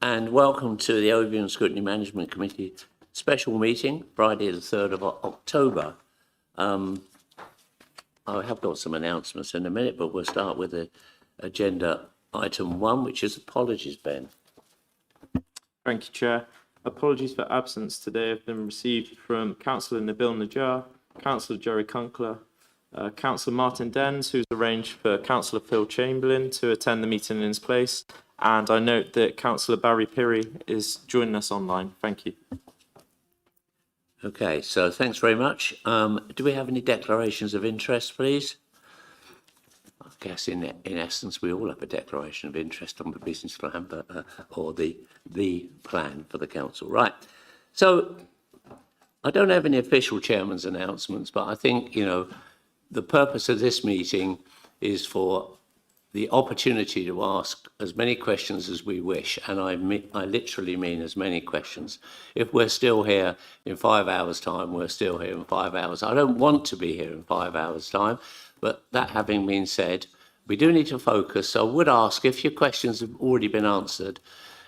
and welcome to the Overview and Scrutiny Management Committee special meeting, Friday the 3rd of October. I have got some announcements in a minute, but we'll start with the agenda item 1, which is apologies, Ben. Thank you, Chair. Apologies for absence today have been received from Councillor Nabil Najjar, Councillor Jerry Kunkler, Councillor Martin Dens, who's arranged for Councillor Phil Chamberlain to attend the meeting in his place, and I note that Councillor Barry Pirrie is joining us online. Thank you. Okay, so thanks very much. Do we have any declarations of interest, please? I guess in essence we all have a declaration of interest on the business plan, but or the plan for the council. Right. So I don't have any official chairman's announcements, but I think, you know, the purpose of this meeting is for the opportunity to ask as many questions as we wish, and I literally mean as many questions. If we're still here in 5 hours' time, we're still here in 5 hours. I don't want to be here in 5 hours' time, but that having been said, we do need to focus. So I would ask if your questions have already been answered,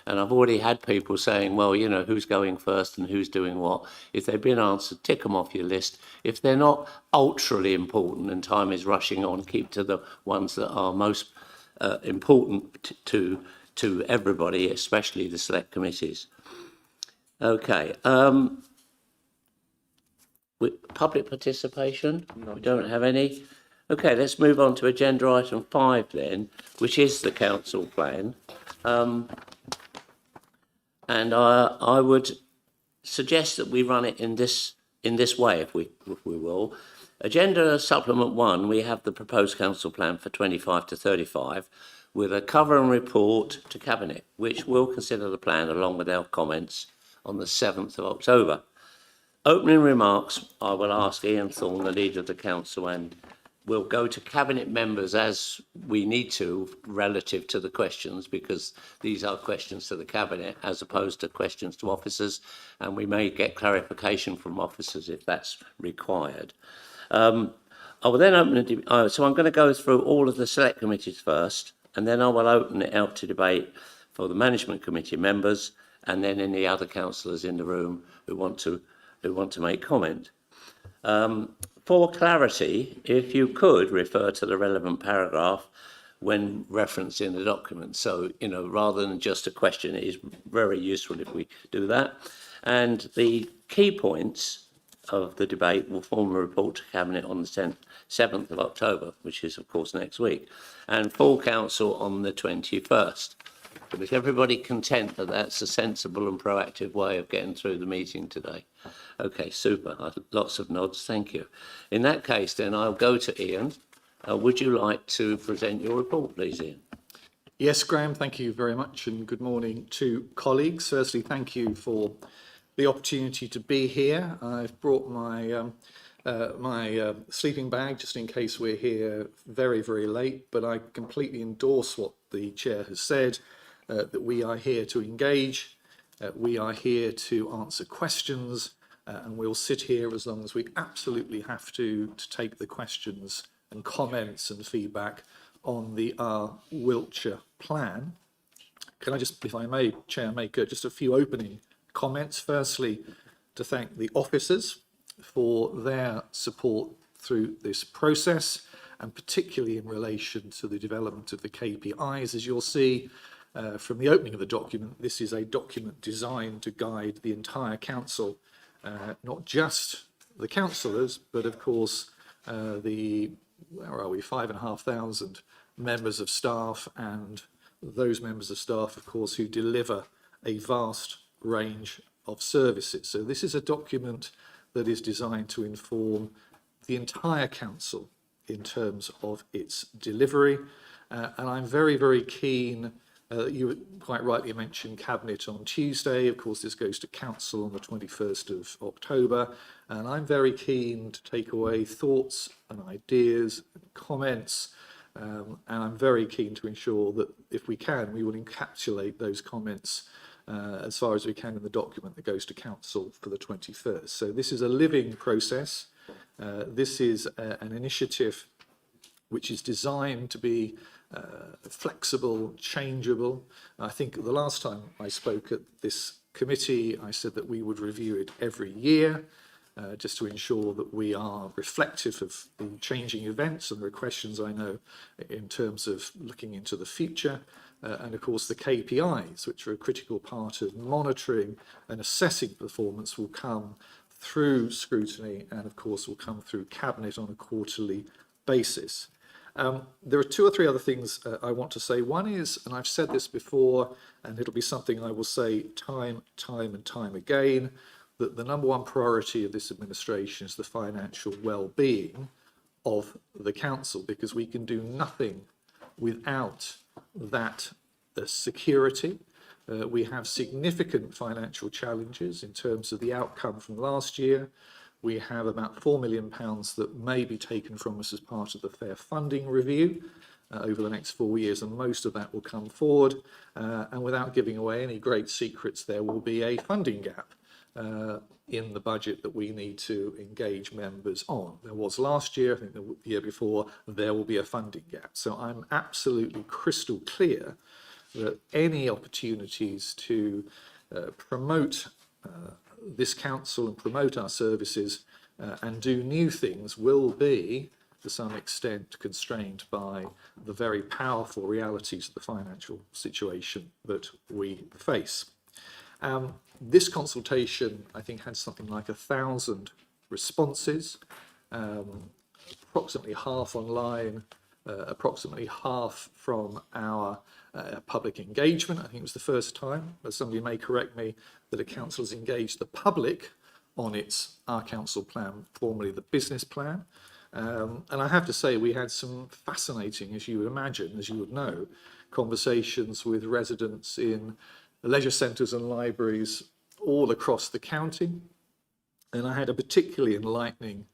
and I've already had people saying, well, you know, who's going first and who's doing what. If they've been answered, tick them off your list. If they're not ultrally important and time is rushing on, keep to the ones that are most important to everybody, especially the select committees. Okay. Public participation? No, we don't have any. Okay, let's move on to agenda item 5 then, which is the council plan. And I would suggest that we run it in this way, if we will. Agenda supplement 1, we have the proposed council plan for 25 to 35 with a cover and report to Cabinet, which will consider the plan along with our comments on the 7th of October. Opening remarks, I will ask Ian Thorne, the leader of the council, and we'll go to Cabinet members as we need to relative to the questions, because these are questions to the Cabinet as opposed to questions to officers, and we may get clarification from officers if that's required. I will then open so I'm going to go through all of the select committees first, and then I will open it out to debate for the management committee members, and then any other councillors in the room who want to make comment. For clarity, if you could refer to the relevant paragraph when referencing the document. So, you know, rather than just a question, it is very useful if we do that. And the key points of the debate will form a report to Cabinet on the 7th of October, which is, of course, next week, and full council on the 21st. But is everybody content that that's a sensible and proactive way of getting through the meeting today? Okay, super. Lots of nods. Thank you. In that case, then, I'll go to Ian. Would you like to present your report, please, Ian? Yes, Graham, thank you very much, and good morning to colleagues. Firstly, thank you for the opportunity to be here. I've brought my sleeping bag just in case we're here very, very late, but I completely endorse what the chair has said, that we are here to engage, we are here to answer questions, and we'll sit here as long as we absolutely have to take the questions and comments and feedback on the Wiltshire plan. Can I just, if I may, Chair, make just a few opening comments? Firstly, to thank the officers for their support through this process, and particularly in relation to the development of the KPIs. As you'll see from the opening of the document, this is a document designed to guide the entire council, not just the councillors, but of course the, where are we, 5,500 members of staff, and those members of staff, of course, who deliver a vast range of services. So this is a document that is designed to inform the entire council in terms of its delivery, and I'm very, very keen. You quite rightly mentioned Cabinet on Tuesday. Of course, this goes to Council on the 21st of October, and I'm very keen to take away thoughts and ideas and comments, and I'm very keen to ensure that if we can, we will encapsulate those comments as far as we can in the document that goes to Council for the 21st. So this is a living process. This is an initiative which is designed to be flexible, changeable. I think the last time I spoke at this committee, I said that we would review it every year, just to ensure that we are reflective of the changing events, and there are questions I know in terms of looking into the future, and of course the KPIs, which are a critical part of monitoring and assessing performance, will come through scrutiny and of course will come through Cabinet on a quarterly basis. There are two or three other things I want to say. One is, and I've said this before, and it'll be something I will say time and time again, that the number one priority of this administration is the financial well-being of the council, because we can do nothing without that security. We have significant financial challenges in terms of the outcome from last year. We have about £4 million that may be taken from us as part of the fair funding review over the next 4 years, and most of that will come forward. And without giving away any great secrets, there will be a funding gap in the budget that we need to engage members on. There was last year, I think the year before, there will be a funding gap. So I'm absolutely crystal clear that any opportunities to promote this council and promote our services and do new things will be, to some extent, constrained by the very powerful realities of the financial situation that we face. This consultation, I think, had something like 1,000 responses, approximately half online, approximately half from our public engagement. I think it was the first time, as somebody may correct me, that a council has engaged the public on our council plan, formerly the business plan. And I have to say, we had some fascinating, as you would imagine, as you would know, conversations with residents in leisure centres and libraries all across the county. And I had a particularly enlightening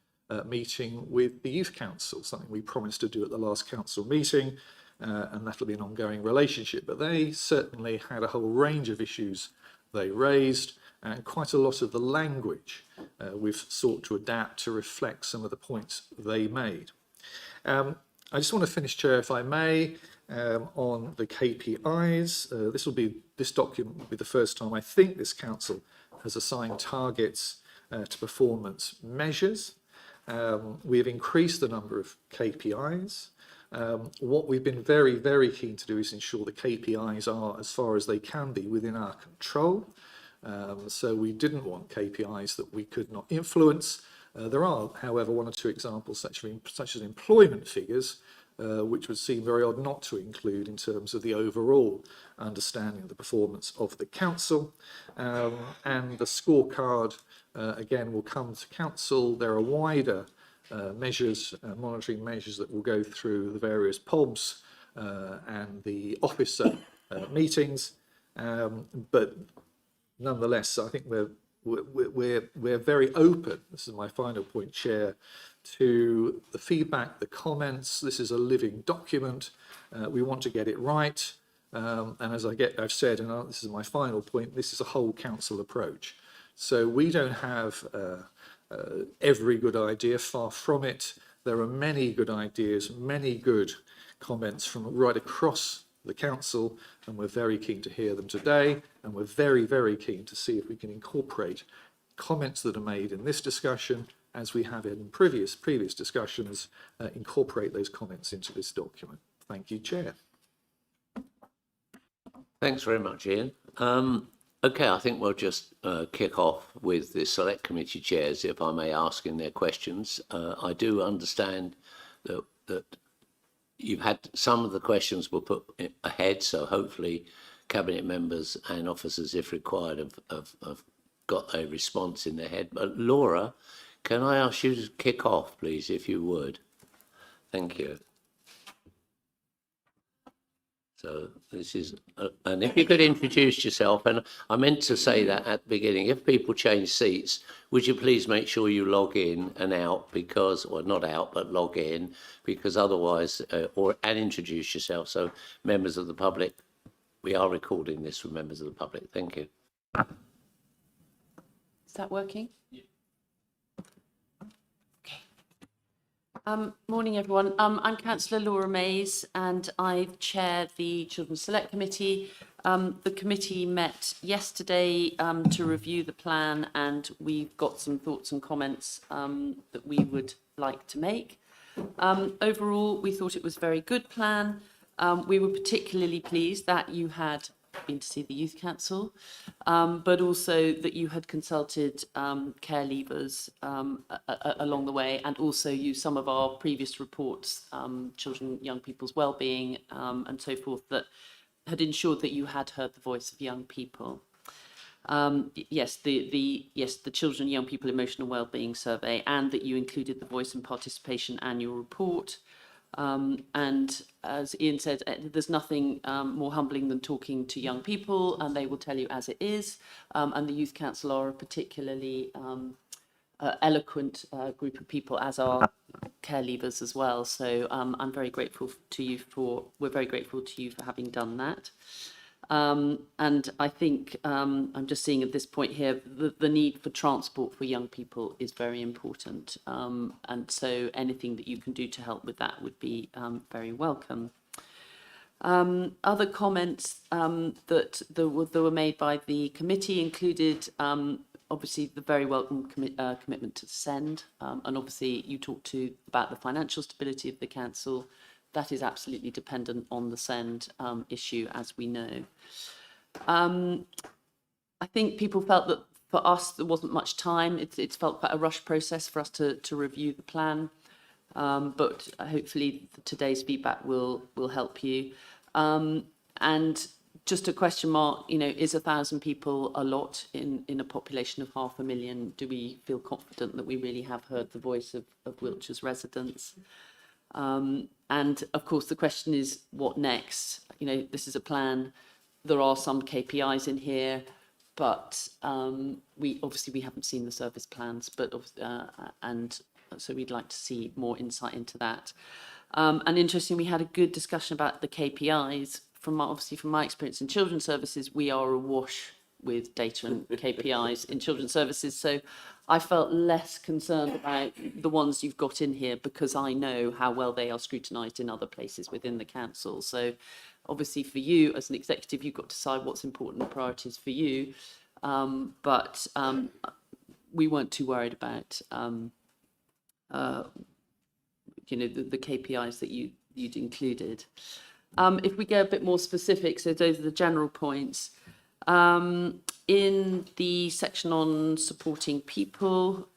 meeting with the Youth Council, something we promised to do at the last council meeting, and that'll be an ongoing relationship. But they certainly had a whole range of issues they raised, and quite a lot of the language we've sought to adapt to reflect some of the points they made. I just want to finish, Chair, if I may, on the KPIs. This document will be the first time I think this council has assigned targets to performance measures. We have increased the number of KPIs. What we've been very, very keen to do is ensure the KPIs are, as far as they can be, within our control. So we didn't want KPIs that we could not influence. There are, however, one or two examples, such as employment figures, which would seem very odd not to include in terms of the overall understanding of the performance of the council. And the scorecard, again, will come to council. There are wider measures, monitoring measures that will go through the various POBs and the officer meetings. But nonetheless, I think we're very open. This is my final point, Chair, to the feedback, the comments. This is a living document. We want to get it right. And as I've said, and this is my final point, this is a whole council approach. So we don't have every good idea, far from it. There are many good ideas, many good comments from right across the council, and we're very keen to hear them today, and we're very, very keen to see if we can incorporate comments that are made in this discussion, as we have in previous discussions, incorporate those comments into this document. Thank you, Chair. Thanks very much, Ian. Okay, I think we'll just kick off with the select committee chairs, if I may ask in their questions. I do understand that you've had some of the questions were put ahead, so hopefully cabinet members and officers, if required, have got a response in their head. But Laura, can I ask you to kick off, please, if you would? Thank you. So this is, and if you could introduce yourself, and I meant to say that at the beginning, if people change seats, would you please make sure you log in and out, because, or not out, but log in, because otherwise, and introduce yourself. So members of the public, we are recording this for members of the public. Thank you. Is that working? Yeah. Okay. Morning, everyone. I'm Councillor Laura Mays, and I chair the Children's Select Committee. The committee met yesterday to review the plan, and we've got some thoughts and comments that we would like to make. Overall, we thought it was a very good plan. We were particularly pleased that you had been to see the Youth Council, but also that you had consulted care leavers along the way, and also used some of our previous reports, children, young people's wellbeing, and so forth, that had ensured that you had heard the voice of young people. Yes, the Children and Young People Emotional Wellbeing Survey, and that you included the Voice and Participation Annual Report. And as Ian said, there's nothing more humbling than talking to young people, and they will tell you as it is. And the Youth Council are a particularly eloquent group of people, as are care leavers as well. So I'm very grateful to you we're very grateful to you for having done that. And I think I'm just seeing at this point here, the need for transport for young people is very important. And so anything that you can do to help with that would be very welcome. Other comments that were made by the committee included obviously the very welcome commitment to SEND, and obviously you talked about the financial stability of the council. That is absolutely dependent on the SEND issue, as we know. I think people felt that for us there wasn't much time. It's felt quite a rushed process for us to review the plan, but hopefully today's feedback will help you. And just a question mark, you know, is 1,000 people a lot in a population of 500,000? Do we feel confident that we really have heard the voice of Wiltshire's residents? And of course, the question is, what next? You know, this is a plan. There are some KPIs in here, but we haven't seen the service plans, but and so we'd like to see more insight into that. And interestingly, we had a good discussion about the KPIs. From my experience in children's services, we are awash with data and KPIs in children's services. So I felt less concerned about the ones you've got in here, because I know how well they are scrutinised in other places within the council. So obviously for you as an executive, you've got to decide what's important and priorities for you. But we weren't too worried about you know, the KPIs that you'd included. If we go a bit more specific, so those are the general points. In the section on supporting people,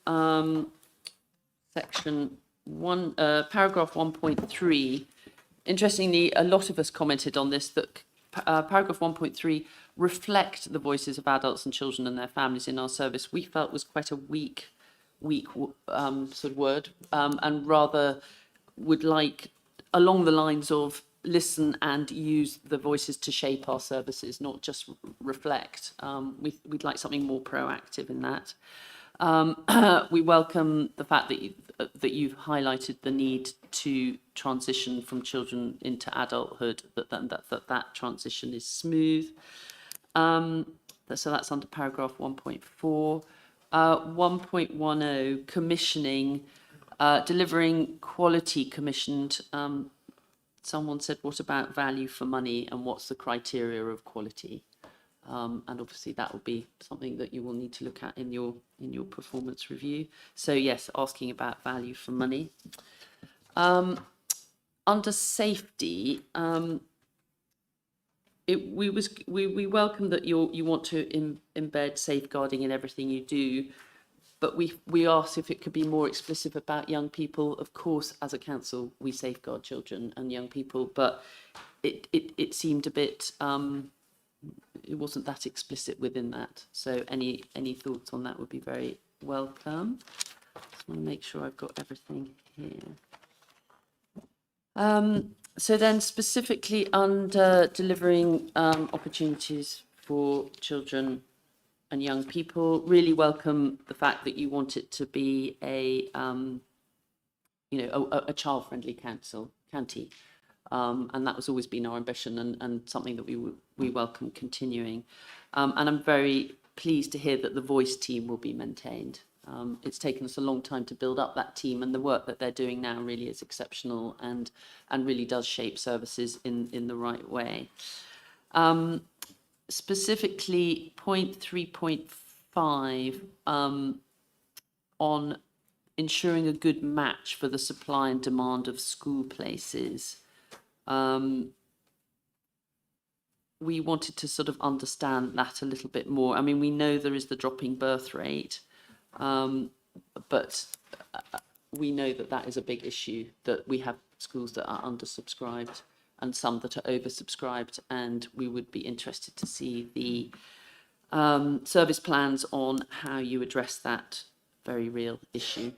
section 1, paragraph 1.3, interestingly, a lot of us commented on this, that paragraph 1.3, reflect the voices of adults and children and their families in our service, we felt was quite a weak sort of word, and rather would like, along the lines of, listen and use the voices to shape our services, not just reflect. We'd like something more proactive in that. We welcome the fact that you've highlighted the need to transition from children into adulthood, that transition is smooth. So that's under paragraph 1.4. 1.10, commissioning, delivering quality commissioned. Someone said, what about value for money, and what's the criteria of quality? And obviously that will be something that you will need to look at in your performance review. So yes, asking about value for money. Under safety, we welcome that you want to embed safeguarding in everything you do. But we asked if it could be more explicit about young people. Of course, as a council, we safeguard children and young people, but it seemed a bit, it wasn't that explicit within that. So any thoughts on that would be very welcome. Just want to make sure I've got everything here. So then specifically under delivering opportunities for children and young people, really welcome the fact that you want it to be a child-friendly county, and that has always been our ambition, and something that we welcome continuing. And I'm very pleased to hear that the voice team will be maintained. It's taken us a long time to build up that team, and the work that they're doing now really is exceptional and really does shape services in the right way. Specifically, point 3.5 on ensuring a good match for the supply and demand of school places. We wanted to sort of understand that a little bit more. I mean, we know there is the dropping birth rate, but we know that that is a big issue, that we have schools that are undersubscribed and some that are oversubscribed, and we would be interested to see the service plans on how you address that very real issue.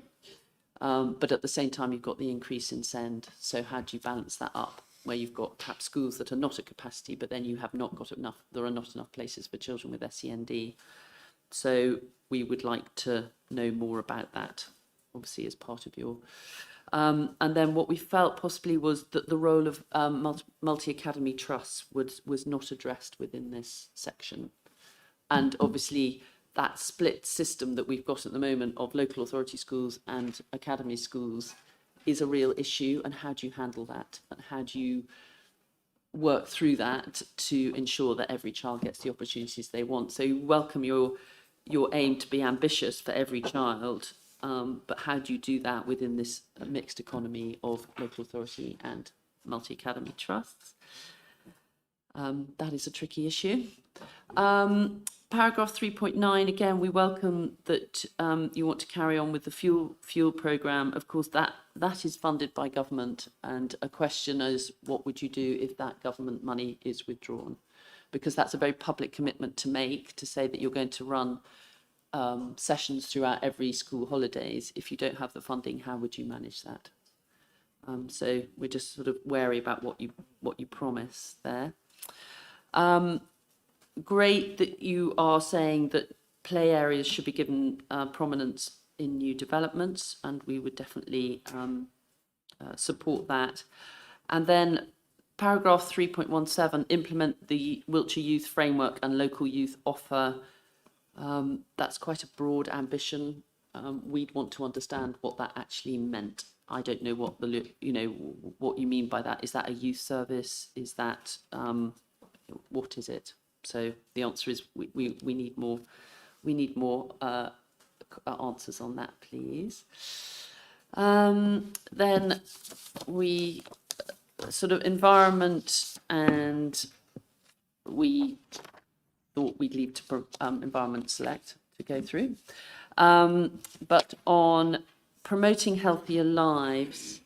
But at the same time, you've got the increase in SEND. So how do you balance that up, where you've got perhaps schools that are not at capacity, but then you have not got enough, there are not enough places for children with SEND. So we would like to know more about that, obviously, as part of your... and then what we felt possibly was that the role of multi-academy trusts was not addressed within this section. And obviously, that split system that we've got at the moment of local authority schools and academy schools is a real issue. And how do you handle that? And how do you work through that to ensure that every child gets the opportunities they want? So you welcome your aim to be ambitious for every child, but how do you do that within this mixed economy of local authority and multi-academy trusts? That is a tricky issue. Paragraph 3.9, again, we welcome that you want to carry on with the fuel programme. Of course, that is funded by government, and a question is, what would you do if that government money is withdrawn? Because that's a very public commitment to make, to say that you're going to run sessions throughout every school holidays. If you don't have the funding, how would you manage that? So we're just sort of wary about what you promise there. Great that you are saying that play areas should be given prominence in new developments, and we would definitely support that. And then paragraph 3.17, implement the Wiltshire Youth Framework and local youth offer. That's quite a broad ambition. We'd want to understand what that actually meant. I don't know what what you mean by that. Is that a youth service? Is that what is it? So the answer is we need more answers on that, please. Then we sort of environment, and we thought we'd leave to environment select to go through. But on promoting healthier lives,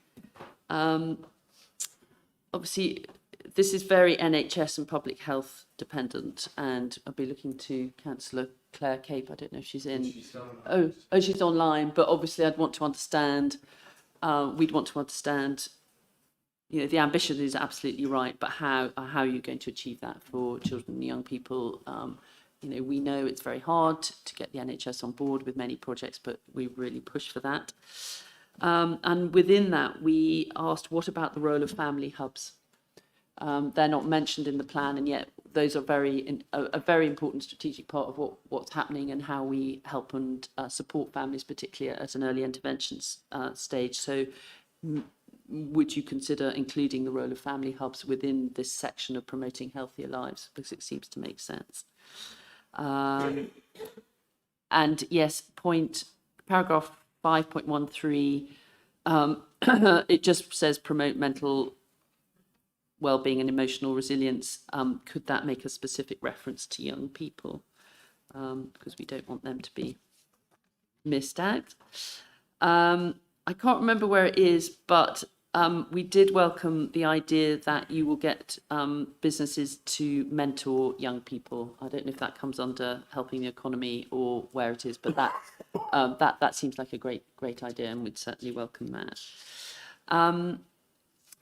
obviously this is very NHS and public health dependent, and I'll be looking to Councillor Claire Cape. I don't know if she's in. She's online, but obviously I'd want to understand, we'd want to understand, the ambition is absolutely right, but how are you going to achieve that for children and young people? We know it's very hard to get the NHS on board with many projects, but we really push for that. And within that, we asked, what about the role of family hubs? They're not mentioned in the plan, and yet those are a very important strategic part of what's happening and how we help and support families, particularly at an early interventions stage. So would you consider including the role of family hubs within this section of promoting healthier lives? Because it seems to make sense. And yes, paragraph 5.13, it just says promote mental well-being and emotional resilience. Could that make a specific reference to young people? Because we don't want them to be missed out. I can't remember where it is, but we did welcome the idea that you will get businesses to mentor young people. I don't know if that comes under helping the economy or where it is, but that seems like a great idea, and we'd certainly welcome that.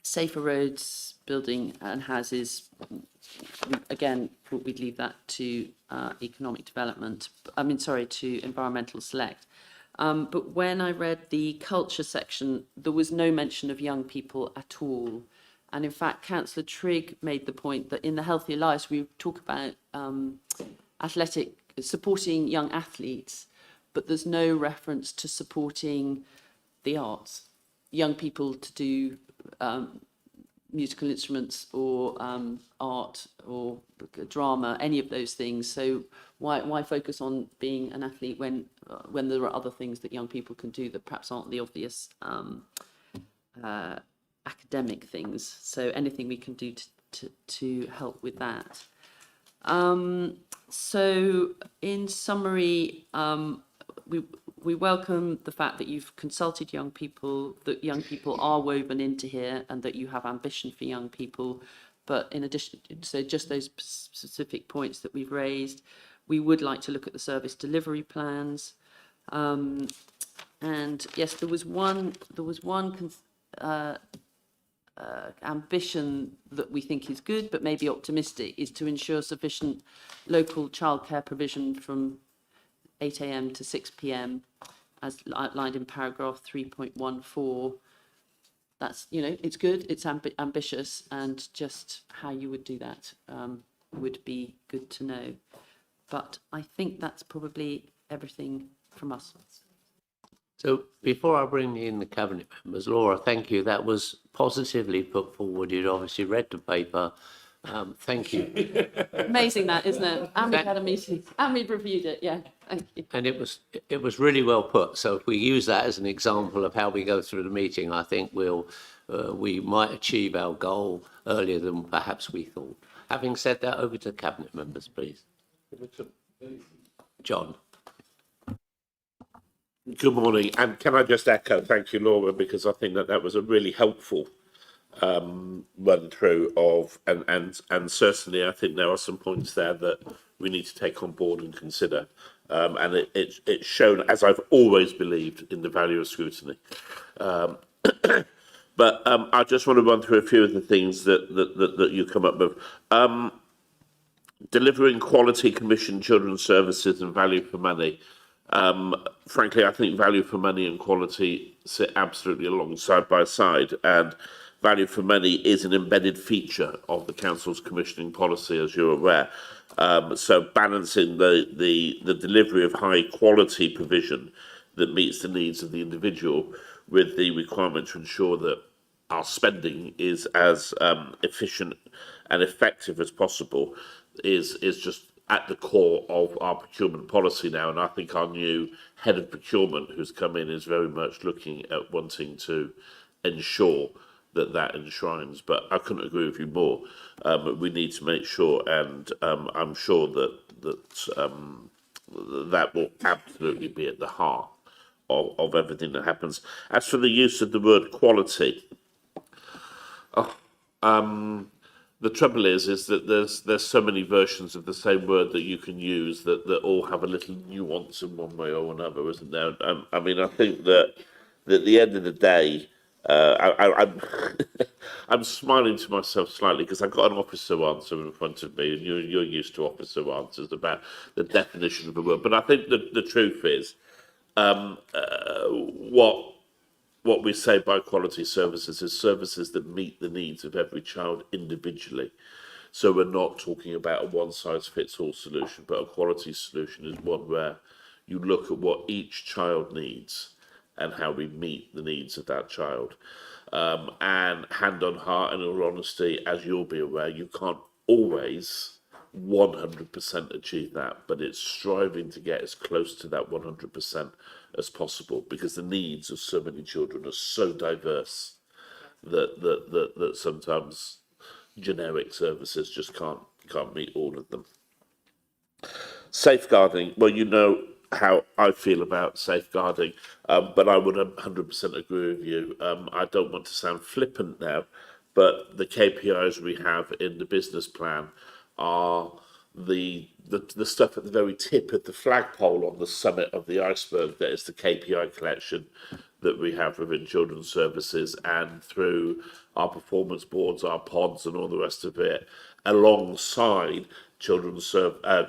Safer roads, building and houses, again, we'd leave that to economic development. To environmental select. But when I read the culture section, there was no mention of young people at all. And in fact, Councillor Trigg made the point that in the Healthier Lives, we talk about supporting young athletes, but there's no reference to supporting the arts, young people to do musical instruments or art or drama, any of those things. So why focus on being an athlete when there are other things that young people can do that perhaps aren't the obvious academic things? So anything we can do to help with that. So in summary, we welcome the fact that you've consulted young people, that young people are woven into here, and that you have ambition for young people. But in addition, so just those specific points that we've raised, we would like to look at the service delivery plans. And yes, there was one ambition that we think is good, but maybe optimistic, is to ensure sufficient local childcare provision from 8 a.m. to 6 p.m. as outlined in paragraph 3.14. That's, it's good, it's ambitious, and just how you would do that would be good to know. But I think that's probably everything from us. So before I bring in the Cabinet members, Laura, thank you. That was positively put forward. You'd obviously read the paper. Thank you. Amazing that, isn't it? And we've had a meeting and we've reviewed it. Yeah, thank you. And it was really well put. So if we use that as an example of how we go through the meeting, I think we might achieve our goal earlier than perhaps we thought. Having said that, over to Cabinet members, please. John. Good morning, and can I just echo thank you, Laura, because I think that was a really helpful run through of, and certainly I think there are some points there that we need to take on board and consider, and it's shown, as I've always believed, in the value of scrutiny. But I just want to run through a few of the things that you come up with. Delivering quality commissioned children's services and value for money. Frankly, I think value for money and quality sit absolutely alongside by side, and value for money is an embedded feature of the Council's commissioning policy, as you're aware. So balancing the delivery of high quality provision that meets the needs of the individual with the requirement to ensure that our spending is as efficient and effective as possible is just at the core of our procurement policy now, and I think our new head of procurement who's come in is very much looking at wanting to ensure that enshrines. But I couldn't agree with you more. We need to make sure, and I'm sure that will absolutely be at the heart of everything that happens. As for the use of the word quality, the trouble is that there's so many versions of the same word that you can use that all have a little nuance in one way or another, isn't there? I mean, I think that at the end of the day, I'm smiling to myself slightly because I've got an officer answer in front of me, and you're used to officer answers about the definition of a word. But I think the truth is, what we say by quality services is services that meet the needs of every child individually. So we're not talking about a one-size-fits-all solution, but a quality solution is one where you look at what each child needs and how we meet the needs of that child. And hand on heart and in all honesty, as you'll be aware, you can't always 100% achieve that, but it's striving to get as close to that 100% as possible, because the needs of so many children are so diverse that sometimes generic services just can't meet all of them. Safeguarding, well, you know how I feel about safeguarding, but I would 100% agree with you. I don't want to sound flippant now, but the KPIs we have in the business plan are the stuff at the very tip of the flagpole on the summit of the iceberg. That is the KPI collection that we have within children's services, and through our performance boards, our pods, and all the rest of it, alongside the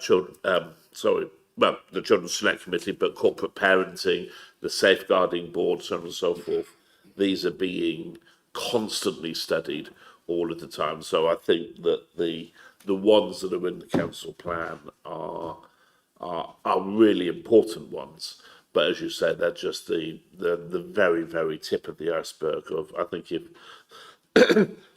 Children's Select Committee, but corporate parenting, the safeguarding board, so on and so forth. These are being constantly studied all of the time. So I think that the ones that are in the council plan are really important ones, but as you say, they're just the very, very tip of the iceberg of, I think, if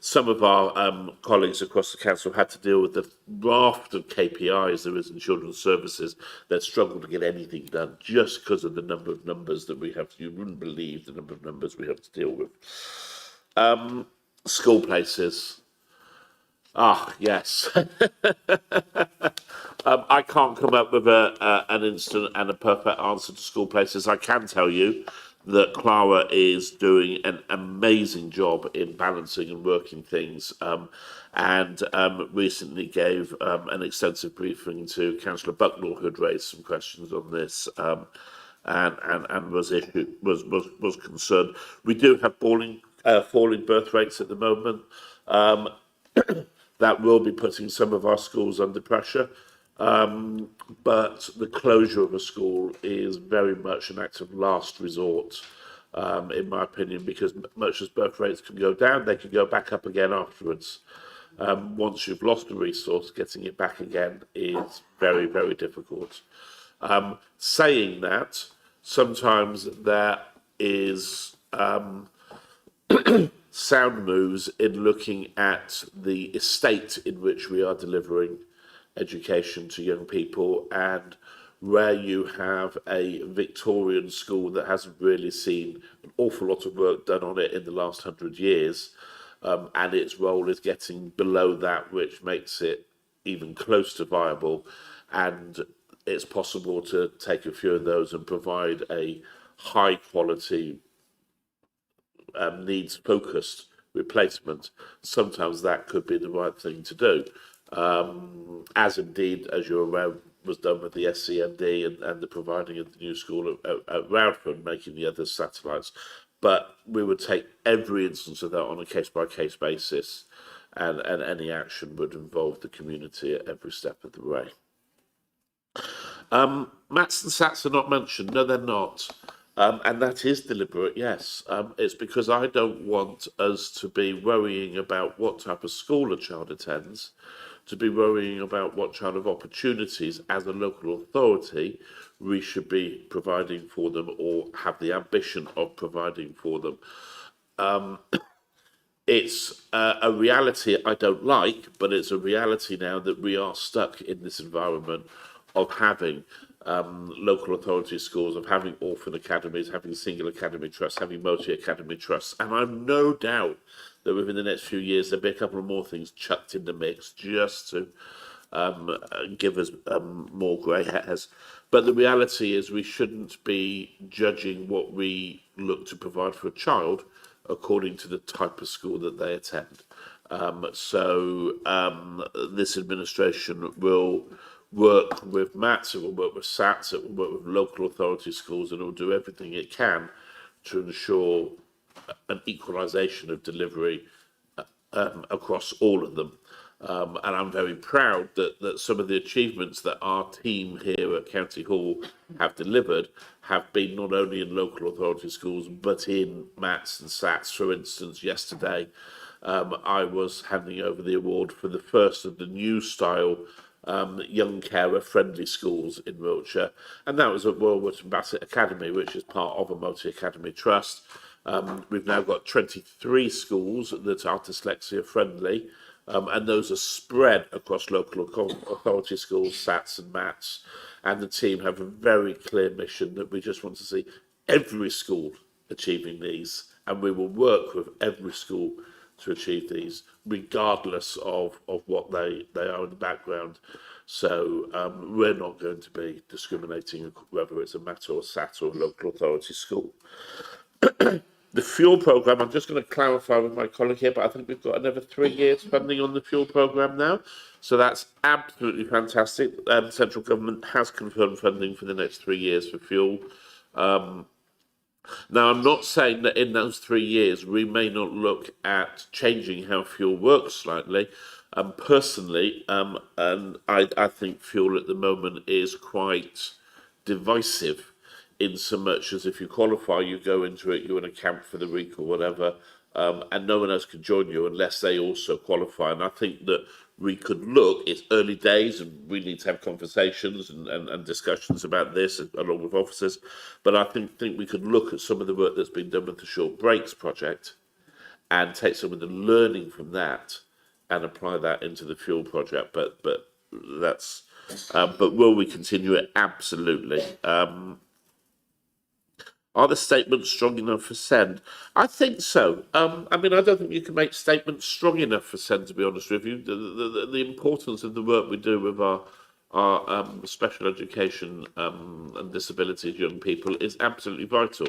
some of our colleagues across the council had to deal with the raft of KPIs there is in children's services, they'd struggle to get anything done just because of the number of numbers that we have. You wouldn't believe the number of numbers we have to deal with. School places. Ah, yes. I can't come up with an instant and a perfect answer to school places. I can tell you that Clara is doing an amazing job in balancing and working things, and recently gave an extensive briefing to Councillor Bucknell, who had raised some questions on this, and was concerned. We do have falling birth rates at the moment. That will be putting some of our schools under pressure. But the closure of a school is very much an act of last resort, in my opinion, because much as birth rates can go down, they can go back up again afterwards. Once you've lost a resource, getting it back again is very, very difficult. Saying that, sometimes there is sound moves in looking at the estate in which we are delivering education to young people, and where you have a Victorian school that hasn't really seen an awful lot of work done on it in the last 100 years, and its role is getting below that, which makes it even close to viable, and it's possible to take a few of those and provide a high quality needs focused replacement. Sometimes that could be the right thing to do, as indeed, as you're aware, was done with the SCND and the providing of the new school at Roudford, making the other satellites. But we would take every instance of that on a case-by-case basis, and any action would involve the community at every step of the way. Maths and SATs are not mentioned. No, they're not. And that is deliberate, yes. It's because I don't want us to be worrying about what type of school a child attends, to be worrying about what kind of opportunities as a local authority we should be providing for them or have the ambition of providing for them. It's a reality I don't like, but it's a reality now that we are stuck in this environment of having local authority schools, of having orphan academies, having single academy trusts, having multi-academy trusts. And I've no doubt that within the next few years there'll be a couple of more things chucked in the mix just to give us more grey hairs. But the reality is we shouldn't be judging what we look to provide for a child according to the type of school that they attend. This administration will work with MATs, it will work with SATs, it will work with local authority schools, and it will do everything it can to ensure an equalisation of delivery across all of them. And I'm very proud that some of the achievements that our team here at County Hall have delivered have been not only in local authority schools, but in MATs and SATs. For instance, yesterday I was handing over the award for the first of the new style young carer friendly schools in Wiltshire, and that was at Royal Wootton Bassett Academy, which is part of a multi-academy trust. We've now got 23 schools that are dyslexia friendly, and those are spread across local authority schools, SATs and MATs, and the team have a very clear mission that we just want to see every school achieving these, and we will work with every school to achieve these, regardless of what they are in the background. So we're not going to be discriminating whether it's a MAT or a SAT or a local authority school. The fuel programme, I'm just going to clarify with my colleague here, but I think we've got another 3 years funding on the fuel programme now. So that's absolutely fantastic. The central government has confirmed funding for the next 3 years for fuel. Now, I'm not saying that in those 3 years we may not look at changing how fuel works slightly. Personally, and I think fuel at the moment is quite divisive, in so much as if you qualify, you go into it, you're in a camp for the week or whatever, and no one else can join you unless they also qualify. And I think that we could look, it's early days and we need to have conversations and discussions about this along with officers, but I think we could look at some of the work that's been done with the Short Breaks project and take some of the learning from that and apply that into the fuel project. But that's, but will we continue it? Absolutely. Are the statements strong enough for send? I think so. I mean, I don't think you can make statements strong enough for send, to be honest with you. The importance of the work we do with our special education and disabilities young people is absolutely vital.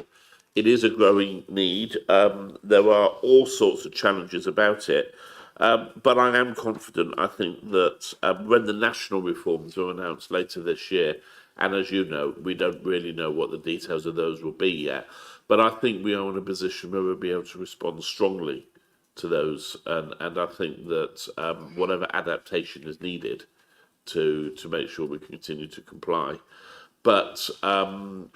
It is a growing need. There are all sorts of challenges about it. But I am confident. I think that when the national reforms are announced later this year, and as you know, we don't really know what the details of those will be yet, but I think we are in a position where we'll be able to respond strongly to those, and I think that whatever adaptation is needed to make sure we continue to comply. But barring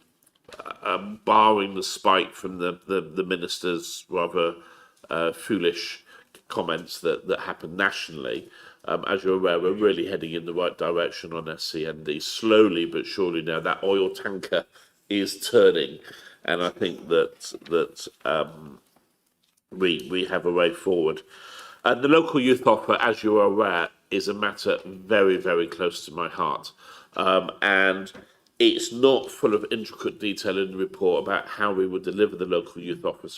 the spike from the minister's rather foolish comments that happened nationally, as you're aware, we're really heading in the right direction on SCND. Slowly but surely now that oil tanker is turning, and I think that we have a way forward. The local youth offer, as you are aware, is a matter very, very close to my heart, and it's not full of intricate detail in the report about how we would deliver the local youth offer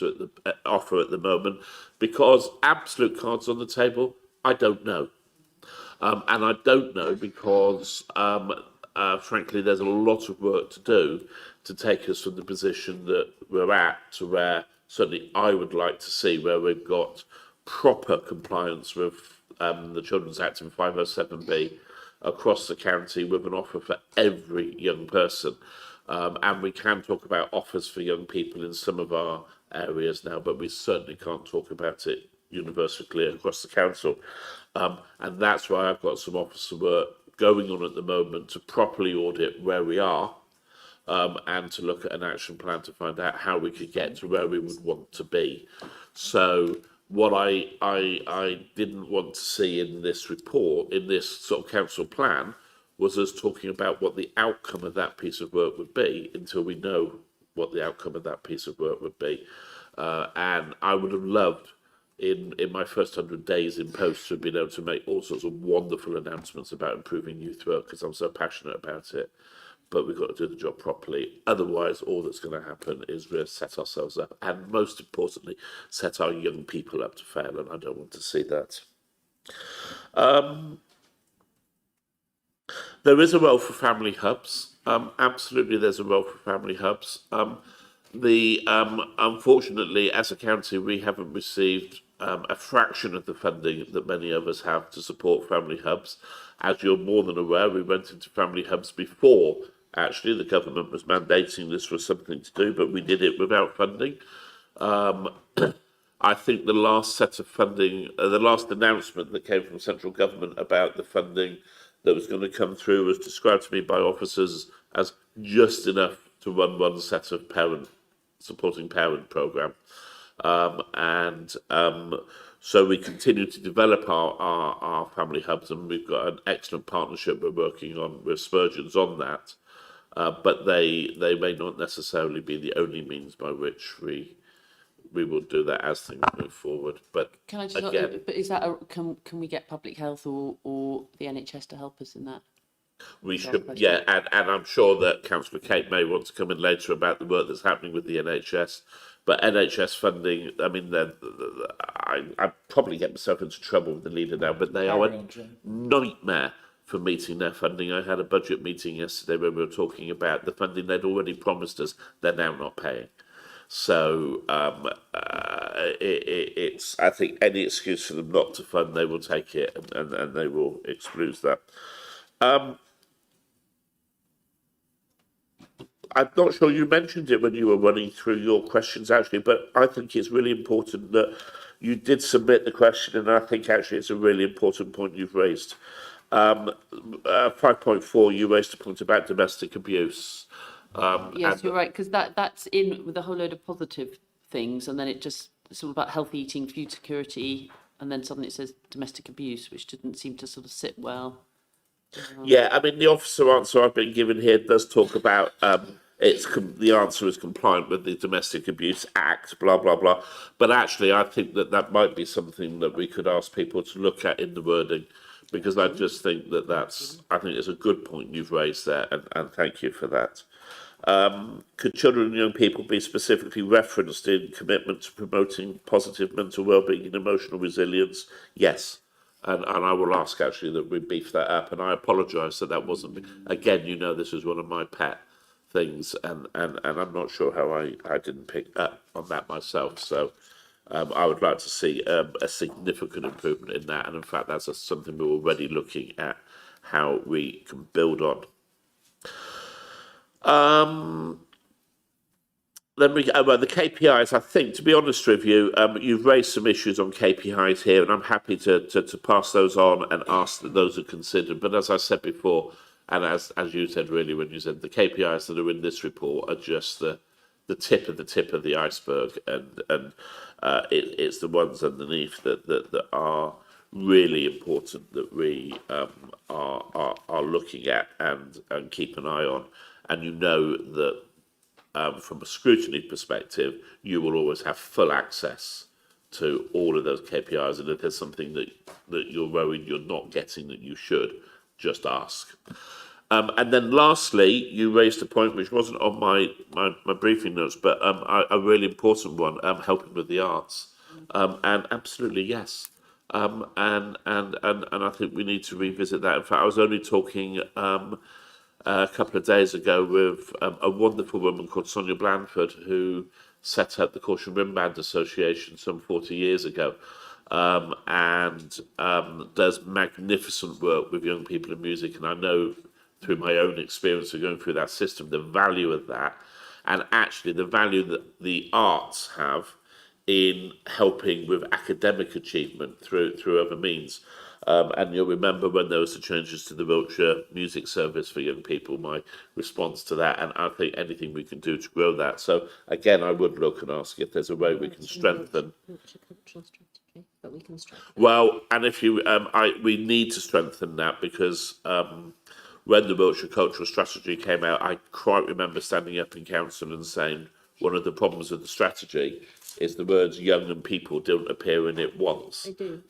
at the moment, because absolute cards on the table, I don't know. And I don't know because, frankly, there's a lot of work to do to take us from the position that we're at to where certainly I would like to see, where we've got proper compliance with the Children's Act in 507B across the county with an offer for every young person. And we can talk about offers for young people in some of our areas now, but we certainly can't talk about it universally across the council. And that's why I've got some officer work going on at the moment to properly audit where we are, and to look at an action plan to find out how we could get to where we would want to be. So what I didn't want to see in this report, in this sort of council plan, was us talking about what the outcome of that piece of work would be until we know what the outcome of that piece of work would be. And I would have loved in my first 100 days in post to have been able to make all sorts of wonderful announcements about improving youth work, because I'm so passionate about it. But we've got to do the job properly. Otherwise, all that's going to happen is we'll set ourselves up, and most importantly, set our young people up to fail, and I don't want to see that. There is a role for family hubs. Absolutely, there's a role for family hubs. Unfortunately, as a county, we haven't received a fraction of the funding that many of us have to support family hubs. As you're more than aware, we went into family hubs before actually the government was mandating this was something to do, but we did it without funding. I think the last set of funding, the last announcement that came from central government about the funding that was going to come through was described to me by officers as just enough to run one set of supporting parent programme. So we continue to develop our family hubs, and we've got an excellent partnership we're working on with Spurgeon's on that. But they may not necessarily be the only means by which we will do that as things move forward. But Can I just, again, but is that can we get public health or the NHS to help us in that? we should, yeah, and I'm sure that Councillor Kate may want to come in later about the work that's happening with the NHS. But NHS funding, I mean, I probably get myself into trouble with the leader now, but they are a nightmare for meeting their funding. I had a budget meeting yesterday where we were talking about the funding they'd already promised us, they're now not paying. So it's, I think, any excuse for them not to fund, they will take it, and they will exclude that. I'm not sure you mentioned it when you were running through your questions, actually, but I think it's really important that you did submit the question, and I think actually it's a really important point you've raised. 5.4, you raised a point about domestic abuse. Yes, you're right, because that's in with a whole load of positive things, and then it's all about healthy eating, food security, and then suddenly it says domestic abuse, which didn't seem to sort of sit well. Yeah, I mean, the officer answer I've been given here does talk about the answer is compliant with the Domestic Abuse Act, blah blah blah. But actually, I think that might be something that we could ask people to look at in the wording, because I just think I think it's a good point you've raised there, and thank you for that. Could children and young people be specifically referenced in commitment to promoting positive mental well-being and emotional resilience? Yes. And I will ask actually that we beef that up. And I apologise that wasn't. Again, this is one of my pet things, and I'm not sure how I didn't pick up on that myself. So I would like to see a significant improvement in that. And in fact, that's something we're already looking at how we can build on. Then well, the KPIs, I think, to be honest with you, you've raised some issues on KPIs here, and I'm happy to pass those on and ask that those are considered. But as I said before, and as you said really when you said the KPIs that are in this report are just the tip of the iceberg, and it's the ones underneath that are really important that we are looking at and keep an eye on. And that from a scrutiny perspective, you will always have full access to all of those KPIs. And if there's something that you're worried you're not getting that you should, just ask. And then lastly, you raised a point which wasn't on my briefing notes, but a really important one, helping with the arts. And absolutely, yes. And I think we need to revisit that. In fact, I was only talking a couple of days ago with a wonderful woman called Sonia Blandford, who set up the Caution Rim Band Association some 40 years ago, and does magnificent work with young people in music. And I know through my own experience of going through that system, the value of that, and actually the value that the arts have in helping with academic achievement through other means. And you'll remember when there was the changes to the Wiltshire Music Service for young people, my response to that, and I think anything we can do to grow that. So again, I would look and ask if there's a way we can strengthen. Wiltshire Cultural Strategy, but we can strengthen. Well, and if you, we need to strengthen that, because when the Wiltshire Cultural Strategy came out, I quite remember standing up in council and saying one of the problems with the strategy is the words young and people don't appear in it once. They do.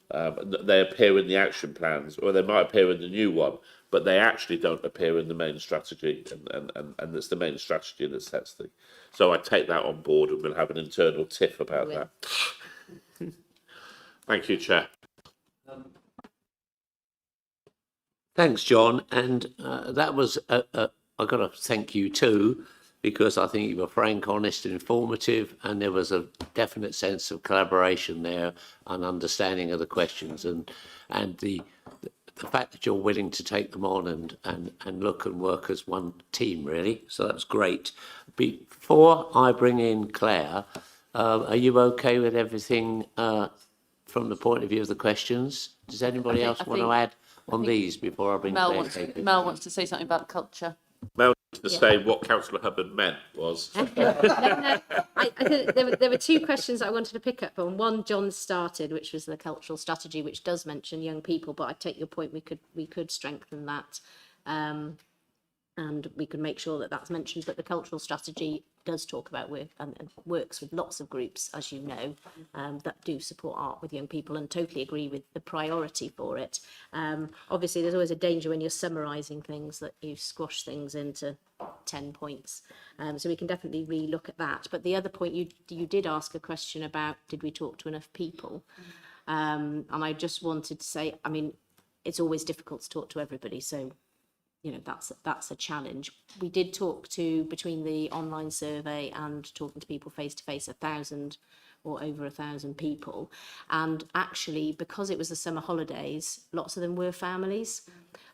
They appear in the action plans, or they might appear in the new one, but they actually don't appear in the main strategy, and it's the main strategy that sets the. So I take that on board, and we'll have an internal tiff about that. Thank you, Chair. Thanks, John. And that was, I've got to thank you too, because I think you were frank, honest, and informative, and there was a definite sense of collaboration there and understanding of the questions, and the fact that you're willing to take them on and look and work as one team, really. So that's great. Before I bring in Claire, are you okay with everything from the point of view of the questions? Does anybody else want to add on these before I bring Claire? Mel wants to say something about culture. Mel to say what Councillor Hubbard meant was. I think there were two questions I wanted to pick up on. One, John started, which was the cultural strategy, which does mention young people, but I take your point. We could strengthen that, and we could make sure that that's mentioned. But the cultural strategy does talk about work and works with lots of groups, as you know, that do support art with young people, and totally agree with the priority for it. Obviously, there's always a danger when you're summarising things that you squash things into 10 points. So we can definitely re-look at that. But the other point, you did ask a question about, did we talk to enough people? And I just wanted to say, I mean, it's always difficult to talk to everybody, so that's a challenge. We did talk to, between the online survey and talking to people face to face, 1,000 or over 1,000 people. And actually, because it was the summer holidays, lots of them were families.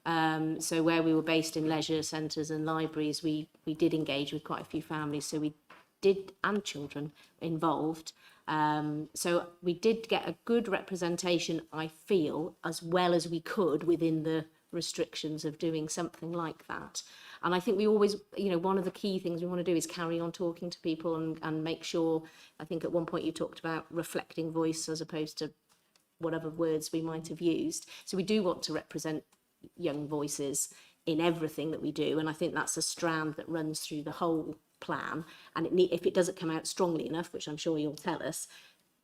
So where we were based in leisure centres and libraries, we did engage with quite a few families. So we did, and children involved. So we did get a good representation, I feel, as well as we could within the restrictions of doing something like that. And I think we always, one of the key things we want to do is carry on talking to people and make sure, I think at one point you talked about reflecting voice as opposed to whatever words we might have used. So we do want to represent young voices in everything that we do, and I think that's a strand that runs through the whole plan. And if it doesn't come out strongly enough, which I'm sure you'll tell us,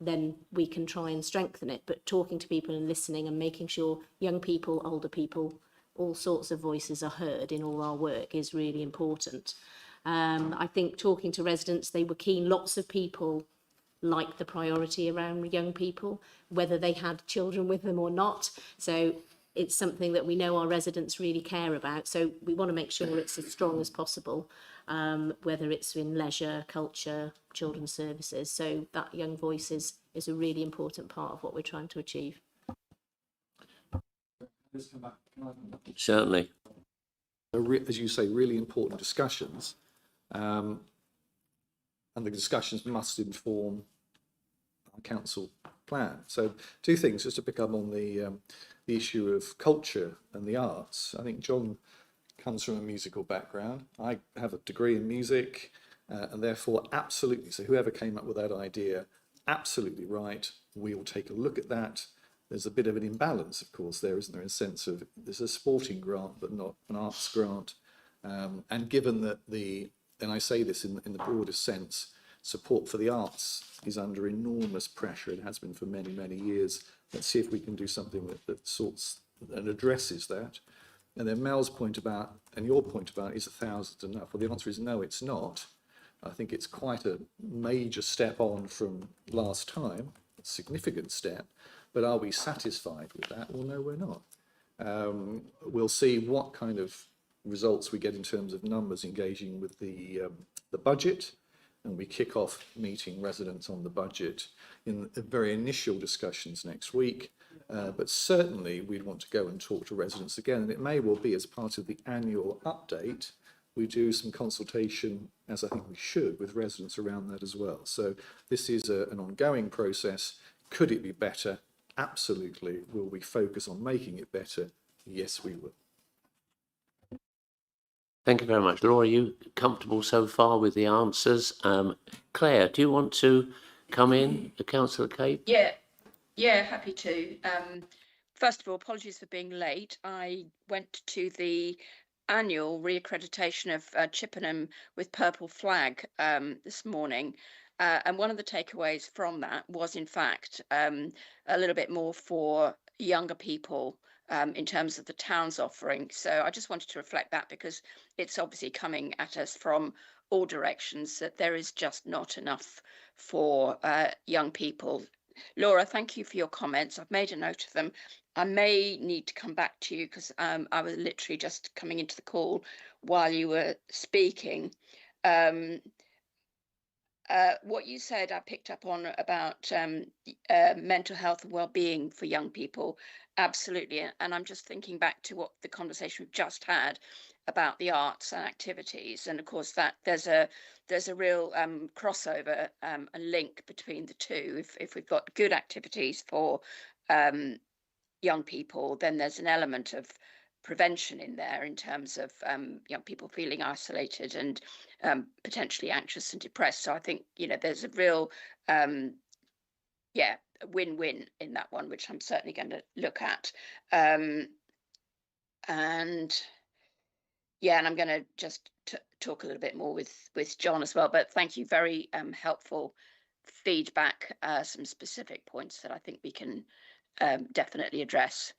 then we can try and strengthen it. But talking to people and listening and making sure young people, older people, all sorts of voices are heard in all our work is really important. I think talking to residents, they were keen. Lots of people liked the priority around young people, whether they had children with them or not. So it's something that we know our residents really care about. So we want to make sure it's as strong as possible, whether it's in leisure, culture, children's services. So that young voice is a really important part of what we're trying to achieve. Certainly. As you say, really important discussions, and the discussions must inform our council plan. So two things, just to pick up on the issue of culture and the arts. I think John comes from a musical background. I have a degree in music, and therefore absolutely, so whoever came up with that idea, absolutely right. We'll take a look at that. There's a bit of an imbalance, of course, there, isn't there, in a sense of there's a sporting grant but not an arts grant. And given that and I say this in the broadest sense, support for the arts is under enormous pressure. It has been for many, many years. Let's see if we can do something that sorts and addresses that. And then Mel's point about, and your point about, is 1,000 enough? Well, the answer is no, it's not. I think it's quite a major step on from last time, a significant step. But are we satisfied with that? Well, no, we're not. We'll see what kind of results we get in terms of numbers engaging with the budget, and we kick off meeting residents on the budget in the very initial discussions next week. But certainly we'd want to go and talk to residents again, and it may well be as part of the annual update we do some consultation, as I think we should, with residents around that as well. So this is an ongoing process. Could it be better? Absolutely. Will we focus on making it better? Yes, we will. Thank you very much. Laura, are you comfortable so far with the answers? Claire, do you want to come in, Councillor Cape? Yeah, happy to. First of all, apologies for being late. I went to the annual reaccreditation of Chippenham with purple flag this morning. And one of the takeaways from that was, in fact, a little bit more for younger people in terms of the town's offering. So I just wanted to reflect that, because it's obviously coming at us from all directions that there is just not enough for young people. Laura, thank you for your comments. I've made a note of them. I may need to come back to you because I was literally just coming into the call while you were speaking. What you said, I picked up on about mental health and well-being for young people. Absolutely. And I'm just thinking back to what the conversation we've just had about the arts and activities. And of course, that there's a real crossover and link between the two. If we've got good activities for young people, then there's an element of prevention in there in terms of young people feeling isolated and potentially anxious and depressed. So I think, there's a real, win-win in that one, which I'm certainly going to look at. And I'm going to just talk a little bit more with John as well. But thank you, very helpful feedback, some specific points that I think we can definitely address.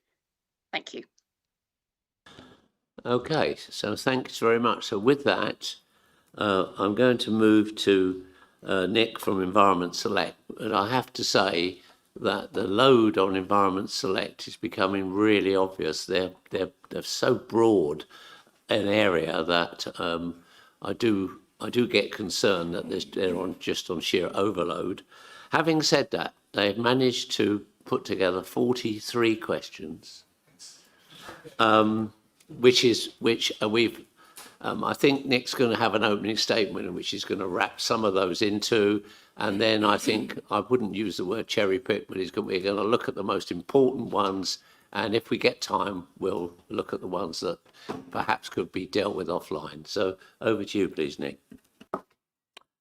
Thank you. Okay, so thanks very much. So with that, I'm going to move to Nick from Environment Select. And I have to say that the load on Environment Select is becoming really obvious. They're so broad an area that I do get concerned that they're just on sheer overload. Having said that, they've managed to put together 43 questions. Which we've, I think Nick's going to have an opening statement in which he's going to wrap some of those into, and then I think, I wouldn't use the word cherry pick, but we're going to look at the most important ones, and if we get time, we'll look at the ones that perhaps could be dealt with offline. So over to you, please, Nick.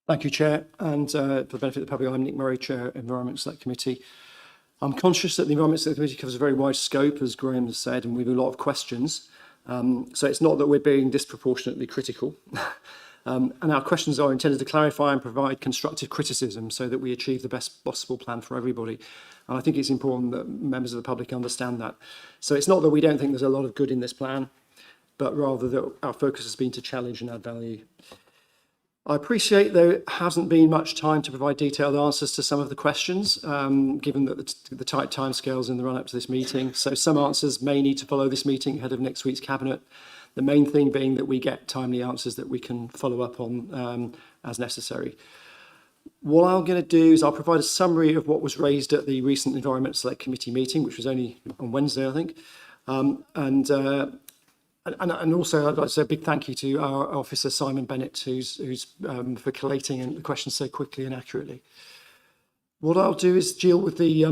Thank you, Chair. And for the benefit of the public, I'm Nick Murray, Chair, Environment Select Committee. I'm conscious that the Environment Select Committee covers a very wide scope, as Graham has said, and we have a lot of questions. So it's not that we're being disproportionately critical. And our questions are intended to clarify and provide constructive criticism so that we achieve the best possible plan for everybody. And I think it's important that members of the public understand that. So it's not that we don't think there's a lot of good in this plan, but rather that our focus has been to challenge and add value. I appreciate there hasn't been much time to provide detailed answers to some of the questions, given that the tight timescales in the run-up to this meeting. So some answers may need to follow this meeting ahead of next week's Cabinet. The main thing being that we get timely answers that we can follow up on as necessary. What I'm going to do is I'll provide a summary of what was raised at the recent Environment Select Committee meeting, which was only on Wednesday, I think. And also I'd like to say a big thank you to our officer, Simon Bennett, who's for collating the questions so quickly and accurately. What I'll do is deal with the,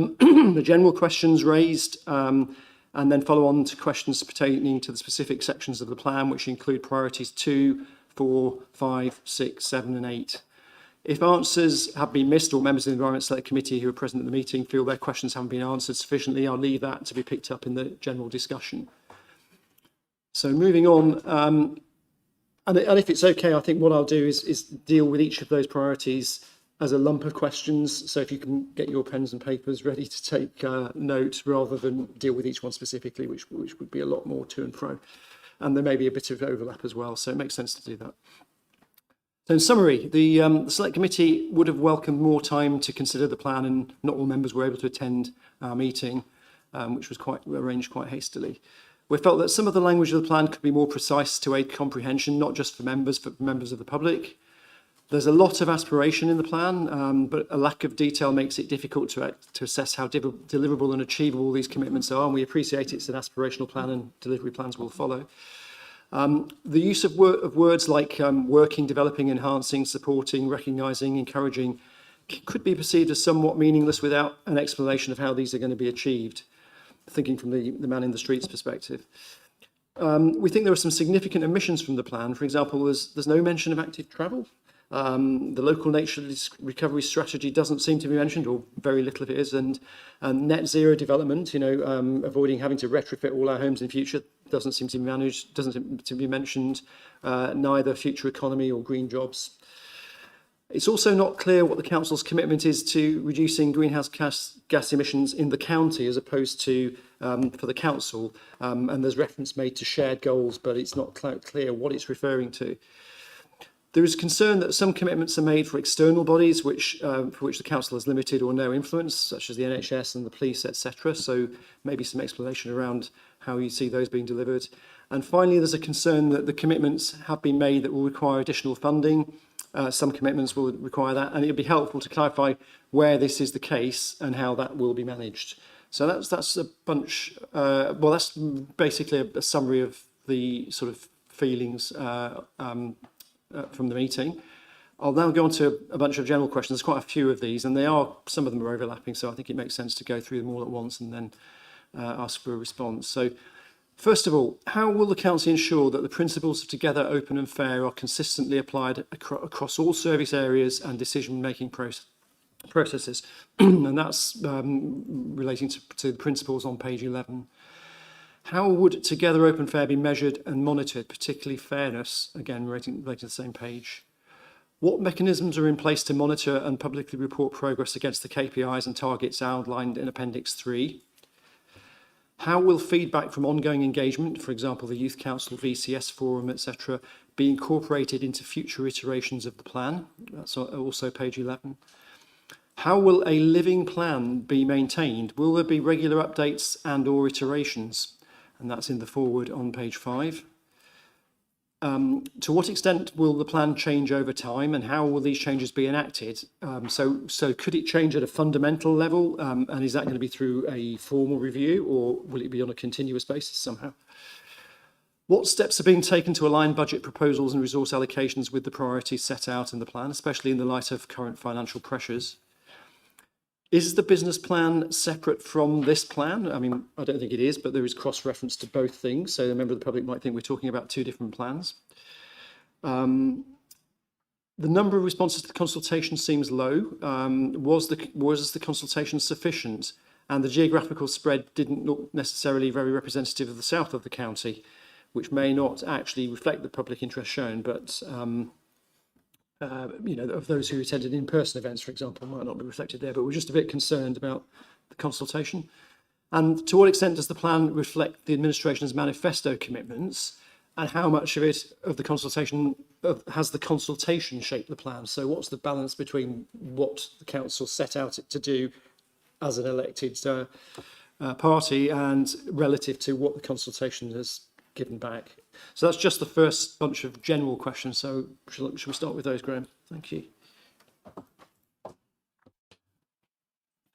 the general questions raised and then follow on to questions pertaining to the specific sections of the plan, which include priorities 2, 4, 5, 6, 7 and 8. If answers have been missed or members of the Environment Select Committee who are present at the meeting feel their questions haven't been answered sufficiently, I'll leave that to be picked up in the general discussion. So moving on, and if it's okay, I think what I'll do is deal with each of those priorities as a lump of questions. So if you can get your pens and papers ready to take note rather than deal with each one specifically, which would be a lot more to and fro. And there may be a bit of overlap as well, so it makes sense to do that. So in summary, the Select Committee would have welcomed more time to consider the plan, and not all members were able to attend our meeting, which was arranged quite hastily. We felt that some of the language of the plan could be more precise to aid comprehension, not just for members, but for members of the public. There's a lot of aspiration in the plan, but a lack of detail makes it difficult to assess how deliverable and achievable these commitments are, and we appreciate it's an aspirational plan and delivery plans will follow. The use of words like working, developing, enhancing, supporting, recognising, encouraging could be perceived as somewhat meaningless without an explanation of how these are going to be achieved, thinking from the man in the streets perspective. We think there are some significant omissions from the plan. For example, there's no mention of active travel. The local nature recovery strategy doesn't seem to be mentioned, or very little of it is, and net zero development, avoiding having to retrofit all our homes in future, doesn't seem to be mentioned, neither future economy or green jobs. It's also not clear what the council's commitment is to reducing greenhouse gas emissions in the county as opposed to for the council, and there's reference made to shared goals, but it's not clear what it's referring to. There is concern that some commitments are made for external bodies for which the council has limited or no influence, such as the NHS and the police, etc. So maybe some explanation around how you see those being delivered. And finally, there's a concern that the commitments have been made that will require additional funding. Some commitments will require that, and it would be helpful to clarify where this is the case and how that will be managed. So that's a bunch. Well, that's basically a summary of the sort of feelings from the meeting. I'll now go on to a bunch of general questions. There's quite a few of these, and some of them are overlapping, so I think it makes sense to go through them all at once and then ask for a response. So, first of all, how will the council ensure that the principles of together, open and fair are consistently applied across all service areas and decision-making processes? And that's relating to the principles on page 11. How would together, open, fair be measured and monitored, particularly fairness, again, relating to the same page? What mechanisms are in place to monitor and publicly report progress against the KPIs and targets outlined in Appendix 3? How will feedback from ongoing engagement, for example, the Youth Council, VCS Forum, etc., be incorporated into future iterations of the plan? That's also page 11. How will a living plan be maintained? Will there be regular updates and or iterations? And that's in the forward on page 5. To what extent will the plan change over time, and how will these changes be enacted? So could it change at a fundamental level, and is that going to be through a formal review, or will it be on a continuous basis somehow? What steps are being taken to align budget proposals and resource allocations with the priorities set out in the plan, especially in the light of current financial pressures? Is the business plan separate from this plan? I mean, I don't think it is, but there is cross-reference to both things. So a member of the public might think we're talking about two different plans. The number of responses to the consultation seems low. Was the consultation sufficient? and the geographical spread didn't look necessarily very representative of the south of the county, which may not actually reflect the public interest shown, but of those who attended in-person events, for example, might not be reflected there. But we're just a bit concerned about the consultation. And to what extent does the plan reflect the administration's manifesto commitments, and how much of the consultation has the consultation shaped the plan? So what's the balance between what the council set out it to do as an elected party and relative to what the consultation has given back? So that's just the first bunch of general questions. So shall we start with those, Graham? Thank you.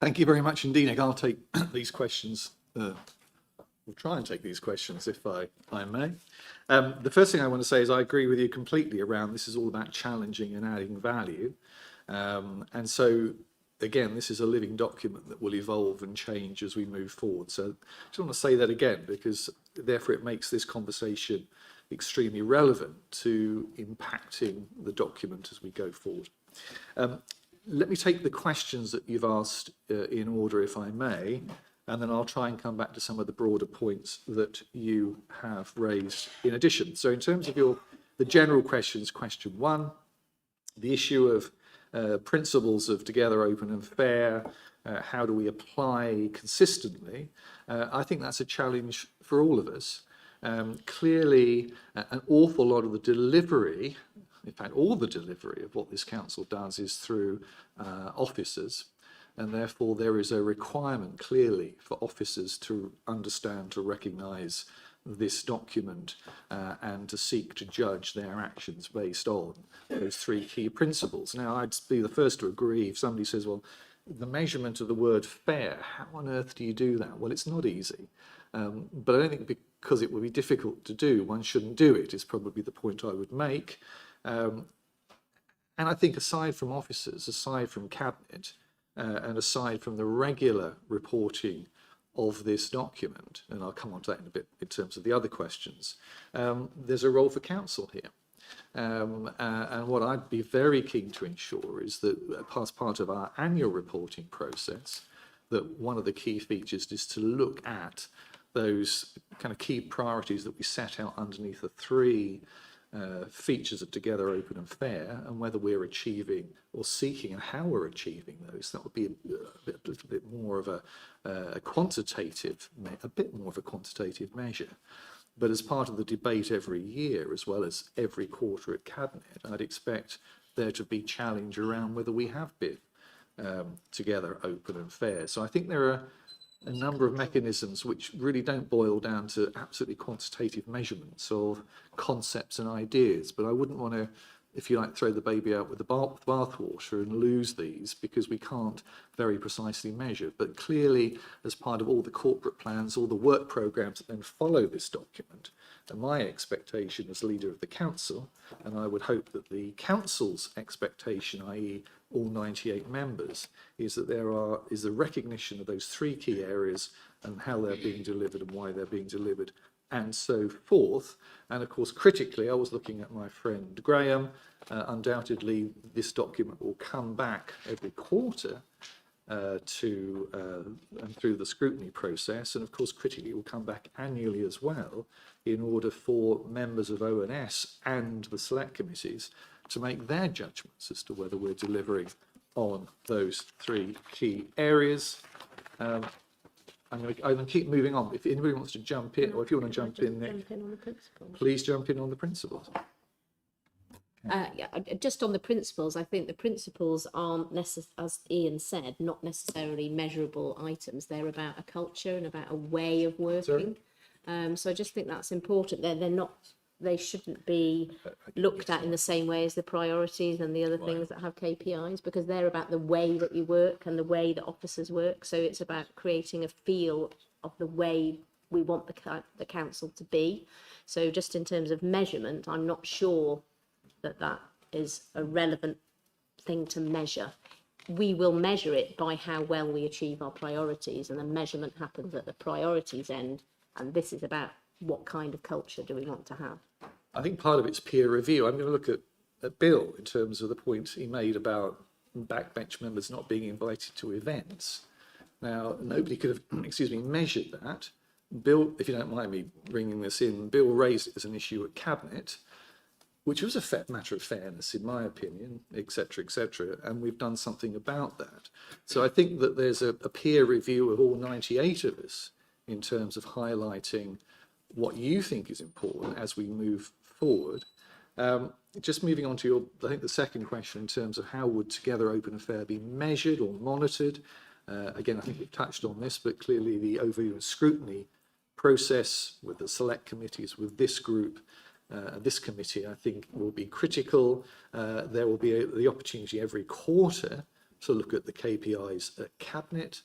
Thank you very much indeed. I'll take these questions. We'll try and take these questions if I may. The first thing I want to say is I agree with you completely around this is all about challenging and adding value. And so, again, this is a living document that will evolve and change as we move forward. So I just want to say that again, because therefore it makes this conversation extremely relevant to impacting the document as we go forward. Let me take the questions that you've asked in order, if I may, and then I'll try and come back to some of the broader points that you have raised in addition. So in terms of the general questions, question one, the issue of principles of together, open and fair, how do we apply consistently? I think that's a challenge for all of us. Clearly, an awful lot of the delivery, in fact, all the delivery of what this council does is through officers, and therefore there is a requirement clearly for officers to understand, to recognise this document and to seek to judge their actions based on those three key principles. Now, I'd be the first to agree if somebody says, well, the measurement of the word fair, how on earth do you do that? Well, it's not easy. But I don't think because it would be difficult to do, one shouldn't do it, is probably the point I would make. And I think aside from officers, aside from cabinet, and aside from the regular reporting of this document, and I'll come on to that in a bit in terms of the other questions, there's a role for council here. And what I'd be very keen to ensure is that as part of our annual reporting process, that one of the key features is to look at those kind of key priorities that we set out underneath the three features of together, open and fair, and whether we're achieving or seeking and how we're achieving those. That would be a little bit more of a quantitative measure. But as part of the debate every year, as well as every quarter at cabinet, I'd expect there to be challenge around whether we have been together, open and fair. So I think there are a number of mechanisms which really don't boil down to absolutely quantitative measurements of concepts and ideas, but I wouldn't want to, if you like, throw the baby out with the bathwater and lose these because we can't very precisely measure. But clearly, as part of all the corporate plans, all the work programmes that then follow this document, and my expectation as leader of the council, and I would hope that the council's expectation, i.e. all 98 members, is that there is a recognition of those three key areas and how they're being delivered and why they're being delivered and so forth. And of course, critically, I was looking at my friend Graham. Undoubtedly, this document will come back every quarter and through the scrutiny process. And of course, critically, it will come back annually as well in order for members of ONS and the select committees to make their judgments as to whether we're delivering on those three key areas. I'm going to keep moving on. If anybody wants to jump in, or if you want to jump in, Nick, please jump in on the principles. Yeah, just on the principles, I think the principles aren't, as Ian said, not necessarily measurable items. They're about a culture and about a way of working. So I just think that's important. They shouldn't be looked at in the same way as the priorities and the other things that have KPIs, because they're about the way that you work and the way that officers work. So it's about creating a feel of the way we want the council to be. So just in terms of measurement, I'm not sure that is a relevant thing to measure. We will measure it by how well we achieve our priorities, and the measurement happens at the priorities end. And this is about what kind of culture do we want to have. I think part of it's peer review. I'm going to look at Bill in terms of the point he made about backbench members not being invited to events. Now, nobody could have, measured that. Bill, if you don't mind me bringing this in, Bill raised it as an issue at Cabinet, which was a matter of fairness, in my opinion, etc., and we've done something about that. So I think that there's a peer review of all 98 of us in terms of highlighting what you think is important as we move forward. Just moving on to I think the second question in terms of how would Together Open and Fair be measured or monitored. Again, I think we've touched on this, but clearly the overview and scrutiny process with the select committees, with this group, this committee, I think will be critical. There will be the opportunity every quarter to look at the KPIs at Cabinet,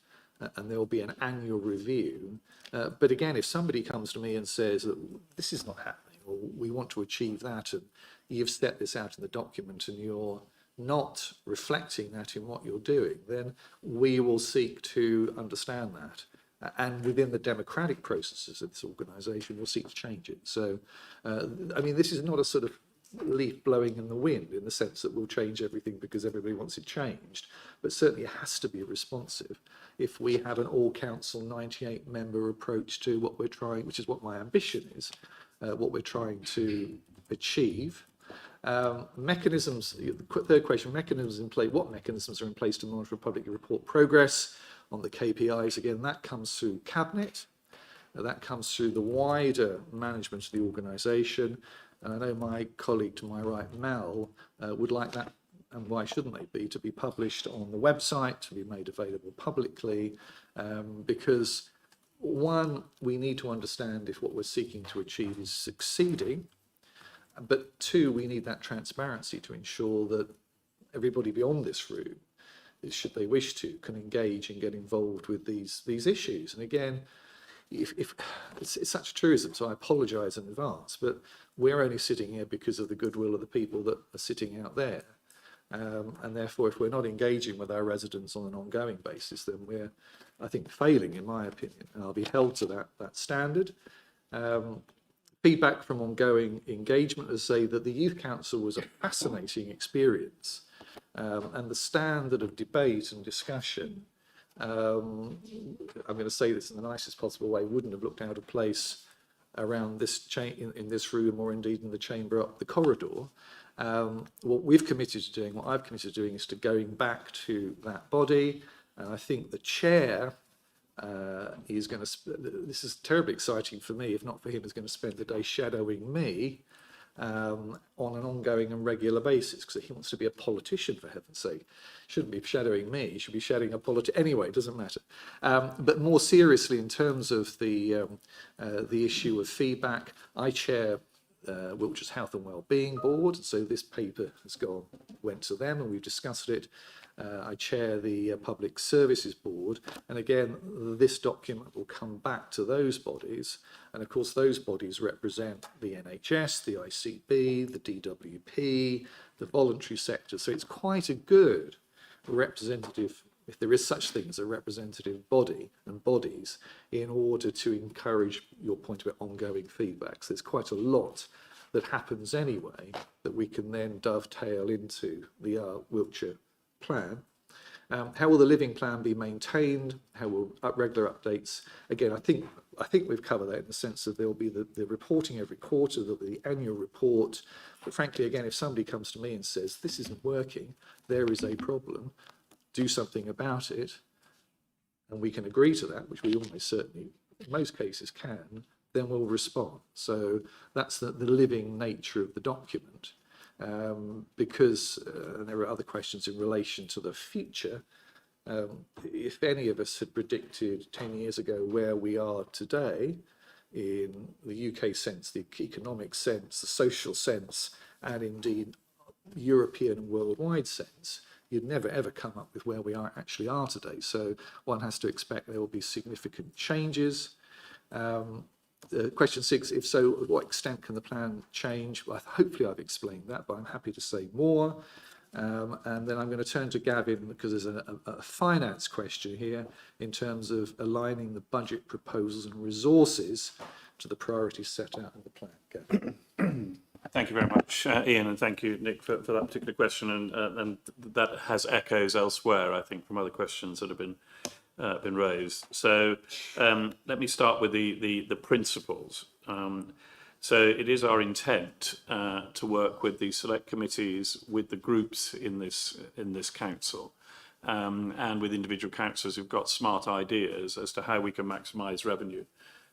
and there will be an annual review. But again, if somebody comes to me and says that this is not happening, or we want to achieve that, and you've set this out in the document and you're not reflecting that in what you're doing, then we will seek to understand that. And within the democratic processes of this organisation, we'll seek to change it. So, I mean, this is not a sort of leaf blowing in the wind in the sense that we'll change everything because everybody wants it changed, but certainly it has to be responsive. If we have an all-council 98-member approach to what we're trying, which is what my ambition is, what we're trying to achieve. Mechanisms, the third question, mechanisms in place, what mechanisms are in place to monitor and publicly report progress on the KPIs? Again, that comes through Cabinet, that comes through the wider management of the organisation. And I know my colleague to my right, Mel, would like that, and why shouldn't they be, to be published on the website, to be made available publicly, because one, we need to understand if what we're seeking to achieve is succeeding, but two, we need that transparency to ensure that everybody beyond this room, should they wish to, can engage and get involved with these issues. And again, if it's such a truism, so I apologise in advance, but we're only sitting here because of the goodwill of the people that are sitting out there. And therefore, if we're not engaging with our residents on an ongoing basis, then we're, I think, failing, in my opinion. And I'll be held to that standard. Feedback from ongoing engagement is say that the Youth Council was a fascinating experience. And the standard of debate and discussion, I'm going to say this in the nicest possible way, wouldn't have looked out of place around this in this room, or indeed in the chamber up the corridor. What we've committed to doing, what I've committed to doing, is to going back to that body. And I think the chair is going to, this is terribly exciting for me, if not for him, is going to spend the day shadowing me on an ongoing and regular basis, because he wants to be a politician, for heaven's sake. Shouldn't be shadowing me, he should be shadowing a politician. Anyway, it doesn't matter. But more seriously, in terms of the issue of feedback, I chair Wiltshire's Health and Wellbeing Board, so this paper went to them and we've discussed it. I chair the Public Services Board, and again, this document will come back to those bodies, and of course those bodies represent the NHS, the ICB, the DWP, the voluntary sector, so it's quite a good representative, if there is such thing as a representative body and bodies, in order to encourage your point about ongoing feedback. So there's quite a lot that happens anyway that we can then dovetail into the Wiltshire plan. How will the living plan be maintained? How will regular updates? Again, I think we've covered that in the sense that there will be the reporting every quarter, there'll be the annual report. But frankly, again, if somebody comes to me and says, this isn't working, there is a problem, do something about it, and we can agree to that, which we almost certainly, in most cases, can, then we'll respond. So that's the living nature of the document. Because there are other questions in relation to the future. If any of us had predicted 10 years ago where we are today, in the UK sense, the economic sense, the social sense, and indeed European and worldwide sense, you'd never ever come up with where we actually are today. So one has to expect there will be significant changes. Question 6, if so, to what extent can the plan change? Well, hopefully I've explained that, but I'm happy to say more. And then I'm going to turn to Gavin, because there's a finance question here in terms of aligning the budget proposals and resources to the priorities set out in the plan. Gavin. Thank you very much, Ian, and thank you, Nick, for that particular question. And that has echoes elsewhere, I think, from other questions that have been been raised. So let me start with the principles. So it is our intent to work with the select committees, with the groups in this council, and with individual councillors who've got smart ideas as to how we can maximise revenue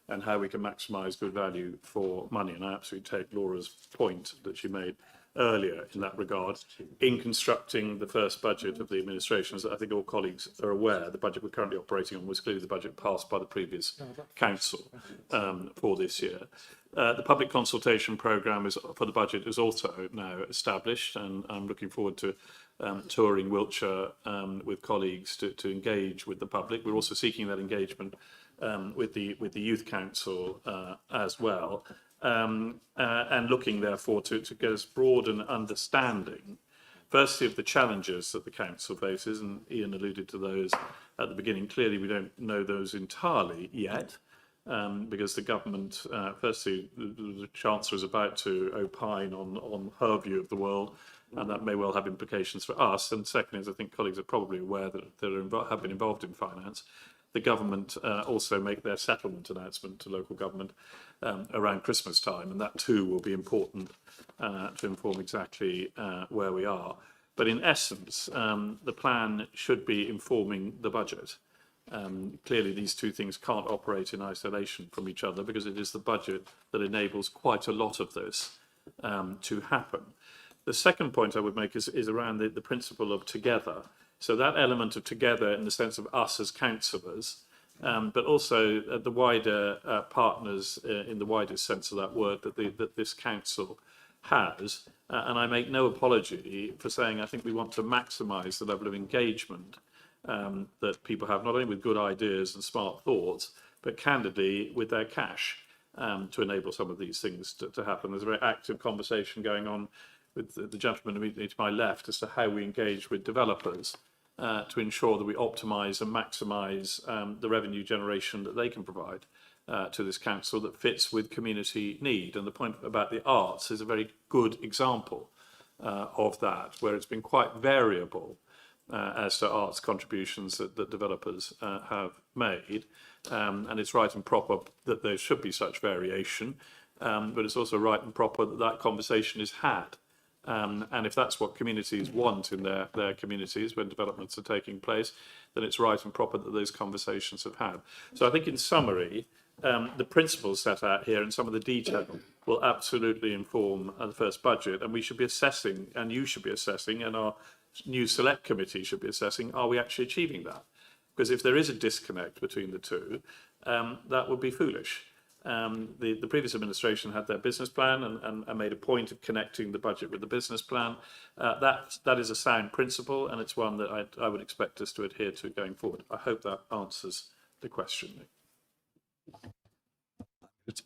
and how we can maximise good value for money. And I absolutely take Laura's point that she made earlier in that regard. In constructing the first budget of the administration, as I think all colleagues are aware, the budget we're currently operating on was clearly the budget passed by the previous council for this year. The public consultation programme for the budget is also now established, and I'm looking forward to touring Wiltshire with colleagues to engage with the public. We're also seeking that engagement with the Youth Council as well, and looking therefore to get as broad an understanding, firstly, of the challenges that the council faces, and Ian alluded to those at the beginning. Clearly, we don't know those entirely yet, because the government, firstly, the Chancellor is about to opine on her view of the world, and that may well have implications for us. And secondly, as I think colleagues are probably aware that have been involved in finance, the government also make their settlement announcement to local government around Christmas time, and that too will be important to inform exactly where we are. But in essence, the plan should be informing the budget. Clearly, these two things can't operate in isolation from each other, because it is the budget that enables quite a lot of this to happen. The second point I would make is around the principle of together. So that element of together in the sense of us as councillors, but also the wider partners in the widest sense of that word that this council has. And I make no apology for saying I think we want to maximise the level of engagement that people have, not only with good ideas and smart thoughts, but candidly with their cash to enable some of these things to happen. There's a very active conversation going on with the gentleman immediately to my left as to how we engage with developers to ensure that we optimise and maximise the revenue generation that they can provide to this council that fits with community need. And the point about the arts is a very good example of that, where it's been quite variable as to arts contributions that developers have made. And it's right and proper that there should be such variation, but it's also right and proper that that conversation is had. And if that's what communities want in their communities when developments are taking place, then it's right and proper that those conversations have had. So I think in summary, the principles set out here and some of the detail will absolutely inform the first budget, and we should be assessing, and you should be assessing, and our new select committee should be assessing, are we actually achieving that? Because if there is a disconnect between the two, that would be foolish. The previous administration had their business plan and made a point of connecting the budget with the business plan. That is a sound principle, and it's one that I would expect us to adhere to going forward. I hope that answers the question.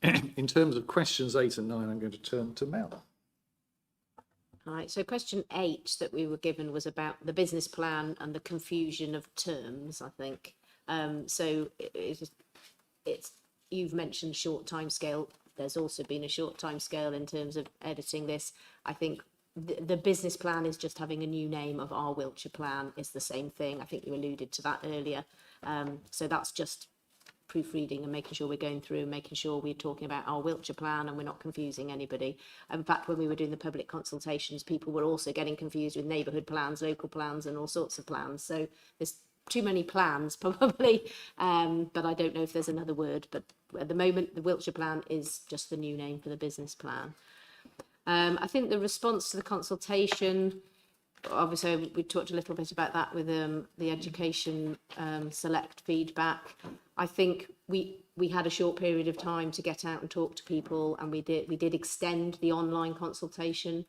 In terms of questions 8 and 9, I'm going to turn to Mel. All right, so question 8 that we were given was about the business plan and the confusion of terms, I think. So it's you've mentioned short time scale. There's also been a short time scale in terms of editing this. I think the business plan is just having a new name of our Wiltshire plan is the same thing. I think you alluded to that earlier. So that's just proofreading and making sure we're going through and making sure we're talking about our Wiltshire plan and we're not confusing anybody. In fact, when we were doing the public consultations, people were also getting confused with neighbourhood plans, local plans and all sorts of plans. So there's too many plans probably, but I don't know if there's another word. But at the moment, the Wiltshire plan is just the new name for the business plan. I think the response to the consultation, obviously we talked a little bit about that with the education select feedback. I think we had a short period of time to get out and talk to people, and we did extend the online consultation.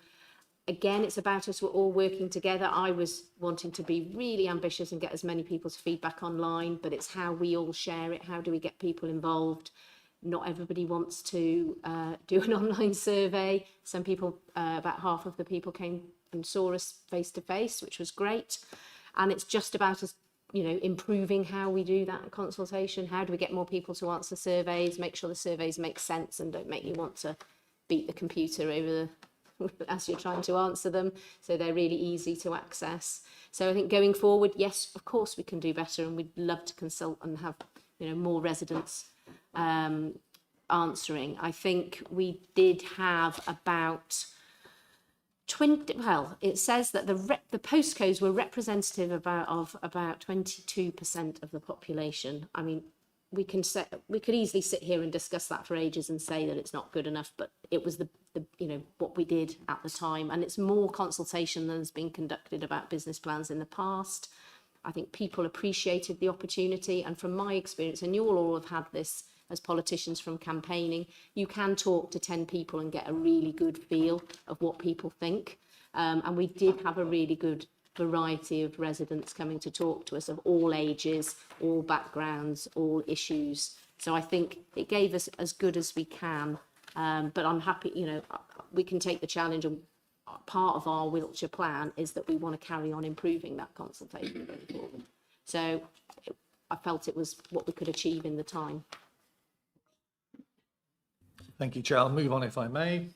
Again, it's about us, we're all working together. I was wanting to be really ambitious and get as many people's feedback online, but it's how we all share it. How do we get people involved? Not everybody wants to do an online survey. Some people, about half of the people came and saw us face to face, which was great. And it's just about us, you know, improving how we do that consultation. How do we get more people to answer surveys, make sure the surveys make sense and don't make you want to beat the computer over as you're trying to answer them, so they're really easy to access. So I think going forward, yes, of course we can do better, and we'd love to consult and have, you know, more residents answering. I think we did have about 20, well, it says that the postcodes were representative of about 22% of the population. I mean, we could easily sit here and discuss that for ages and say that it's not good enough, but it was the you know, what we did at the time, and it's more consultation than has been conducted about business plans in the past. I think people appreciated the opportunity, and from my experience, and you all have had this as politicians from campaigning, you can talk to 10 people and get a really good feel of what people think. And we did have a really good variety of residents coming to talk to us of all ages, all backgrounds, all issues. So I think it gave us as good as we can. But I'm happy, you know, we can take the challenge, and part of our Wiltshire plan is that we want to carry on improving that consultation going forward. So I felt it was what we could achieve in the time. Thank you, Chair. I'll move on if I may.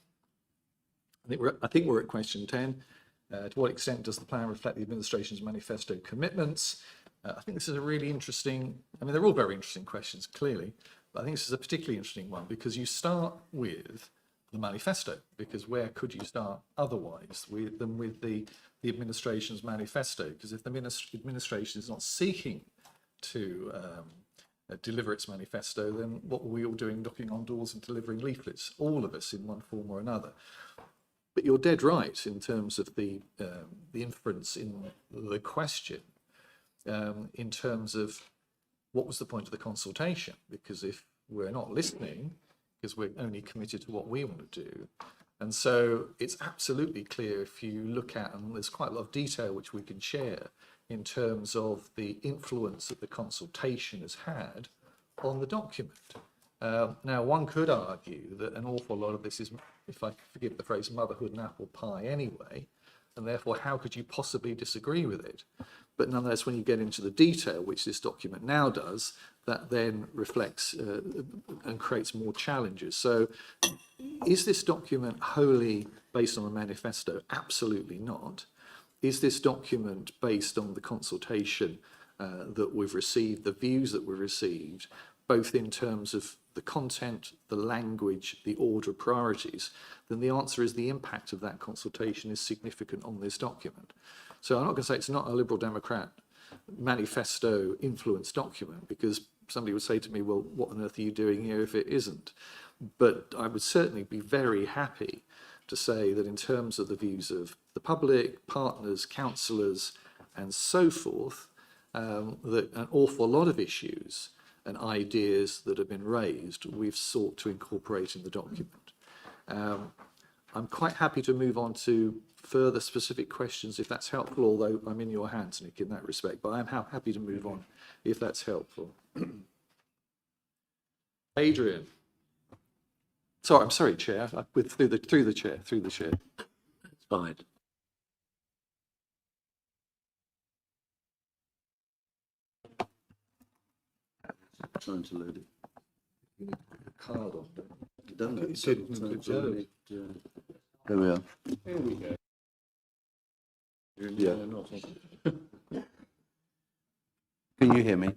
I think we're at question 10. To what extent does the plan reflect the administration's manifesto commitments? I think this is a really interesting, I mean, they're all very interesting questions, clearly, but I think this is a particularly interesting one because you start with the manifesto, because where could you start otherwise than with the administration's manifesto? Because if the administration is not seeking to deliver its manifesto, then what were we all doing knocking on doors and delivering leaflets, all of us in one form or another? But you're dead right in terms of the inference in the question, in terms of what was the point of the consultation? Because if we're not listening, because we're only committed to what we want to do, and so it's absolutely clear if you look at, and there's quite a lot of detail which we can share in terms of the influence that the consultation has had on the document. Now, one could argue that an awful lot of this is, if I forgive the phrase, motherhood and apple pie anyway, and therefore how could you possibly disagree with it? But nonetheless, when you get into the detail, which this document now does, that then reflects and creates more challenges. So is this document wholly based on a manifesto? Absolutely not. Is this document based on the consultation that we've received, the views that we've received, both in terms of the content, the language, the order of priorities? Then the answer is the impact of that consultation is significant on this document. So I'm not going to say it's not a Liberal Democrat manifesto influence document, because somebody would say to me, well, what on earth are you doing here if it isn't? But I would certainly be very happy to say that in terms of the views of the public, partners, councillors, and so forth, that an awful lot of issues and ideas that have been raised, we've sought to incorporate in the document. I'm quite happy to move on to further specific questions if that's helpful, although I'm in your hands, Nick, in that respect, but I'm happy to move on if that's helpful. Adrian. Sorry, I'm sorry, Chair. Through the chair. It's fine. Trying to load it. Card off. Done that. Good job. There we are. Here we go. Yeah. Can you hear me?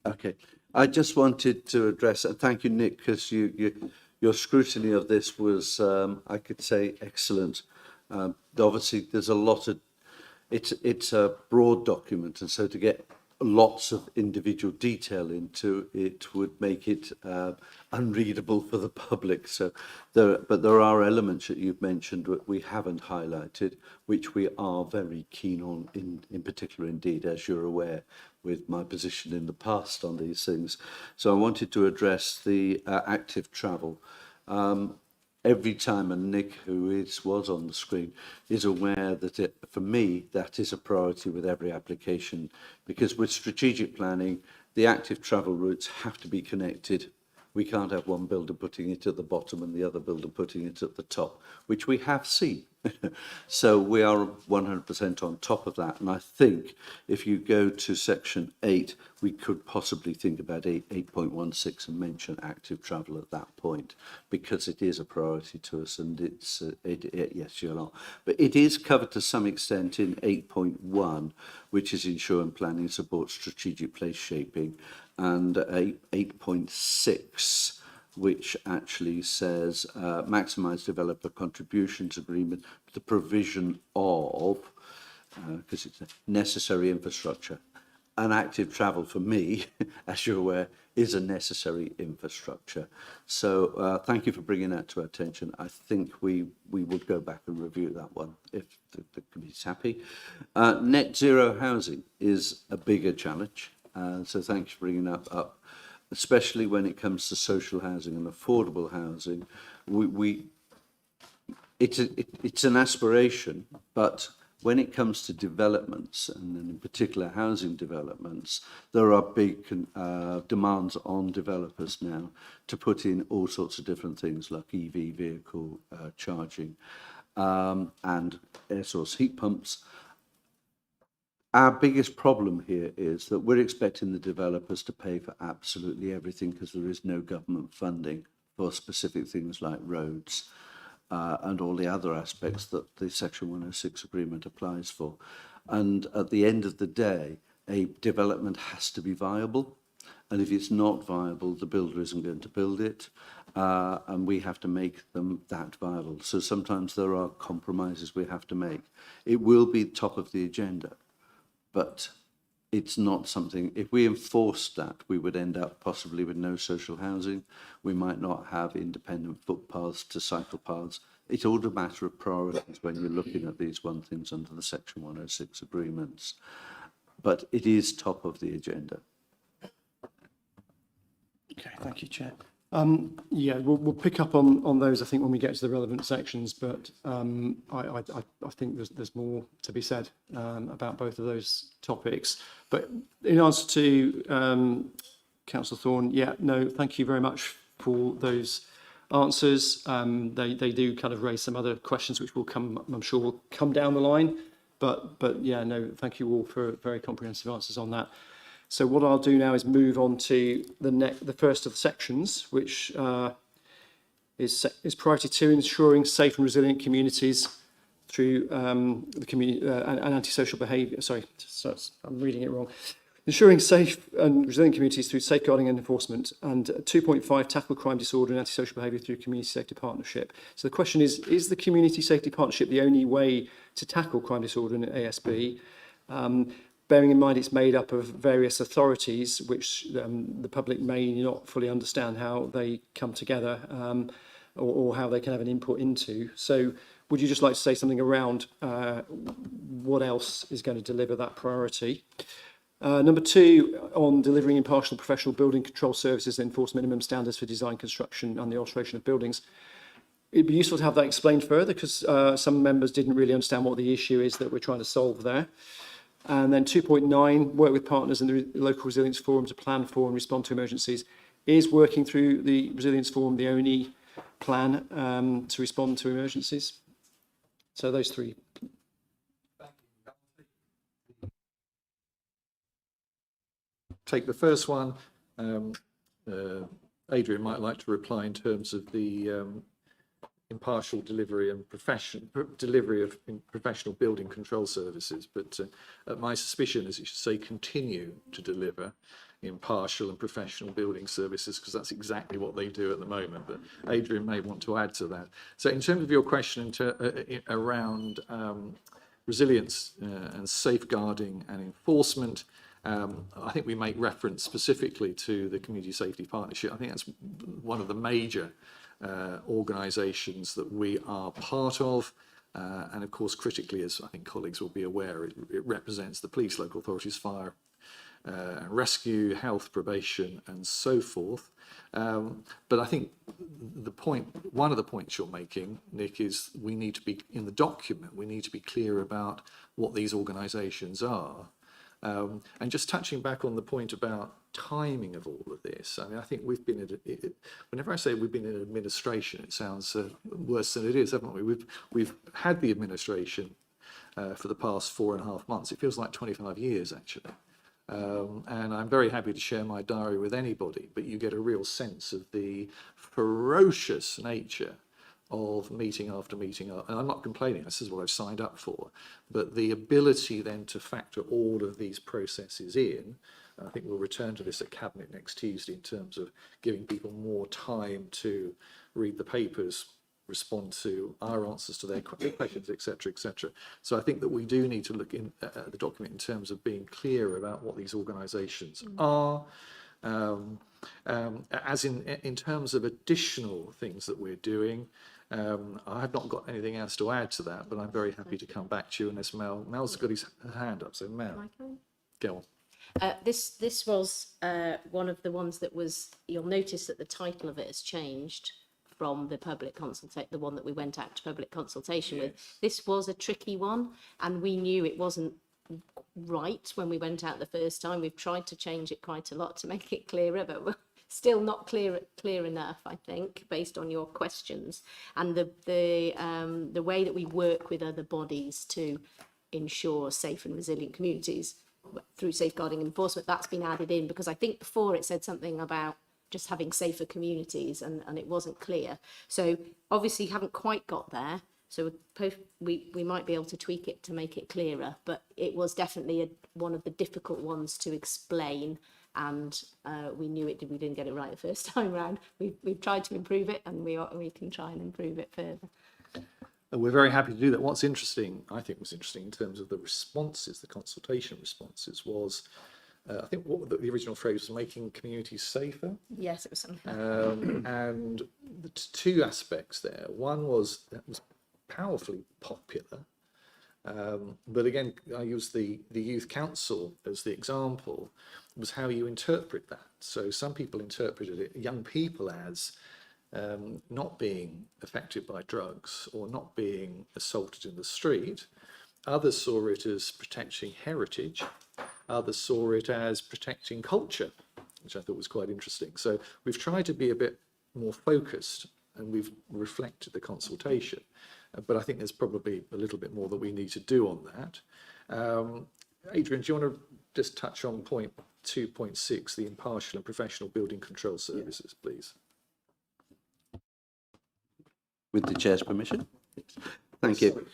Okay. I just wanted to address, and thank you, Nick, because your scrutiny of this was, I could say, excellent. Obviously, there's a lot of, it's a broad document, and so to get lots of individual detail into it would make it unreadable for the public. So, but there are elements that you've mentioned that we haven't highlighted, which we are very keen on, in particular, indeed, as you're aware, with my position in the past on these things. So I wanted to address the active travel. Every time, and Nick, who was on the screen, is aware that for me, that is a priority with every application, because with strategic planning, the active travel routes have to be connected. We can't have one builder putting it at the bottom and the other builder putting it at the top, which we have seen So we are 100% on top of that. And I think if you go to section 8, we could possibly think about 8.16 and mention active travel at that point, because it is a priority to us, and it's, yes, you're not. But it is covered to some extent in 8.1, which is ensuring planning support strategic place shaping, and 8.6, which actually says maximise developer contributions agreement, the provision of, because it's a necessary infrastructure. And active travel for me, as you're aware, is a necessary infrastructure. So thank you for bringing that to our attention. I think we would go back and review that one if the committee's happy. Net zero housing is a bigger challenge. So thank you for bringing that up. Especially when it comes to social housing and affordable housing, it's an aspiration, but when it comes to developments, and in particular housing developments, there are big demands on developers now to put in all sorts of different things like EV vehicle charging and air source heat pumps. Our biggest problem here is that we're expecting the developers to pay for absolutely everything because there is no government funding for specific things like roads and all the other aspects that the Section 106 agreement applies for. And at the end of the day, a development has to be viable. And if it's not viable, the builder isn't going to build it. And we have to make them that viable. So sometimes there are compromises we have to make. It will be top of the agenda. But it's not something, if we enforced that, we would end up possibly with no social housing. We might not have independent footpaths to cycle paths. It's all a matter of priorities when you're looking at these one things under the Section 106 agreements. But it is top of the agenda. Okay, thank you, Chair. Yeah, we'll pick up on those, I think, when we get to the relevant sections, but I think there's more to be said about both of those topics. But in answer to Councillor Thorne, yeah, no, thank you very much for those answers. They do kind of raise some other questions which will come, I'm sure, will come down the line. But yeah, no, thank you all for very comprehensive answers on that. So what I'll do now is move on to the first of the sections, which is priority 2, ensuring safe and resilient communities through the community and antisocial behaviour. Sorry, I'm reading it wrong. Ensuring safe and resilient communities through safeguarding and enforcement, and 2.5, tackle crime, disorder and antisocial behaviour through community safety partnership. So the question is the community safety partnership the only way to tackle crime, disorder and ASB? Bearing in mind it's made up of various authorities, which the public may not fully understand how they come together or how they can have an input into. So would you just like to say something around what else is going to deliver that priority? Number 2, on delivering impartial professional building control services and enforce minimum standards for design, construction and the alteration of buildings. It'd be useful to have that explained further, because some members didn't really understand what the issue is that we're trying to solve there. And then 2.9, work with partners in the local resilience forum to plan for and respond to emergencies. Is working through the resilience forum the only plan to respond to emergencies? So those 3. Take the first one. Adrian might like to reply in terms of the impartial delivery of professional building control services, but my suspicion is it should say continue to deliver impartial and professional building services, because that's exactly what they do at the moment. But Adrian may want to add to that. So in terms of your question around resilience and safeguarding and enforcement, I think we make reference specifically to the Community Safety Partnership. I think that's one of the major organisations that we are part of, and of course critically, as I think colleagues will be aware, it represents the police, local authorities, fire and rescue, health, probation and so forth. But I think one of the points you're making, Nick, is we need to be, in the document, we need to be clear about what these organisations are And just touching back on the point about timing of all of this, I mean, I think we've been whenever I say we've been in administration, it sounds worse than it is, haven't we? We've had the administration for the past 4.5 months. It feels like 25 years, actually. And I'm very happy to share my diary with anybody, but you get a real sense of the ferocious nature of meeting after meeting, and I'm not complaining, this is what I've signed up for, but the ability then to factor all of these processes in, and I think we'll return to this at Cabinet next Tuesday in terms of giving people more time to read the papers, respond to our answers to their questions, etc., etc. So I think that we do need to look at the document in terms of being clear about what these organisations are, as in terms of additional things that we're doing. I have not got anything else to add to that, but I'm very happy to come back to you unless Mel's got his hand up. So Mel, go on. This was one of the ones that was, you'll notice that the title of it has changed from the public consultation, the one that we went out to public consultation with. This was a tricky one, and we knew it wasn't right when we went out the first time. We've tried to change it quite a lot to make it clearer, but we're still not clear enough, I think, based on your questions. And the way that we work with other bodies to ensure safe and resilient communities through safeguarding enforcement, that's been added in, because I think before it said something about just having safer communities, and it wasn't clear. So obviously haven't quite got there. So we might be able to tweak it to make it clearer, but it was definitely one of the difficult ones to explain, and we knew we didn't get it right the first time round. We've tried to improve it, and we can try and improve it further. And we're very happy to do that. What's interesting, I think was interesting in terms of the responses, the consultation responses, was I think what the original phrase was, making communities safer. Yes, it was something. And the two aspects there. One was that was powerfully popular, but again, I use the youth council as the example. Was how you interpret that. So some people interpreted it, young people, as not being affected by drugs or not being assaulted in the street. Others saw it as protecting heritage. Others saw it as protecting culture, which I thought was quite interesting. So we've tried to be a bit more focused, and we've reflected the consultation. But I think there's probably a little bit more that we need to do on that. Adrian, do you want to just touch on point 2.6, the impartial and professional building control services, please? With the chair's permission? Thank you.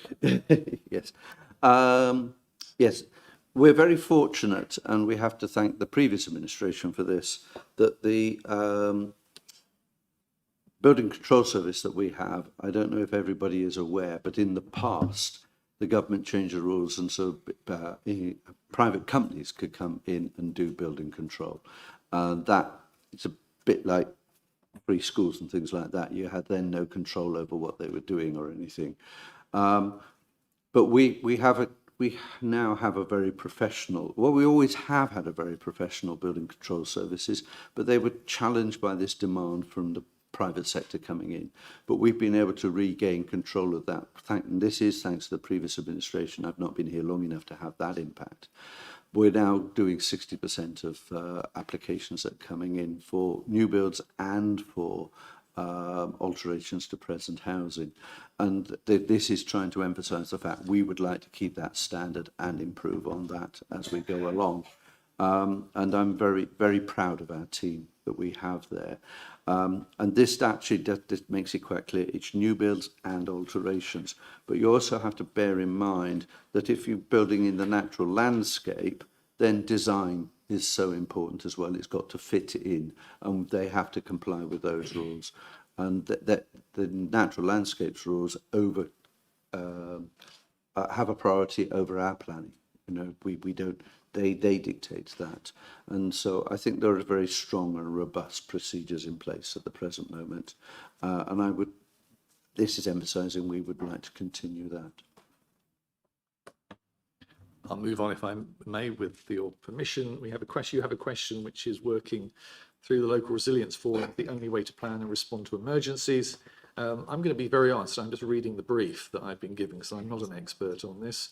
Yes. Yes, we're very fortunate, and we have to thank the previous administration for this, that the building control service that we have, I don't know if everybody is aware, but in the past, the government changed the rules, and so private companies could come in and do building control. That, it's a bit like free schools and things like that. You had then no control over what they were doing or anything. But we now have a very professional, well, we always have had a very professional building control services, but they were challenged by this demand from the private sector coming in. But we've been able to regain control of that. And this is thanks to the previous administration. I've not been here long enough to have that impact. We're now doing 60% of applications that are coming in for new builds and for alterations to present housing. And this is trying to emphasise the fact we would like to keep that standard and improve on that as we go along. And I'm very, very proud of our team that we have there. And this actually just makes it quite clear it's new builds and alterations. But you also have to bear in mind that if you're building in the natural landscape, then design is so important as well. It's got to fit in, and they have to comply with those rules. And the natural landscapes rules have a priority over our planning. You know, we don't. They dictate that, and so I think there are very strong and robust procedures in place at the present moment, and this is emphasising we would like to continue that. I'll move on, if I may, with your permission. We have a question. You have a question which is working through the local resilience forum, the only way to plan and respond to emergencies. I'm going to be very honest. I'm just reading the brief that I've been given, so I'm not an expert on this.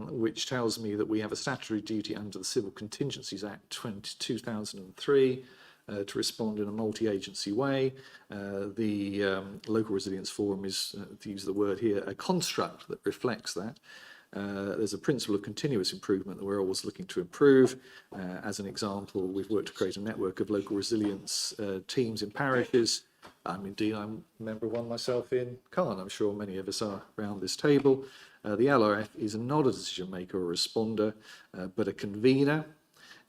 which tells me that we have a statutory duty under the Civil Contingencies Act 2003 to respond in a multi-agency way. The Local Resilience Forum is, to use the word here, a construct that reflects that. There's a principle of continuous improvement that we're always looking to improve. As an example, we've worked to create a network of local resilience teams in parishes. Indeed, I'm a member of one myself in Caen. I'm sure many of us are around this table. The LRF is not a decision maker or a responder, but a convener.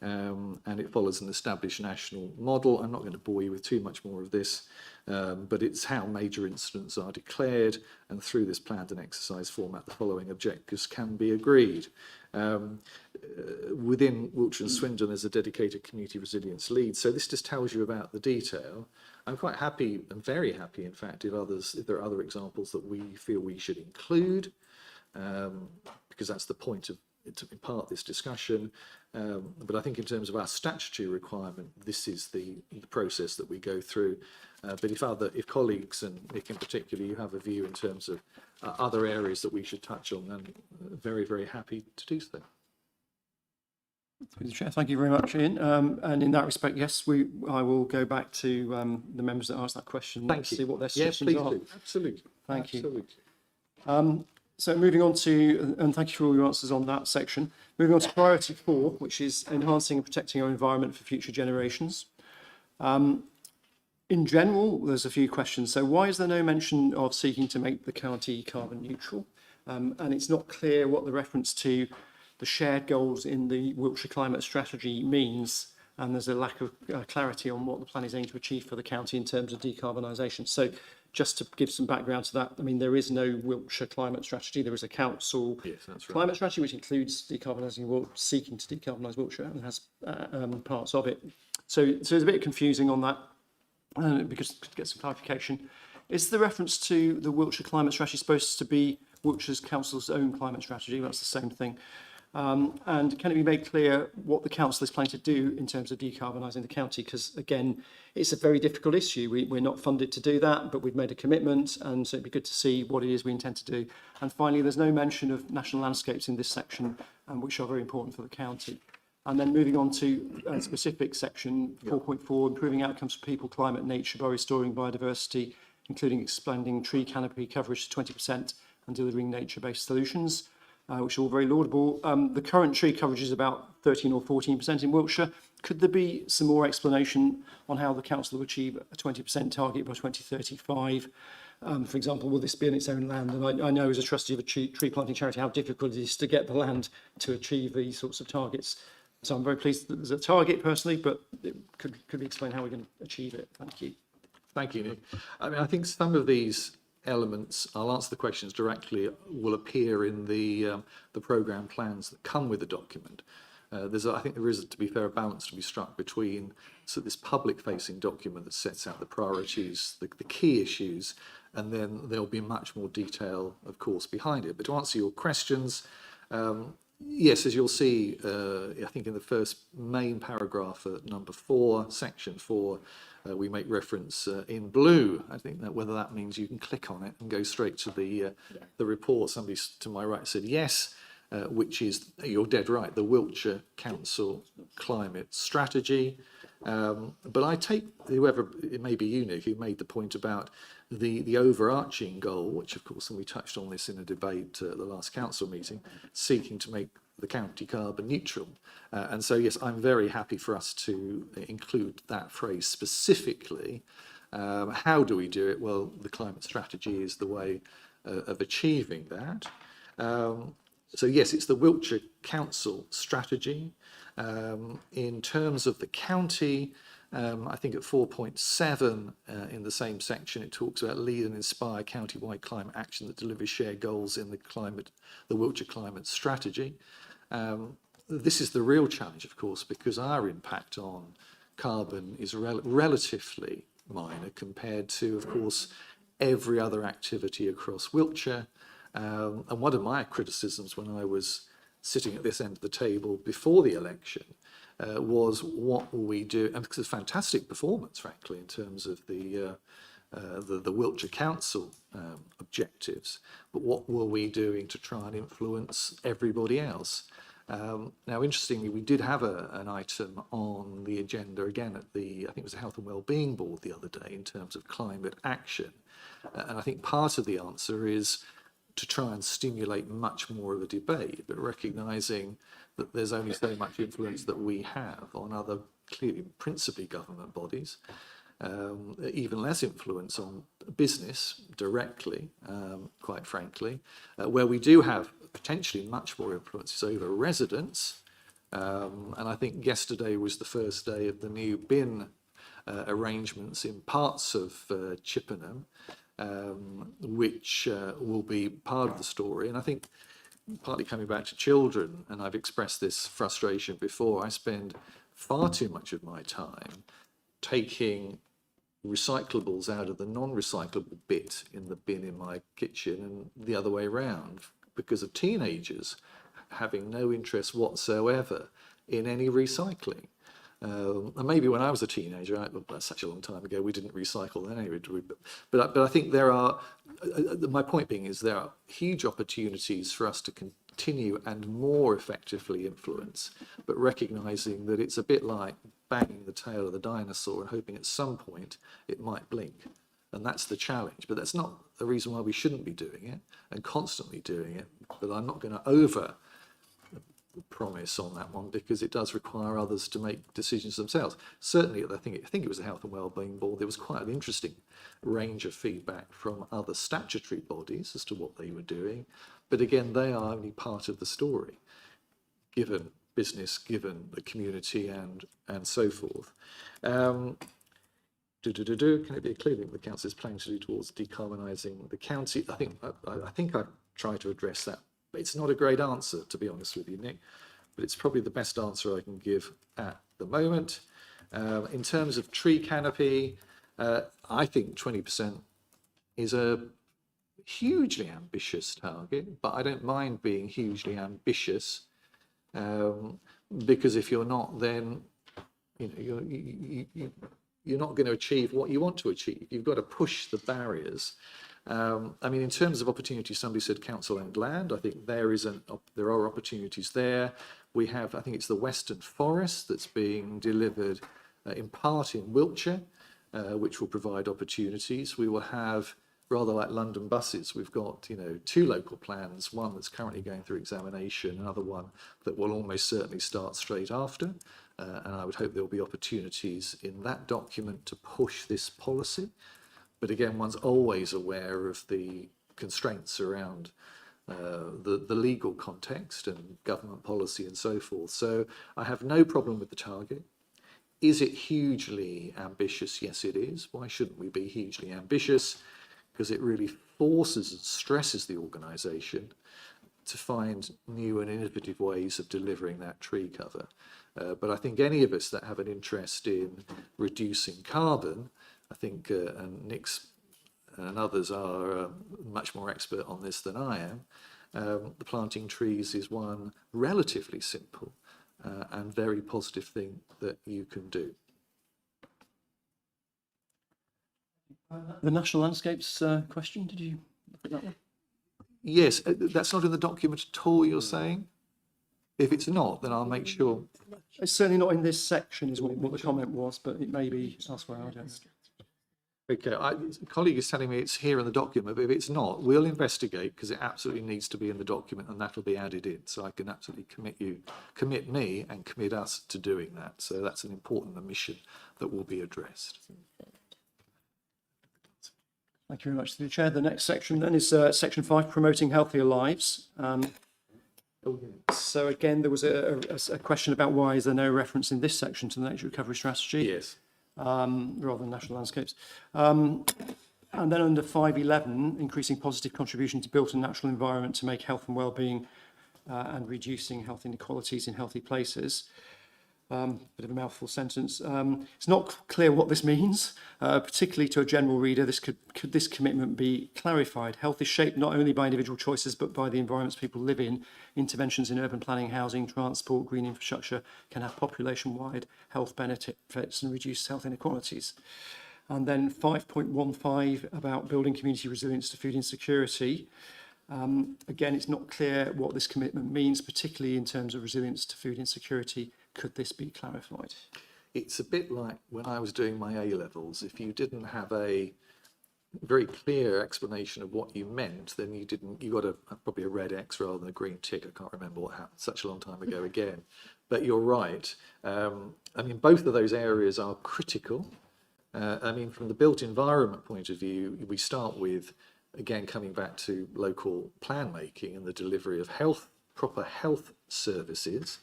And it follows an established national model. I'm not going to bore you with too much more of this, but it's how major incidents are declared, and through this planned and exercise format, the following objectives can be agreed. Within Wiltshire and Swindon, there's a dedicated community resilience lead, so this just tells you about the detail. I'm quite happy, and very happy, in fact, if there are other examples that we feel we should include, because that's the point of to impart this discussion, but I think in terms of our statutory requirement, this is the process that we go through. But if colleagues, and Nick in particular, you have a view in terms of other areas that we should touch on, then very, very happy to do so. Through the chair, thank you very much, Ian. And in that respect, yes, I will go back to the members that asked that question and see what their suggestions are. Do. Absolutely. Thank you. Absolutely. So moving on to, and thank you for all your answers on that section. Moving on to priority 4, which is enhancing and protecting our environment for future generations. In general, there's a few questions. So why is there no mention of seeking to make the county carbon neutral? And it's not clear what the reference to the shared goals in the Wiltshire Climate Strategy means. And there's a lack of clarity on what the plan is aimed to achieve for the county in terms of decarbonisation. So just to give some background to that, I mean, there is no Wiltshire climate strategy. There is a council climate strategy, which includes decarbonising, seeking to decarbonise Wiltshire, and has parts of it. So it's a bit confusing on that, because to get some clarification, is the reference to the Wiltshire climate strategy supposed to be Wiltshire's council's own climate strategy? That's the same thing. And can it be made clear what the council is planning to do in terms of decarbonising the county? Because, again, it's a very difficult issue. We're not funded to do that, but we've made a commitment, and so it'd be good to see what it is we intend to do. And finally, there's no mention of national landscapes in this section, which are very important for the county. And then moving on to a specific section, 4.4, improving outcomes for people, climate, nature by restoring biodiversity, including expanding tree canopy coverage to 20% and delivering nature-based solutions. Which are all very laudable. The current tree coverage is about 13 or 14% in Wiltshire. Could there be some more explanation on how the council will achieve a 20% target by 2035? For example, will this be on its own land? And I know as a trustee of a tree planting charity how difficult it is to get the land to achieve these sorts of targets. So I'm very pleased that there's a target personally, but could we explain how we're going to achieve it? Thank you. Thank you, Nick. I mean, I think some of these elements, I'll answer the questions directly, will appear in the programme plans that come with the document. I think there is, to be fair, a balance to be struck between this public-facing document that sets out the priorities, the key issues, and then there'll be much more detail, of course, behind it. But to answer your questions, yes, as you'll see, I think in the first main paragraph at number 4, section 4, we make reference in blue. I think that whether that means you can click on it and go straight to the report. Somebody to my right said yes, which is, you're dead right, the Wiltshire Council Climate Strategy. But I take whoever, it may be you, Nick, who made the point about the overarching goal, which of course, and we touched on this in a debate at the last council meeting, seeking to make the county carbon neutral. And so, yes, I'm very happy for us to include that phrase specifically. How do we do it? Well, the climate strategy is the way of achieving that. So, yes, it's the Wiltshire Council strategy. In terms of the county, I think at 4.7 in the same section, it talks about lead and inspire county-wide climate action that delivers shared goals in the Wiltshire Climate Strategy. This is the real challenge, of course, because our impact on carbon is relatively minor compared to, of course, every other activity across Wiltshire. And one of my criticisms when I was sitting at this end of the table before the election was what will we do, and it's a fantastic performance, frankly, in terms of the the Wiltshire Council objectives, but what were we doing to try and influence everybody else? Now, interestingly, we did have an item on the agenda again at I think it was the Health and Wellbeing Board the other day in terms of climate action. And I think part of the answer is to try and stimulate much more of a debate, but recognising that there's only so much influence that we have on other, clearly, principally government bodies, even less influence on business directly, quite frankly, where we do have potentially much more influences over residents. And I think yesterday was the first day of the new bin arrangements in parts of Chippenham, which will be part of the story. And I think partly coming back to children, and I've expressed this frustration before, I spend far too much of my time taking recyclables out of the non-recyclable bit in the bin in my kitchen and the other way around because of teenagers having no interest whatsoever in any recycling. And maybe when I was a teenager, that's such a long time ago, we didn't recycle then anyway, but I think there are, my point being is there are huge opportunities for us to continue and more effectively influence, but recognising that it's a bit like banging the tail of the dinosaur and hoping at some point it might blink. And that's the challenge. But that's not the reason why we shouldn't be doing it and constantly doing it. But I'm not going to over promise on that one because it does require others to make decisions themselves. Certainly, I think it was the Health and Wellbeing Board. There was quite an interesting range of feedback from other statutory bodies as to what they were doing. But again, they are only part of the story, given business, given the community, and so forth. Can it be a clear link the council is planning to do towards decarbonising the county? I think I've tried to address that. But it's not a great answer, to be honest with you, Nick, but it's probably the best answer I can give at the moment. In terms of tree canopy, I think 20% is a hugely ambitious target, but I don't mind being hugely ambitious because if you're not, then you're not going to achieve what you want to achieve. You've got to push the barriers. I mean, in terms of opportunities, somebody said council-owned land. I think there are opportunities there. We have, I think it's the Western Forest that's being delivered in part in Wiltshire, which will provide opportunities. We will have, rather like London buses, we've got, two local plans, one that's currently going through examination, another one that will almost certainly start straight after. And I would hope there will be opportunities in that document to push this policy. But again, one's always aware of the constraints around the legal context and government policy and so forth. So I have no problem with the target. Is it hugely ambitious? Yes, it is. Why shouldn't we be hugely ambitious? Because it really forces and stresses the organisation to find new and innovative ways of delivering that tree cover. But I think any of us that have an interest in reducing carbon, I think, and Nick's and others are much more expert on this than I am, the planting trees is one relatively simple and very positive thing that you can do. The national landscapes question, did you look at that one? Yes, that's not in the document at all, you're saying? If it's not, then I'll make sure. It's certainly not in this section, is what the comment was, but it may be elsewhere. I don't know. Okay, a colleague is telling me it's here in the document, but if it's not, we'll investigate because it absolutely needs to be in the document and that'll be added in. So I can absolutely commit me and commit us to doing that. So that's an important omission that will be addressed. Thank you very much to the Chair. The next section then is section 5, promoting healthier lives. So again, there was a question about why is there no reference in this section to the nature recovery strategy? Yes. Rather than national landscapes. And then under 5.11, increasing positive contribution to built and natural environment to make health and well-being and reducing health inequalities in healthy places. Bit of a mouthful sentence. It's not clear what this means, particularly to a general reader. Could this commitment be clarified? Health is shaped not only by individual choices, but by the environments people live in. Interventions in urban planning, housing, transport, green infrastructure can have population-wide health benefits and reduce health inequalities. And then 5.15 about building community resilience to food insecurity. Again, it's not clear what this commitment means, particularly in terms of resilience to food insecurity. Could this be clarified? It's a bit like when I was doing my A-levels. If you didn't have a very clear explanation of what you meant, then you got probably a red X rather than a green tick. I can't remember what happened such a long time ago again. But you're right. I mean, both of those areas are critical. I mean, from the built environment point of view, we start with, again, coming back to local plan making and the delivery of proper health services,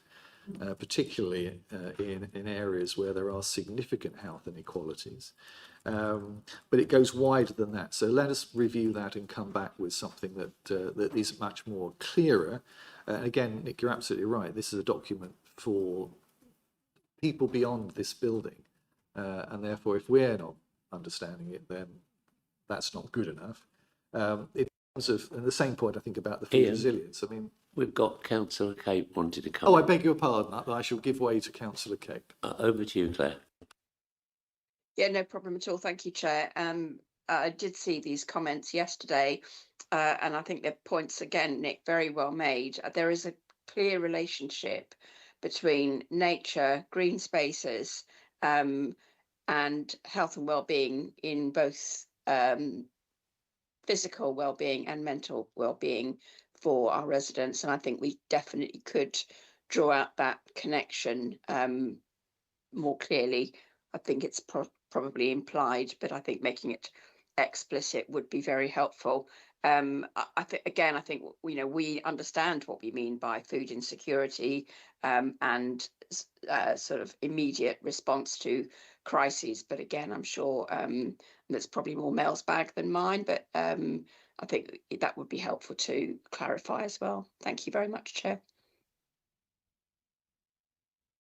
particularly in areas where there are significant health inequalities. But it goes wider than that. So let us review that and come back with something that is much more clearer. Again, Nick, you're absolutely right. This is a document for people beyond this building. And therefore, if we're not understanding it, then that's not good enough. In terms of, and the same point, I think, about the food Ian, resilience. I mean, we've got Councillor Cape wanted to come. oh, I beg your pardon. I shall give way to Councillor Cape. Over to you, Claire. Yeah, no problem at all. Thank you, Chair. I did see these comments yesterday, and I think they're points, again, Nick, very well made. There is a clear relationship between nature, green spaces, and health and well-being in both physical well-being and mental well-being for our residents. And I think we definitely could draw out that connection more clearly. I think it's probably implied, but I think making it explicit would be very helpful. I think we understand what we mean by food insecurity and sort of immediate response to crises. But again, I'm sure that's probably more Mel's bag than mine. But I think that would be helpful to clarify as well. Thank you very much, Chair.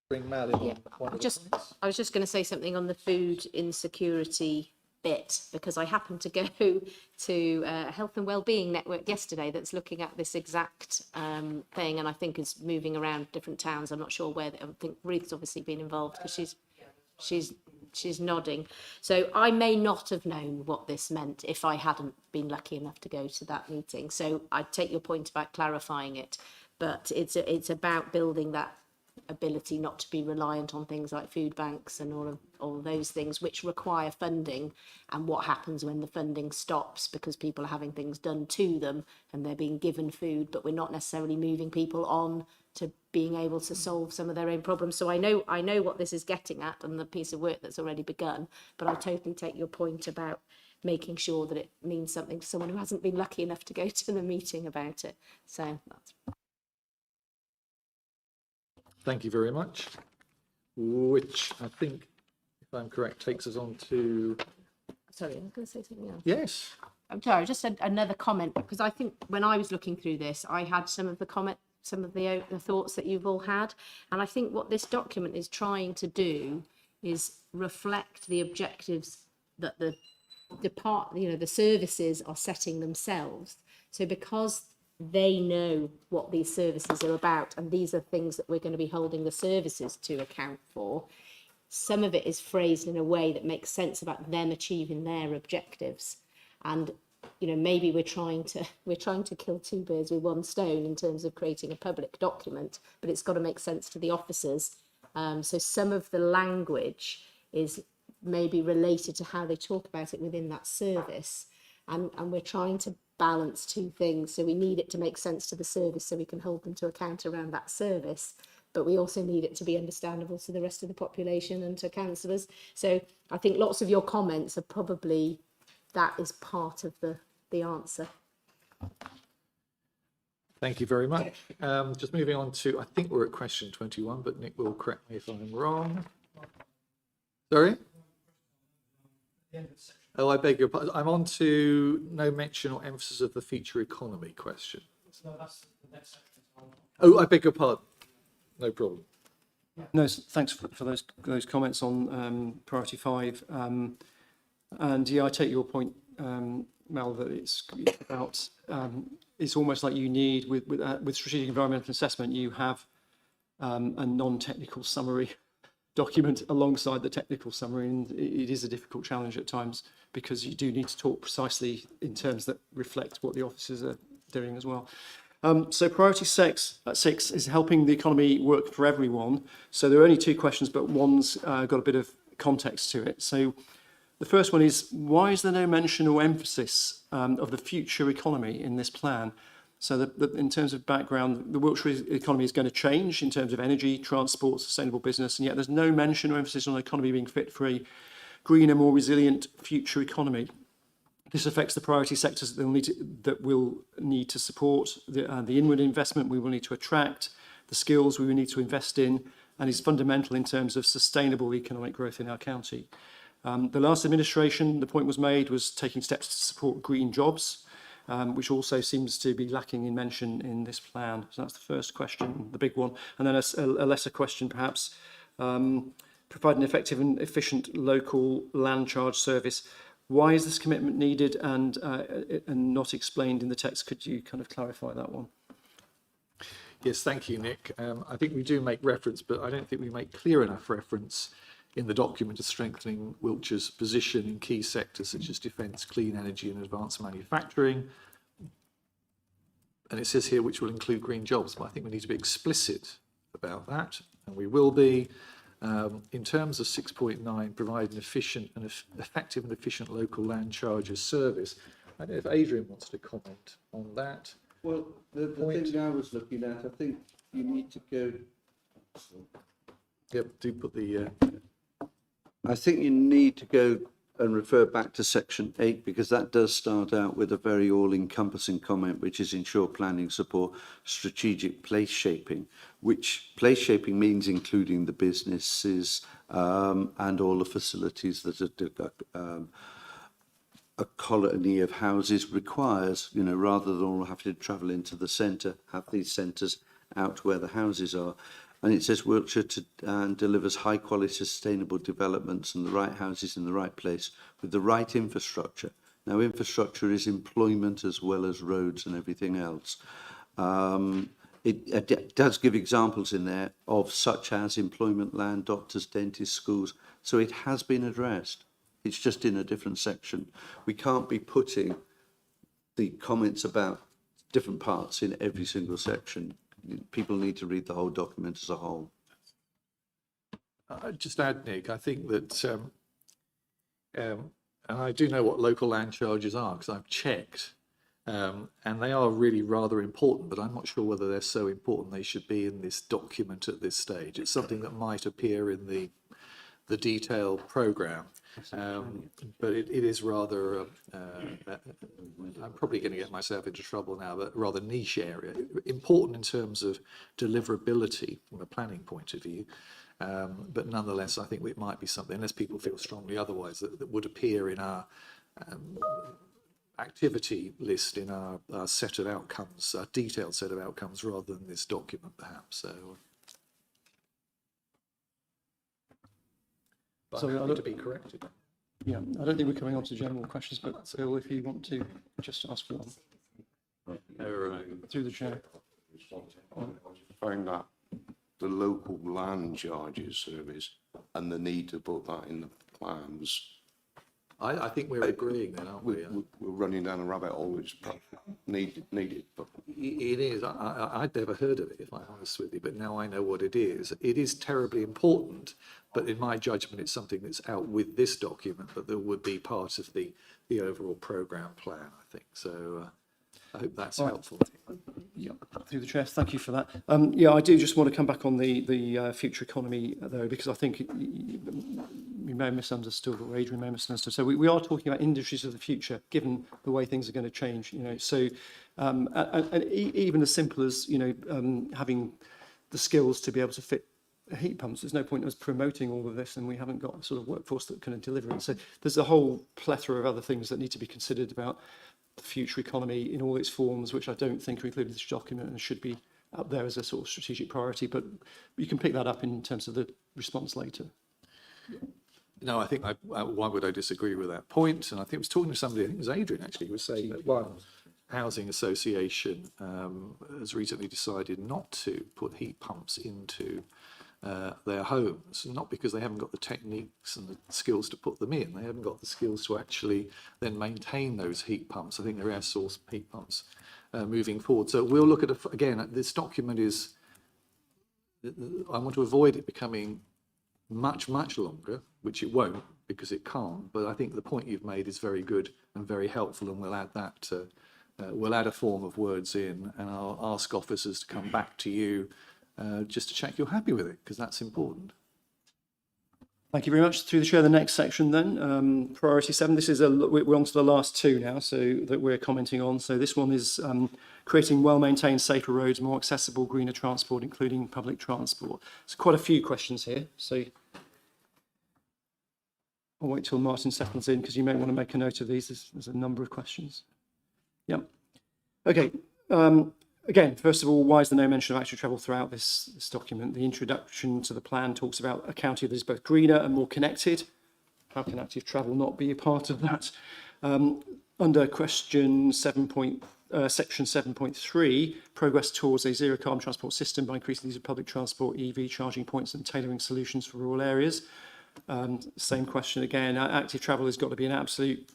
Bring Mel in on one of the points. I was just going to say something on the food insecurity bit, because I happened to go to a health and wellbeing network yesterday that's looking at this exact thing, and I think is moving around different towns. I'm not sure where. I think Ruth's obviously been involved because she's nodding. So I may not have known what this meant if I hadn't been lucky enough to go to that meeting. So I take your point about clarifying it, but it's about building that ability not to be reliant on things like food banks and all of those things which require funding, and what happens when the funding stops because people are having things done to them and they're being given food, but we're not necessarily moving people on to being able to solve some of their own problems. So I know what this is getting at and the piece of work that's already begun, but I totally take your point about making sure that it means something to someone who hasn't been lucky enough to go to the meeting about it. So that's... Thank you very much. Which I think, if I'm correct, takes us on to... Sorry, I was going to say something else. Yes. I'm sorry, just another comment, because I think when I was looking through this, I had some of the thoughts that you've all had. And I think what this document is trying to do is reflect the objectives that the services are setting themselves. So because they know what these services are about, and these are things that we're going to be holding the services to account for, some of it is phrased in a way that makes sense about them achieving their objectives. And maybe we're trying to kill two birds with one stone in terms of creating a public document, but it's got to make sense to the officers. So some of the language is maybe related to how they talk about it within that service, and we're trying to balance two things. So we need it to make sense to the service so we can hold them to account around that service, but we also need it to be understandable to the rest of the population and to councillors. So I think lots of your comments are probably, that is part of the answer. Thank you very much. Just moving on to, I think we're at question 21, but Nick will correct me if I'm wrong. Sorry? Oh, I beg your pardon. I'm on to no mention or emphasis of the future economy question. No, that's the next section. Oh, I beg your pardon. No problem. No, thanks for those comments on priority 5. And yeah, I take your point, Mel, that it's about it's almost like you need with strategic environmental assessment, you have a non-technical summary document alongside the technical summary, and it is a difficult challenge at times because you do need to talk precisely in terms that reflect what the officers are doing as well. So priority 6 is helping the economy work for everyone. So there are only 2 questions, but one's got a bit of context to it. So the first one is, why is there no mention or emphasis of the future economy in this plan? So in terms of background, the Wiltshire economy is going to change in terms of energy, transport, sustainable business, and yet there's no mention or emphasis on the economy being fit for a greener, more resilient future economy. This affects the priority sectors that we'll need to support, the inward investment we will need to attract, the skills we will need to invest in, and is fundamental in terms of sustainable economic growth in our county. The last administration, the point was made, was taking steps to support green jobs, which also seems to be lacking in mention in this plan. So that's the first question, the big one. And then a lesser question, perhaps, provide an effective and efficient local land charge service. Why is this commitment needed and not explained in the text? Could you kind of clarify that one? Yes, thank you, Nick. I think we do make reference, but I don't think we make clear enough reference in the document to strengthening Wiltshire's position in key sectors such as defence, clean energy and advanced manufacturing. And it says here which will include green jobs, but I think we need to be explicit about that, and we will be. In terms of 6.9, provide an efficient and effective and efficient local land charges service. I don't know if Adrian wants to comment on that. Well, the thing I was looking at, I think you need to go. Yep, do put the. I think you need to go and refer back to section 8, because that does start out with a very all-encompassing comment, which is ensure planning support strategic place shaping, which place shaping means including the businesses and all the facilities that a colony of houses requires, you know, rather than all having to travel into the centre, have these centres out where the houses are. And it says Wiltshire delivers high quality sustainable developments and the right houses in the right place with the right infrastructure. Now, infrastructure is employment as well as roads and everything else. It does give examples in there of such as employment, land, doctors, dentists, schools. So it has been addressed. It's just in a different section. We can't be putting the comments about different parts in every single section. People need to read the whole document as a whole. I'd just add, Nick, I think that, and I do know what local land charges are because I've checked, and they are really rather important, but I'm not sure whether they're so important they should be in this document at this stage. It's something that might appear in the detailed programme, but it is rather, I'm probably going to get myself into trouble now, but rather niche area. Important in terms of deliverability from a planning point of view, but nonetheless, I think it might be something, unless people feel strongly otherwise, that would appear in our activity list, in our set of outcomes, our detailed set of outcomes, rather than this document, perhaps. So. So I need to be corrected. Yeah, I don't think we're coming on to general questions, but Bill, if you want to just ask for one. Through the chair. Find that the local land charges service and the need to put that in the plans. I think we're agreeing then, aren't we? We're running down a rabbit hole. It's needed. But it is. I'd never heard of it, if I'm honest with you, but now I know what it is. It is terribly important, but in my judgment, it's something that's out with this document, but that would be part of the overall programme plan, I think. So I hope that's helpful. Yeah, through the chair, thank you for that. Yeah, I do just want to come back on the future economy, though, because I think you may have misunderstood, or Adrian may have misunderstood. So we are talking about industries of the future, given the way things are going to change, you know. So and even as simple as, you know, having the skills to be able to fit heat pumps. There's no point in us promoting all of this and we haven't got a sort of workforce that can deliver it. So there's a whole plethora of other things that need to be considered about the future economy in all its forms, which I don't think are included in this document and should be up there as a sort of strategic priority. But you can pick that up in terms of the response later. No, I think why would I disagree with that point? And I think I was talking to somebody, I think it was Adrian actually, who was saying that one housing association has recently decided not to put heat pumps into their homes, not because they haven't got the techniques and the skills to put them in. They haven't got the skills to actually then maintain those heat pumps. I think they're air source heat pumps moving forward. So we'll look at, again, this document is, I want to avoid it becoming much longer, which it won't because it can't. But I think the point you've made is very good and very helpful, and we'll add that. We'll add a form of words in, and I'll ask officers to come back to you just to check you're happy with it, because that's important. Thank you very much. Through the chair, the next section then, priority 7. This is we're on to the last 2 now, so that we're commenting on. So this one is creating well-maintained, safer roads, more accessible, greener transport, including public transport. So quite a few questions here. So I'll wait till Martin settles in, because you may want to make a note of these. There's a number of questions. Yep. Okay. Again, first of all, why is there no mention of active travel throughout this document? The introduction to the plan talks about a county that is both greener and more connected. How can active travel not be a part of that? Under question section 7.3, progress towards a zero carbon transport system by increasing the use of public transport, EV charging points and tailoring solutions for rural areas. Same question again. Active travel has got to be an absolute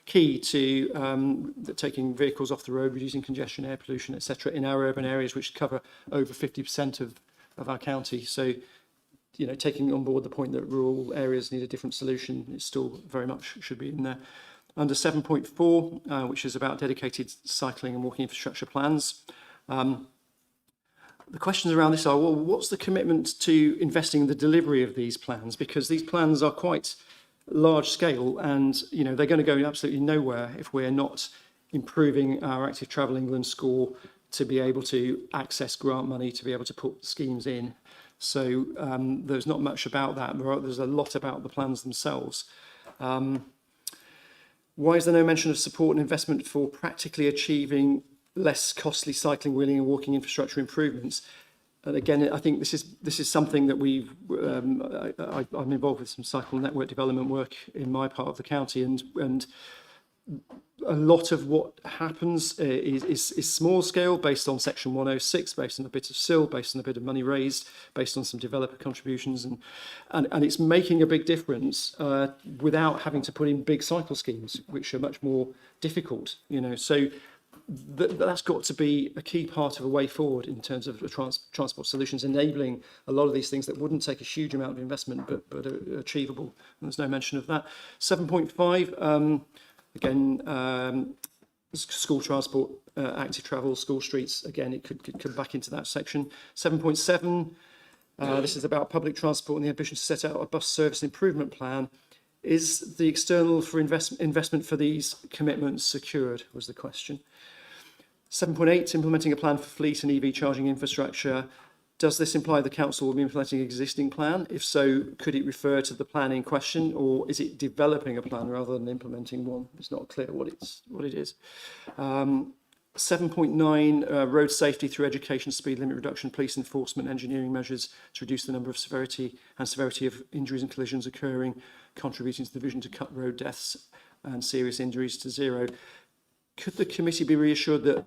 key to taking vehicles off the road, reducing congestion, air pollution, etc. in our urban areas, which cover over 50% of our county. So, you know, taking on board the point that rural areas need a different solution, it still very much should be in there. Under 7.4, which is about dedicated cycling and walking infrastructure plans. The questions around this are, well, what's the commitment to investing in the delivery of these plans? Because these plans are quite large scale, and you know they're going to go absolutely nowhere if we're not improving our Active Travel England score to be able to access grant money to be able to put schemes in. So there's not much about that. There's a lot about the plans themselves. Why is there no mention of support and investment for practically achieving less costly cycling, wheeling and walking infrastructure improvements? And again, I think this is something that I'm involved with some cycle network development work in my part of the county, and a lot of what happens is small scale, based on section 106, based on a bit of SIL, based on a bit of money raised, based on some developer contributions, and it's making a big difference without having to put in big cycle schemes, which are much more difficult, you know. So that's got to be a key part of a way forward in terms of transport solutions, enabling a lot of these things that wouldn't take a huge amount of investment but are achievable. And there's no mention of that. 7.5, again, school transport, active travel, school streets. Again, it could come back into that section. 7.7, this is about public transport and the ambition to set out a bus service improvement plan. Is the external for investment for these commitments secured, was the question. 7.8, implementing a plan for fleet and EV charging infrastructure. Does this imply the council will be implementing an existing plan? If so, could it refer to the plan in question, or is it developing a plan rather than implementing one? It's not clear what it is. 7.9, road safety through education, speed limit reduction, police enforcement, engineering measures to reduce the number of severity of injuries and collisions occurring, contributing to the vision to cut road deaths and serious injuries to zero. Could the committee be reassured that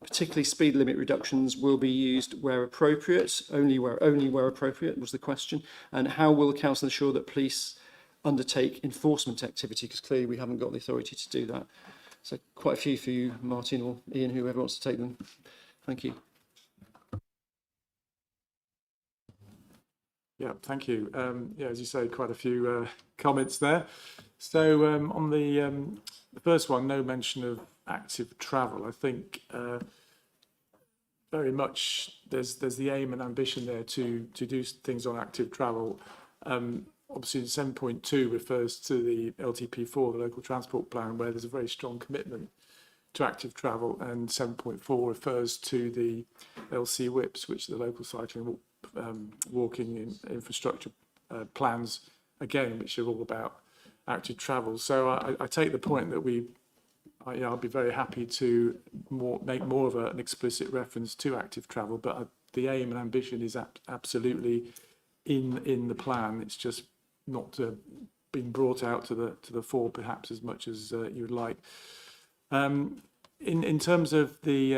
particularly speed limit reductions will be used where appropriate, only where appropriate was the question, and how will the council ensure that police undertake enforcement activity, because clearly we haven't got the authority to do that. So quite a few for you, Martin or Ian, whoever wants to take them. Thank you. Yeah, thank you. Yeah, as you say, quite a few comments there. So on the first one, no mention of active travel. I think very much there's the aim and ambition there to do things on active travel. Obviously, 7.2 refers to the LTP4, the local transport plan, where there's a very strong commitment to active travel, and 7.4 refers to the LC WIPs, which are the local cycling walking infrastructure plans, again, which are all about active travel. So I take the point that I'll be very happy to make more of an explicit reference to active travel, but the aim and ambition is absolutely in the plan. It's just not being brought out to the fore perhaps as much as you would like. In terms of the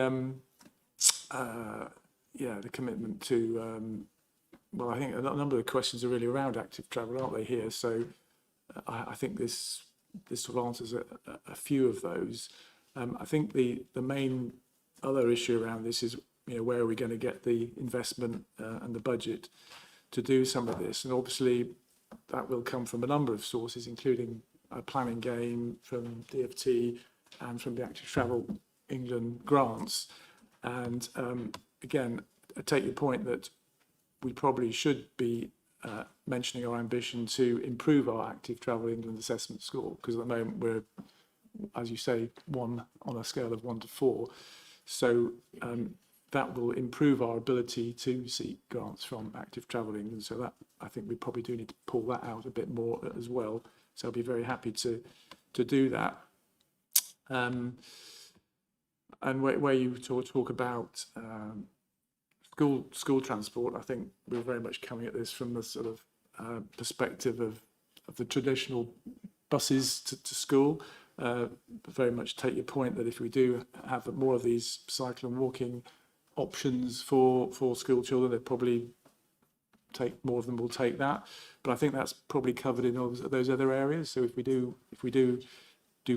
commitment to well, I think a number of the questions are really around active travel, aren't they, here? So I think this sort of answers a few of those. I think the main other issue around this is, where are we going to get the investment and the budget to do some of this? And obviously that will come from a number of sources, including a planning game from DFT and from the Active Travel England grants. And again, I take your point that we probably should be mentioning our ambition to improve our Active Travel England assessment score, because at the moment we're, as you say, 1 on a scale of 1 to 4. So that will improve our ability to seek grants from Active Travel England. So that, I think we probably do need to pull that out a bit more as well. So I'll be very happy to do that. And where you talk about school transport, I think we're very much coming at this from the sort of perspective of the traditional buses to school. Very much take your point that if we do have more of these cycle and walking options for school children, they probably more of them will take that. But I think that's probably covered in those other areas. So if we do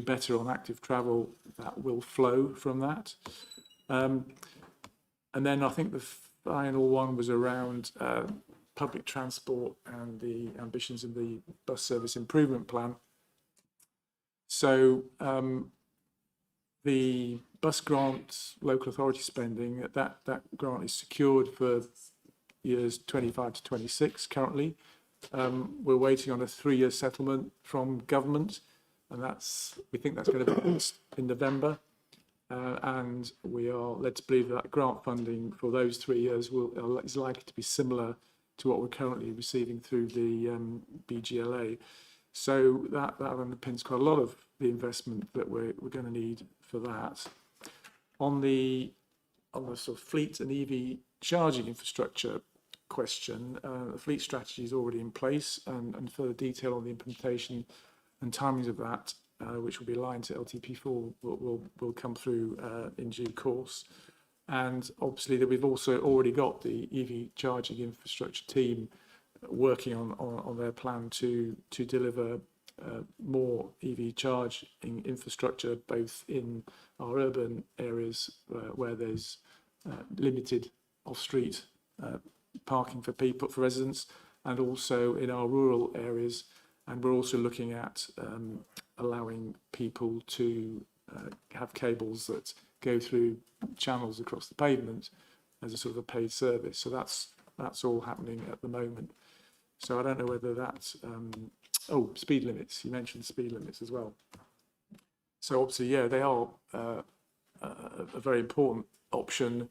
better on active travel, that will flow from that. And then I think the final one was around public transport and the ambitions of the bus service improvement plan. So the bus grant, local authority spending, that grant is secured for years 25 to 26 currently. We're waiting on a 3-year settlement from government, and we think that's going to be in November. And we are led to believe that grant funding for those 3 years is likely to be similar to what we're currently receiving through the BGLA. So that underpins quite a lot of the investment that we're going to need for that. On the sort of fleet and EV charging infrastructure question, the fleet strategy is already in place, and further detail on the implementation and timings of that, which will be aligned to LTP4, will come through in due course. And obviously that we've also already got the EV charging infrastructure team working on their plan to deliver more EV charging infrastructure, both in our urban areas where there's limited off-street parking for residents, and also in our rural areas. And we're also looking at allowing people to have cables that go through channels across the pavement as a sort of a paid service. So that's all happening at the moment. So I don't know whether that's speed limits. You mentioned speed limits as well. So obviously, yeah, they are a very important option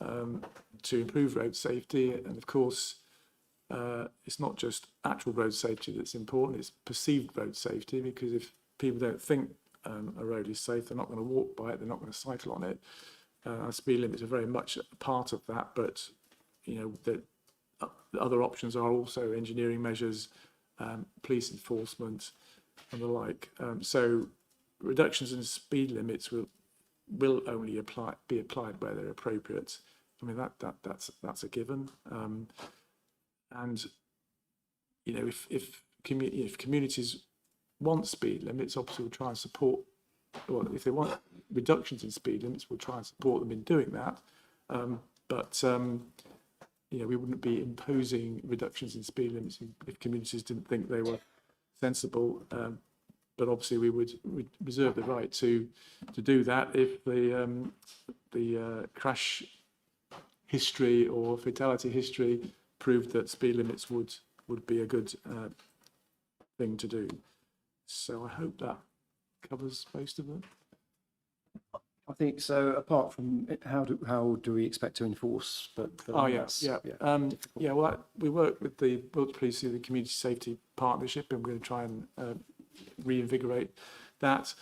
to improve road safety. And of course, it's not just actual road safety that's important, it's perceived road safety, because if people don't think a road is safe, they're not going to walk by it, they're not going to cycle on it. Speed limits are very much a part of that, but the other options are also engineering measures, police enforcement and the like. So reductions in speed limits will only be applied where they're appropriate. I mean, that's a given. And if communities want speed limits, obviously we'll try and support. Well, if they want reductions in speed limits, we'll try and support them in doing that. But we wouldn't be imposing reductions in speed limits if communities didn't think they were sensible. But obviously we would reserve the right to do that if the crash history or fatality history proved that speed limits would be a good thing to do. So I hope that covers most of them. I think so. Apart from it, how do we expect to enforce? But we work with the Wiltshire Police through the Community Safety Partnership, and we're going to try and reinvigorate that.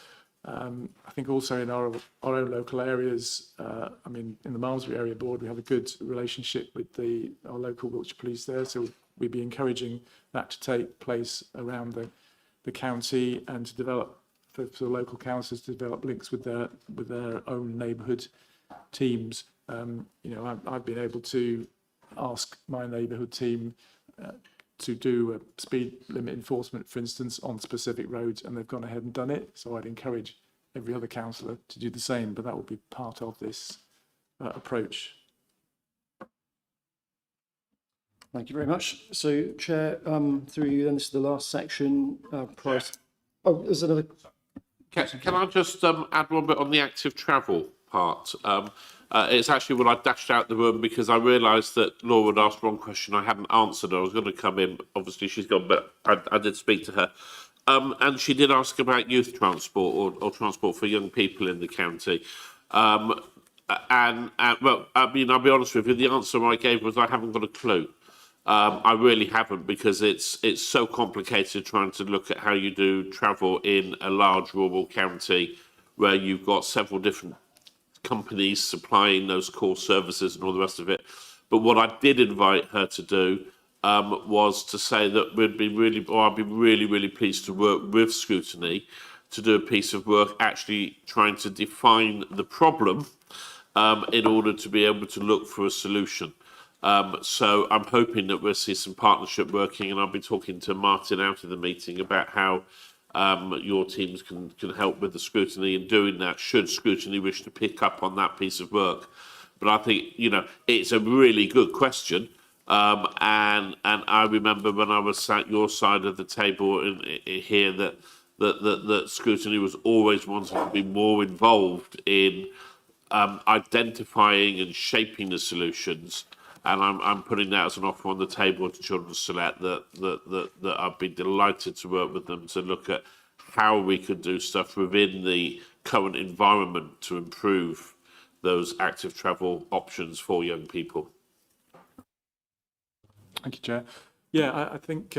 I think also in our own local areas, in the Malmesbury Area Board, we have a good relationship with our local Wiltshire Police there, so we'd be encouraging that to take place around the county, and to develop for the local councils to develop links with their own neighbourhood teams. I've been able to ask my neighbourhood team to do a speed limit enforcement, for instance, on specific roads, and they've gone ahead and done it. So I'd encourage every other councillor to do the same, but that will be part of this approach. Thank you very much. So, Chair, through you then, this is the last section. Price. Oh, there's another. Can I just add one bit on the active travel part? It's actually when I dashed out the room because I realised that Laura had asked one question I hadn't answered. I was going to come in. Obviously, she's gone, but I did speak to her. And she did ask about youth transport or transport for young people in the county. Well, I mean, I'll be honest with you, the answer I gave was I haven't got a clue. I really haven't, because it's so complicated trying to look at how you do travel in a large rural county where you've got several different companies supplying those core services and all the rest of it. But what I did invite her to do was to say that I'd be really pleased to work with Scrutiny to do a piece of work actually trying to define the problem in order to be able to look for a solution. So I'm hoping that we'll see some partnership working, and I'll be talking to Martin out of the meeting about how your teams can help with the Scrutiny in doing that, should Scrutiny wish to pick up on that piece of work. But I think, it's a really good question. And I remember when I was sat your side of the table here that Scrutiny was always wanting to be more involved in identifying and shaping the solutions. And I'm putting that as an offer on the table to Children's Select that I'd be delighted to work with them to look at how we could do stuff within the current environment to improve those active travel options for young people. Thank you, Chair. Yeah, I think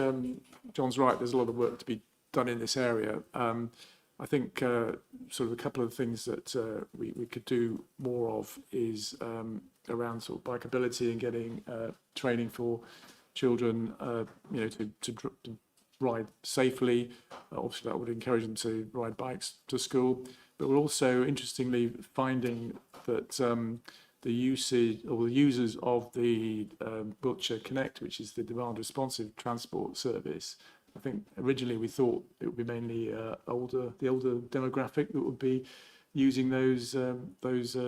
John's right. There's a lot of work to be done in this area. I think sort of a couple of things that we could do more of is around sort of bikeability and getting training for children, to ride safely. Obviously, that would encourage them to ride bikes to school. But we're also, interestingly, finding that the usage or the users of the Wiltshire Connect, which is the demand responsive transport service, I think originally we thought it would be mainly the older demographic that would be using those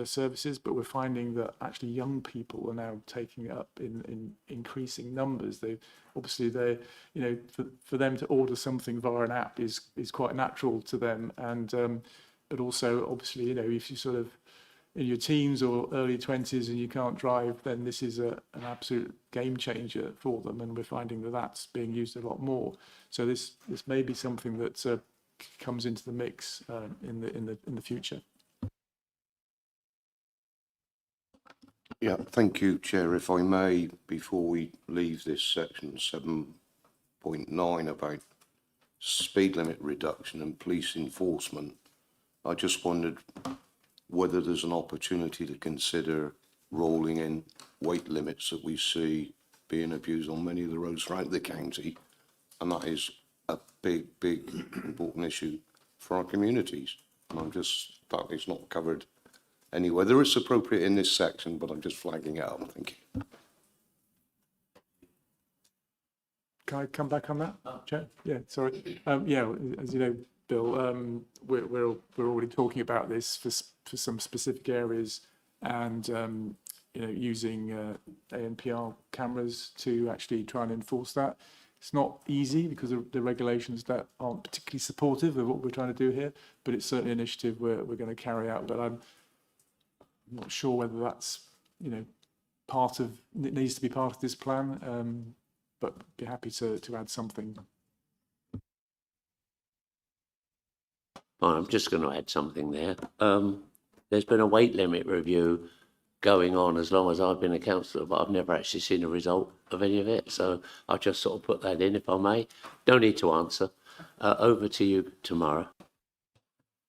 services, but we're finding that actually young people are now taking it up in increasing numbers. For them to order something via an app is quite natural to them, and but also obviously if you sort of in your teens or early 20s and you can't drive, then this is an absolute game changer for them, and we're finding that that's being used a lot more. So this may be something that comes into the mix in the future. Yeah, thank you, Chair. If I may, before we leave this section 7.9 about speed limit reduction and police enforcement, I just wondered whether there's an opportunity to consider rolling in weight limits that we see being abused on many of the roads throughout the county, and that is a big important issue for our communities. And I'm just, that is not covered anywhere. Whether it's appropriate in this section, but I'm just flagging it up. Thank you. Can I come back on that, Chair? Yeah, sorry. Yeah, as you know, Bill, we're already talking about this for some specific areas, and using ANPR cameras to actually try and enforce that. It's not easy because of the regulations that aren't particularly supportive of what we're trying to do here, but it's certainly an initiative we're going to carry out. But I'm not sure whether that's it needs to be part of this plan, but be happy to add something. I'm just going to add something there. There's been a weight limit review going on as long as I've been a councillor, but I've never actually seen a result of any of it. So I'll just sort of put that in, if I may. Don't need to answer. Over to you, Tamara.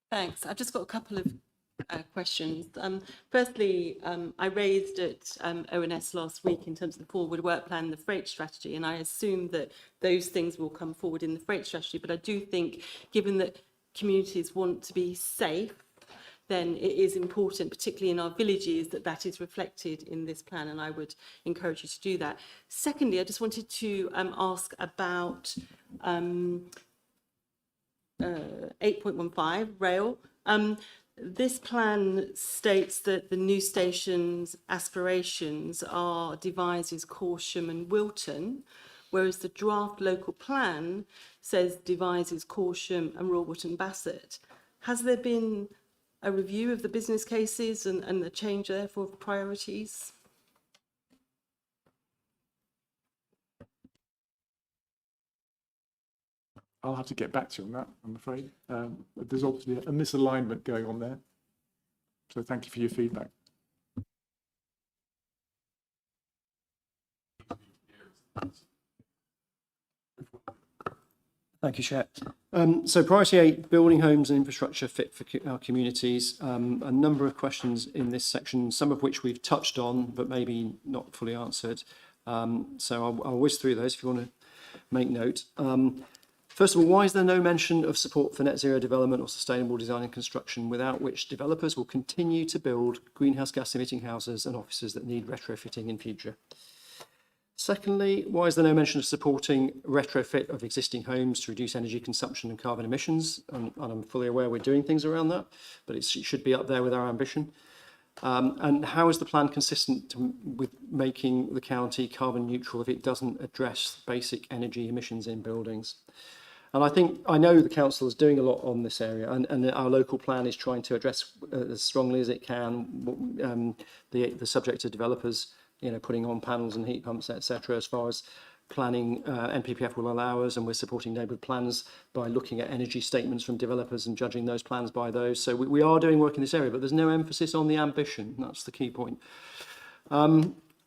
Thanks. I've just got a couple of questions. Firstly, I raised at ONS last week in terms of the forward work plan, the freight strategy, and I assume that those things will come forward in the freight strategy. But I do think, given that communities want to be safe, then it is important, particularly in our villages, that that is reflected in this plan, and I would encourage you to do that. Secondly, I just wanted to ask about 8.15, rail. This plan states that the new station's aspirations are Devizes, Corsham and Wilton, whereas the draft local plan says Devizes, Corsham and Rawalton Bassett. Has there been a review of the business cases and a change therefore of priorities? I'll have to get back to you on that, I'm afraid. But there's obviously a misalignment going on there. So thank you for your feedback. Thank you, Chair. So priority 8, building homes and infrastructure fit for our communities. A number of questions in this section, some of which we've touched on, but maybe not fully answered. So I'll whiz through those if you want to make note. First of all, why is there no mention of support for net zero development or sustainable design and construction, without which developers will continue to build greenhouse gas emitting houses and offices that need retrofitting in future? Secondly, why is there no mention of supporting retrofit of existing homes to reduce energy consumption and carbon emissions? And I'm fully aware we're doing things around that, but it should be up there with our ambition. And how is the plan consistent with making the county carbon neutral if it doesn't address basic energy emissions in buildings? And I know the council is doing a lot on this area, and our local plan is trying to address as strongly as it can the subject of developers, putting on panels and heat pumps, etc. As far as planning, NPPF will allow us, and we're supporting neighbourhood plans by looking at energy statements from developers and judging those plans by those. So we are doing work in this area, but there's no emphasis on the ambition. That's the key point.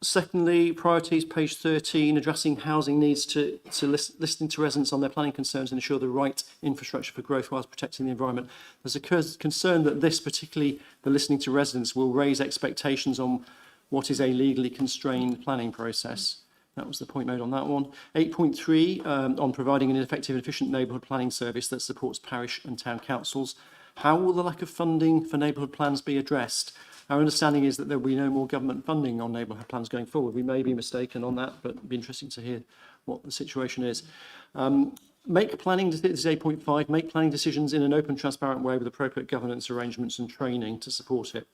Secondly, priorities, page 13, addressing housing needs to listening to residents on their planning concerns and ensure the right infrastructure for growth whilst protecting the environment. There's a concern that this, particularly the listening to residents, will raise expectations on what is a legally constrained planning process. That was the point made on that one. 8.3, on providing an effective and efficient neighbourhood planning service that supports parish and town councils. How will the lack of funding for neighbourhood plans be addressed? Our understanding is that there will be no more government funding on neighbourhood plans going forward. We may be mistaken on that, but it'd be interesting to hear what the situation is. Make planning, this is 8.5, make planning decisions in an open, transparent way with appropriate governance arrangements and training to support it.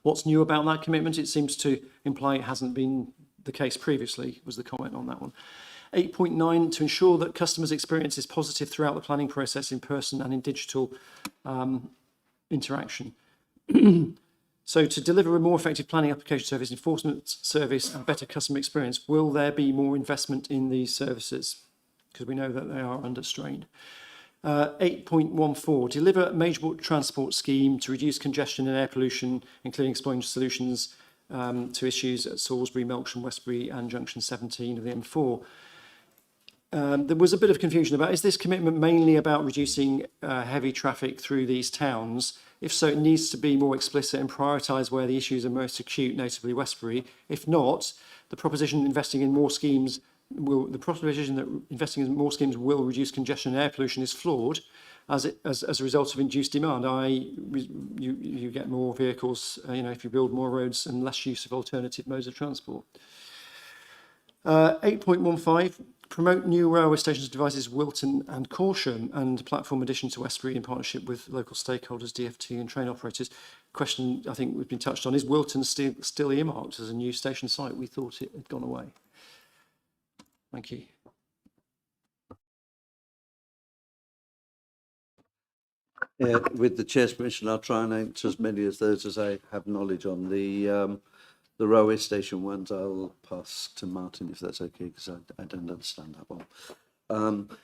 What's new about that commitment? It seems to imply it hasn't been the case previously, was the comment on that one. 8.9, to ensure that customers' experience is positive throughout the planning process in person and in digital interaction. So to deliver a more effective planning application service, enforcement service and better customer experience, will there be more investment in these services? Because we know that they are under strain. 8.14, deliver a major transport scheme to reduce congestion and air pollution, including exploring solutions to issues at Salisbury, Melksham, Westbury and Junction 17 of the M4. There was a bit of confusion about, is this commitment mainly about reducing heavy traffic through these towns? If so, it needs to be more explicit and prioritise where the issues are most acute, notably Westbury. If not, the proposition that investing in more schemes will reduce congestion and air pollution is flawed as a result of induced demand, i.e. you get more vehicles, if you build more roads and less use of alternative modes of transport. 8.15, promote new railway stations, devices, Wilton and Corsham, and platform addition to Westbury in partnership with local stakeholders, DfT and train operators. Question I think we've been touched on, is Wilton still earmarked as a new station site? We thought it had gone away. Thank you. With the Chair's permission, I'll try and answer as many of those as I have knowledge on. The railway station ones, I'll pass to Martin if that's okay, because I don't understand that well.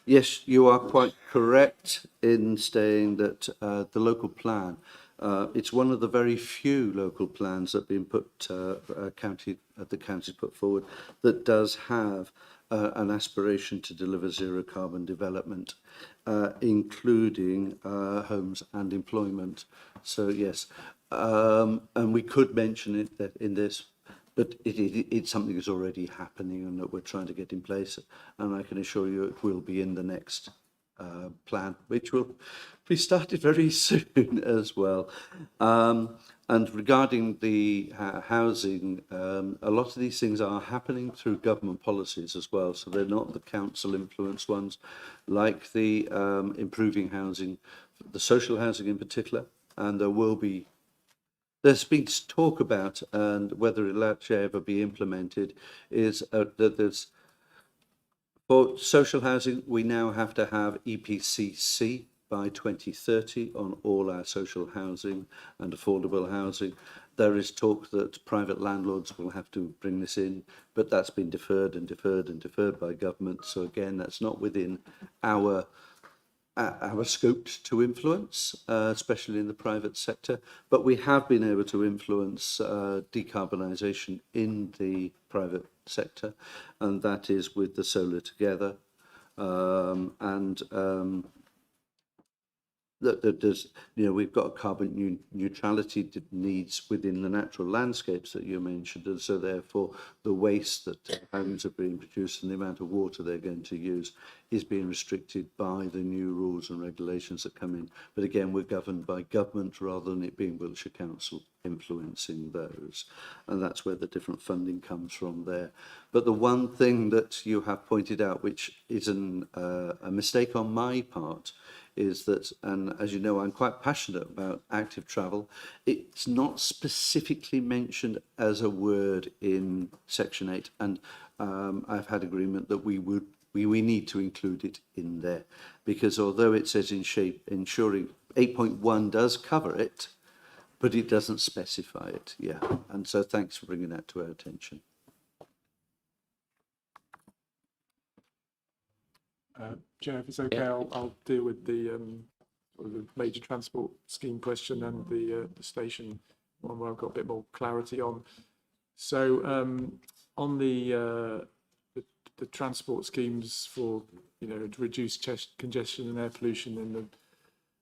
Yes, you are quite correct in saying that the local plan, it's one of the very few local plans that have been put, the county's put forward, that does have an aspiration to deliver zero carbon development, including homes and employment. So yes, and we could mention it that in this, but it's something that's already happening and that we're trying to get in place. And I can assure you it will be in the next plan, which will be started very soon as well. And regarding the housing, a lot of these things are happening through government policies as well, so they're not the council influenced ones, like the improving housing, the social housing in particular, and there's been talk about, and whether it'll actually ever be implemented, is that there's, for social housing, we now have to have EPCC by 2030 on all our social housing and affordable housing. There is talk that private landlords will have to bring this in, but that's been deferred and deferred and deferred by government. So again, that's not within our scope to influence, especially in the private sector. But we have been able to influence decarbonisation in the private sector, and that is with the Solar Together. That there's, we've got carbon neutrality needs within the natural landscapes that you mentioned, and so therefore the waste that homes are being produced and the amount of water they're going to use is being restricted by the new rules and regulations that come in. But again, we're governed by government rather than it being Wiltshire Council influencing those, and that's where the different funding comes from there. But the one thing that you have pointed out, which is a mistake on my part, is that, and as you know, I'm quite passionate about active travel. It's not specifically mentioned as a word in Section 8, and I've had agreement that we need to include it in there, because although it says ensuring 8.1 does cover it, but it doesn't specify it. Yeah, and so thanks for bringing that to our attention. Chair, if it's okay, I'll deal with the sort of the major transport scheme question and the station one where I've got a bit more clarity on. So on the transport schemes for to reduce congestion and air pollution in the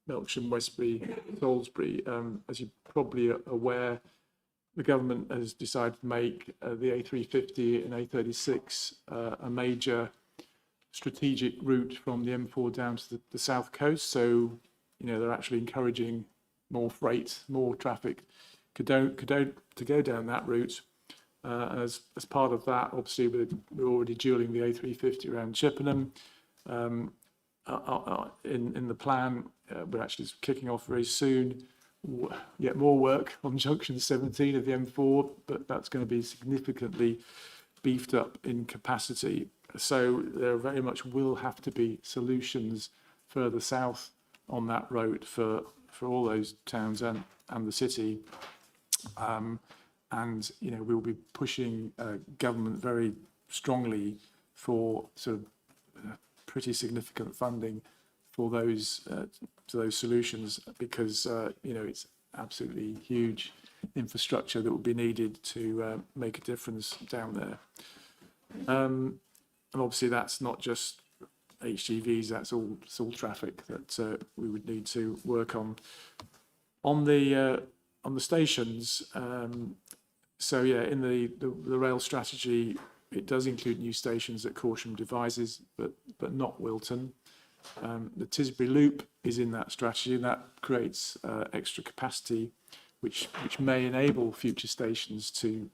Melksham, Westbury, Salisbury, as you're probably aware, the government has decided to make the A350 and A36 a major strategic route from the M4 down to the south coast. So, they're actually encouraging more freight, more traffic to go down that route. As part of that, obviously, we're already dualling the A350 around Chippenham. In the plan, we're actually kicking off very soon. Yet more work on junction 17 of the M4, but that's going to be significantly beefed up in capacity. So there very much will have to be solutions further south on that road for all those towns and the city. And we'll be pushing government very strongly for sort of pretty significant funding for those to those solutions, because it's absolutely huge infrastructure that will be needed to make a difference down there. And obviously that's not just HGVs, that's all traffic that we would need to work on. On the stations, so yeah, in the rail strategy, it does include new stations at Corsham Devizes, but not Wilton. The Tisbury Loop is in that strategy, and that creates extra capacity, which may enable future stations to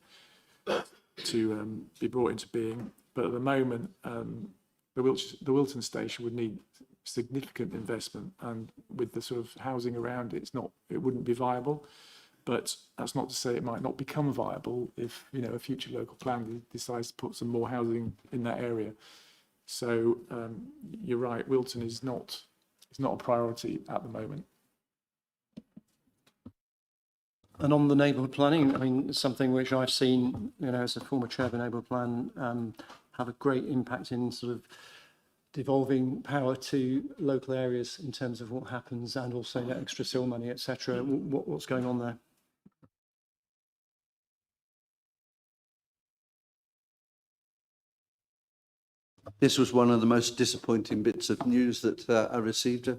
be brought into being. But at the moment, the Wilton station would need significant investment, and with the sort of housing around it, it wouldn't be viable. But that's not to say it might not become viable if a future local plan decides to put some more housing in that area. So you're right, Wilton is not a priority at the moment. And on the neighbourhood planning, I mean, something which I've seen, as a former chair of a neighbourhood plan, have a great impact in sort of devolving power to local areas in terms of what happens, and also the extra seal money, etc. What's going on there? This was one of the most disappointing bits of news that I received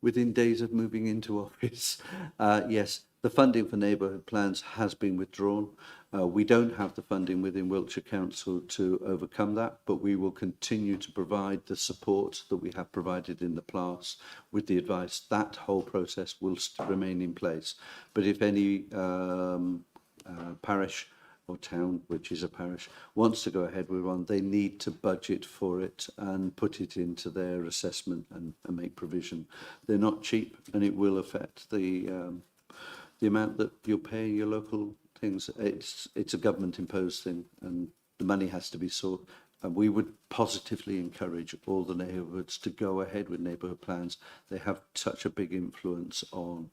within days of moving into office. Yes, the funding for neighbourhood plans has been withdrawn. We don't have the funding within Wiltshire Council to overcome that, but we will continue to provide the support that we have provided in the past with the advice. That whole process will remain in place. But if any parish or town, which is a parish, wants to go ahead with one, they need to budget for it and put it into their assessment and make provision. They're not cheap, and it will affect the amount that you're paying your local things. It's a government imposed thing, and the money has to be sought. And we would positively encourage all the neighbourhoods to go ahead with neighbourhood plans. They have such a big influence on.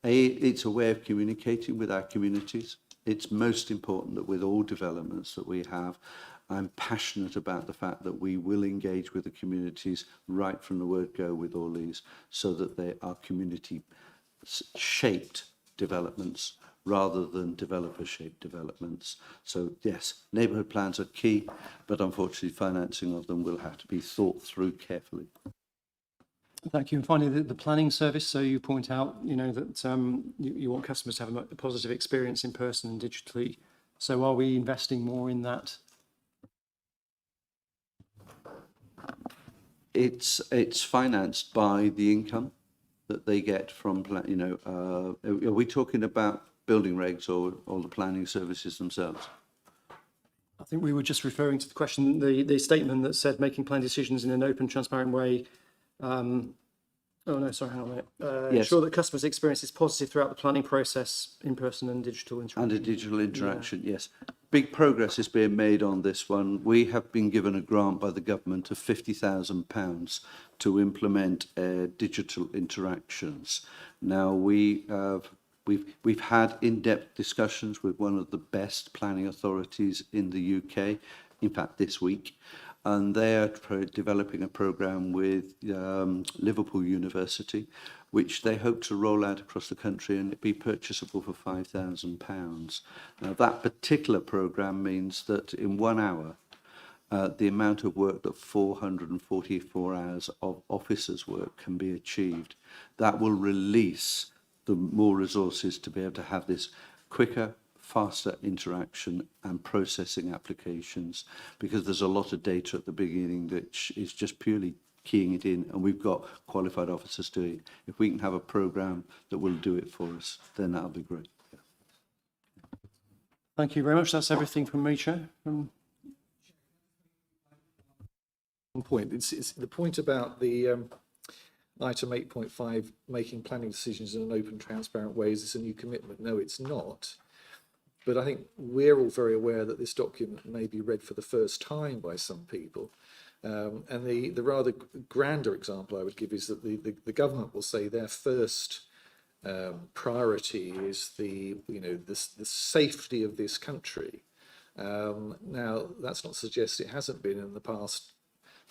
It's a way of communicating with our communities. It's most important that with all developments that we have, I'm passionate about the fact that we will engage with the communities right from the word go with all these, so that they are community shaped developments rather than developer shaped developments. So yes, neighbourhood plans are key, but unfortunately financing of them will have to be thought through carefully. Thank you. And finally, the planning service. So you point out, that you want customers to have a positive experience in person and digitally. So are we investing more in that? It's financed by the income that they get from, are we talking about building regs or the planning services themselves? I think we were just referring to the question, the statement that said making plan decisions in an open, transparent way. Hang on a minute. Yes. Ensure that customers' experience is positive throughout the planning process, in person and digital interaction. And a digital interaction, yes. Big progress is being made on this one. We have been given a grant by the government of £50,000 to implement digital interactions. Now we've had in-depth discussions with one of the best planning authorities in the UK, in fact this week, and they are developing a programme with Liverpool University, which they hope to roll out across the country, and it be purchasable for £5,000. Now that particular programme means that in 1 hour, the amount of work that 444 hours of officers' work can be achieved. That will release the more resources to be able to have this quicker, faster interaction and processing applications, because there's a lot of data at the beginning that is just purely keying it in, and we've got qualified officers doing it. If we can have a programme that will do it for us, then that'll be great. Thank you very much. That's everything from me, Chair. One point. It's the point about the item 8.5, making planning decisions in an open, transparent way. Is this a new commitment? No, it's not. But I think we're all very aware that this document may be read for the first time by some people. And the rather grander example I would give is that the government will say their first priority is the safety of this country. Now, that's not to suggest it hasn't been in the past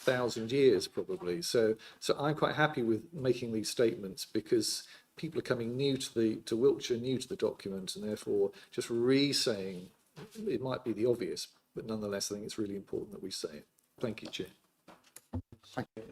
1,000 years, probably. So I'm quite happy with making these statements, because people are coming new to Wiltshire, new to the document, and therefore just re-saying it might be the obvious, but nonetheless I think it's really important that we say it. Thank you, Chair. Thank you.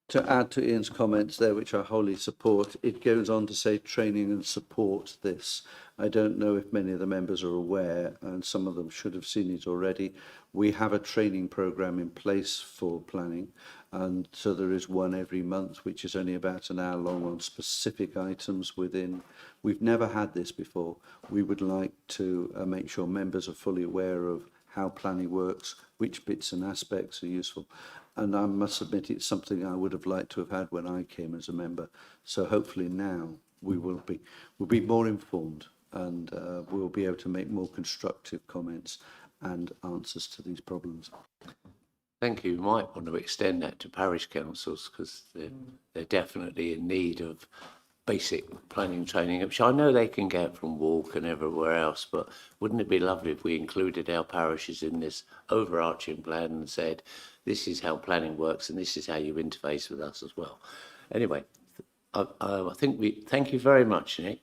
To add to Ian's comments there, which I wholly support, it goes on to say training and support this. I don't know if many of the members are aware, and some of them should have seen it already. We have a training programme in place for planning, and so there is one every month, which is only about an hour long on specific items within. We've never had this before. We would like to make sure members are fully aware of how planning works, which bits and aspects are useful. And I must admit, it's something I would have liked to have had when I came as a member. So hopefully now we'll be more informed, and we'll be able to make more constructive comments and answers to these problems. Thank you. You might want to extend that to parish councils, because they're definitely in need of basic planning training, which I know they can get from Walk and everywhere else, but wouldn't it be lovely if we included our parishes in this overarching plan and said, this is how planning works and this is how you interface with us as well. Anyway, I think thank you very much, Nick.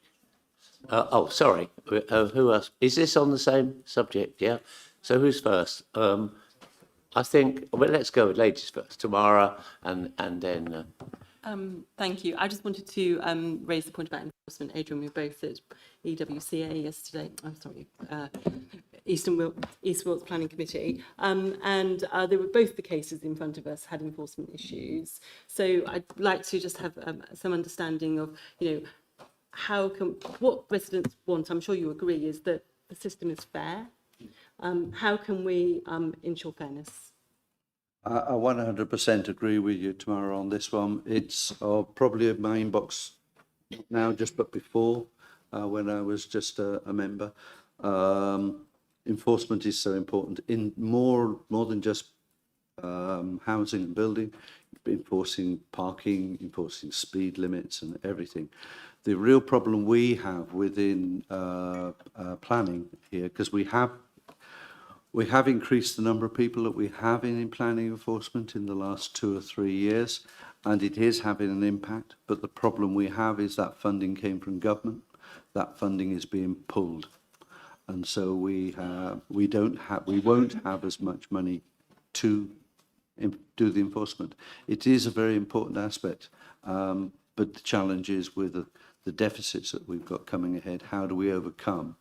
Sorry, who else? Is this on the same subject? Yeah. So who's first? I think, well, let's go with ladies first. Tamara, and then Thank you. I just wanted to raise the point about enforcement. Adrian, we were both at EWCA yesterday. I'm sorry, East Wilts Planning Committee, and there were both the cases in front of us had enforcement issues. So I'd like to just have some understanding of, what residents want. I'm sure you agree is that the system is fair. How can we ensure fairness? I 100% agree with you, Tamara, on this one. It's probably in my inbox now, but before, when I was just a member. Enforcement is so important in more than just housing and building, enforcing parking, enforcing speed limits and everything. The real problem we have within planning here, because we have increased the number of people that we have in planning enforcement in the last 2 or 3 years, and it is having an impact. But the problem we have is that funding came from government. That funding is being pulled, and so we won't have as much money to do the enforcement. It is a very important aspect, but the challenge is with the deficits that we've got coming ahead. How do we overcome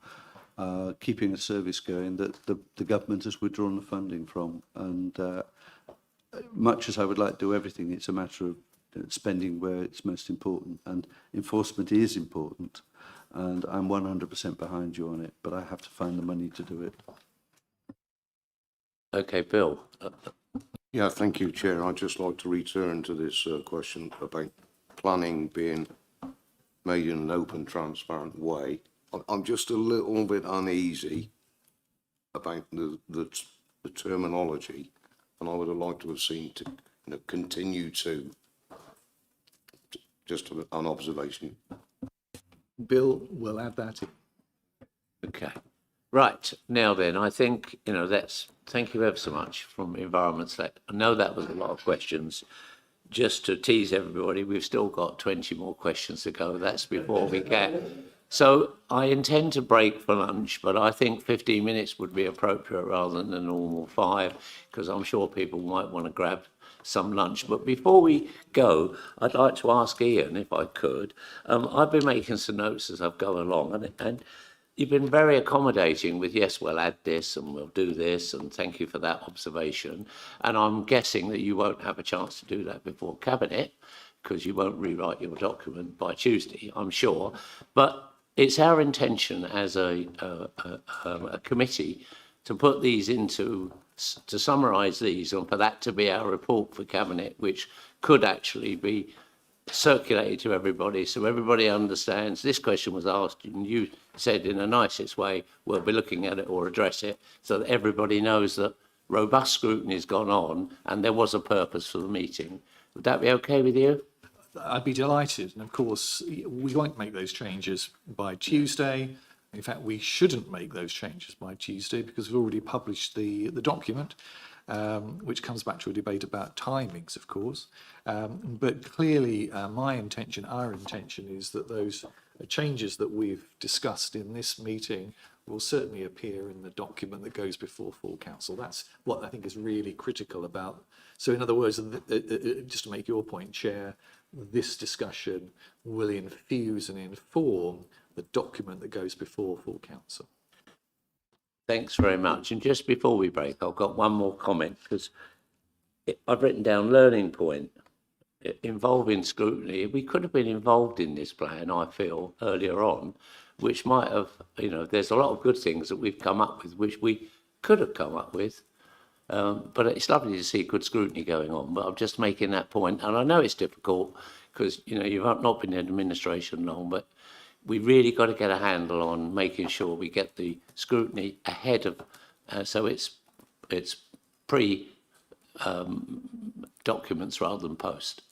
keeping a service going that the government has withdrawn the funding from? And much as I would like to do everything, it's a matter of spending where it's most important, and enforcement is important, and I'm 100% behind you on it, but I have to find the money to do it. Okay, Bill. Yeah, thank you, Chair. I'd just like to return to this question about planning being made in an open, transparent way. I'm just a little bit uneasy about the terminology, and I would have liked to have seen to continue to. Just an observation. Bill will add that in. Okay. Right. Now then, I think, thank you ever so much from Environment Select. I know that was a lot of questions. Just to tease everybody, we've still got 20 more questions to go. That's before we get. So I intend to break for lunch, but I think 15 minutes would be appropriate rather than the normal 5, because I'm sure people might want to grab some lunch. But before we go, I'd like to ask Ian, if I could. I've been making some notes as I've gone along, and you've been very accommodating with, yes, we'll add this and we'll do this, and thank you for that observation. And I'm guessing that you won't have a chance to do that before Cabinet, because you won't rewrite your document by Tuesday, I'm sure. But it's our intention as a committee to put these to summarise these, and for that to be our report for Cabinet, which could actually be circulated to everybody, so everybody understands this question was asked and you said in the nicest way, we'll be looking at it or address it, so that everybody knows that robust scrutiny has gone on and there was a purpose for the meeting. Would that be okay with you? I'd be delighted. And of course, we won't make those changes by Tuesday. In fact, we shouldn't make those changes by Tuesday because we've already published the document, which comes back to a debate about timings, of course. But clearly, our intention is that those changes that we've discussed in this meeting will certainly appear in the document that goes before full council. That's what I think is really critical about. So in other words, just to make your point, Chair, this discussion will infuse and inform the document that goes before full council. Thanks very much. And just before we break, I've got one more comment, because I've written down learning point involving scrutiny. We could have been involved in this plan, I feel, earlier on, which might have, there's a lot of good things that we've come up with, which we could have come up with. But it's lovely to see good scrutiny going on. But I'm just making that point. And I know it's difficult because, you've not been in administration long, but we really got to get a handle on making sure we get the scrutiny ahead of, so it's documents rather than post.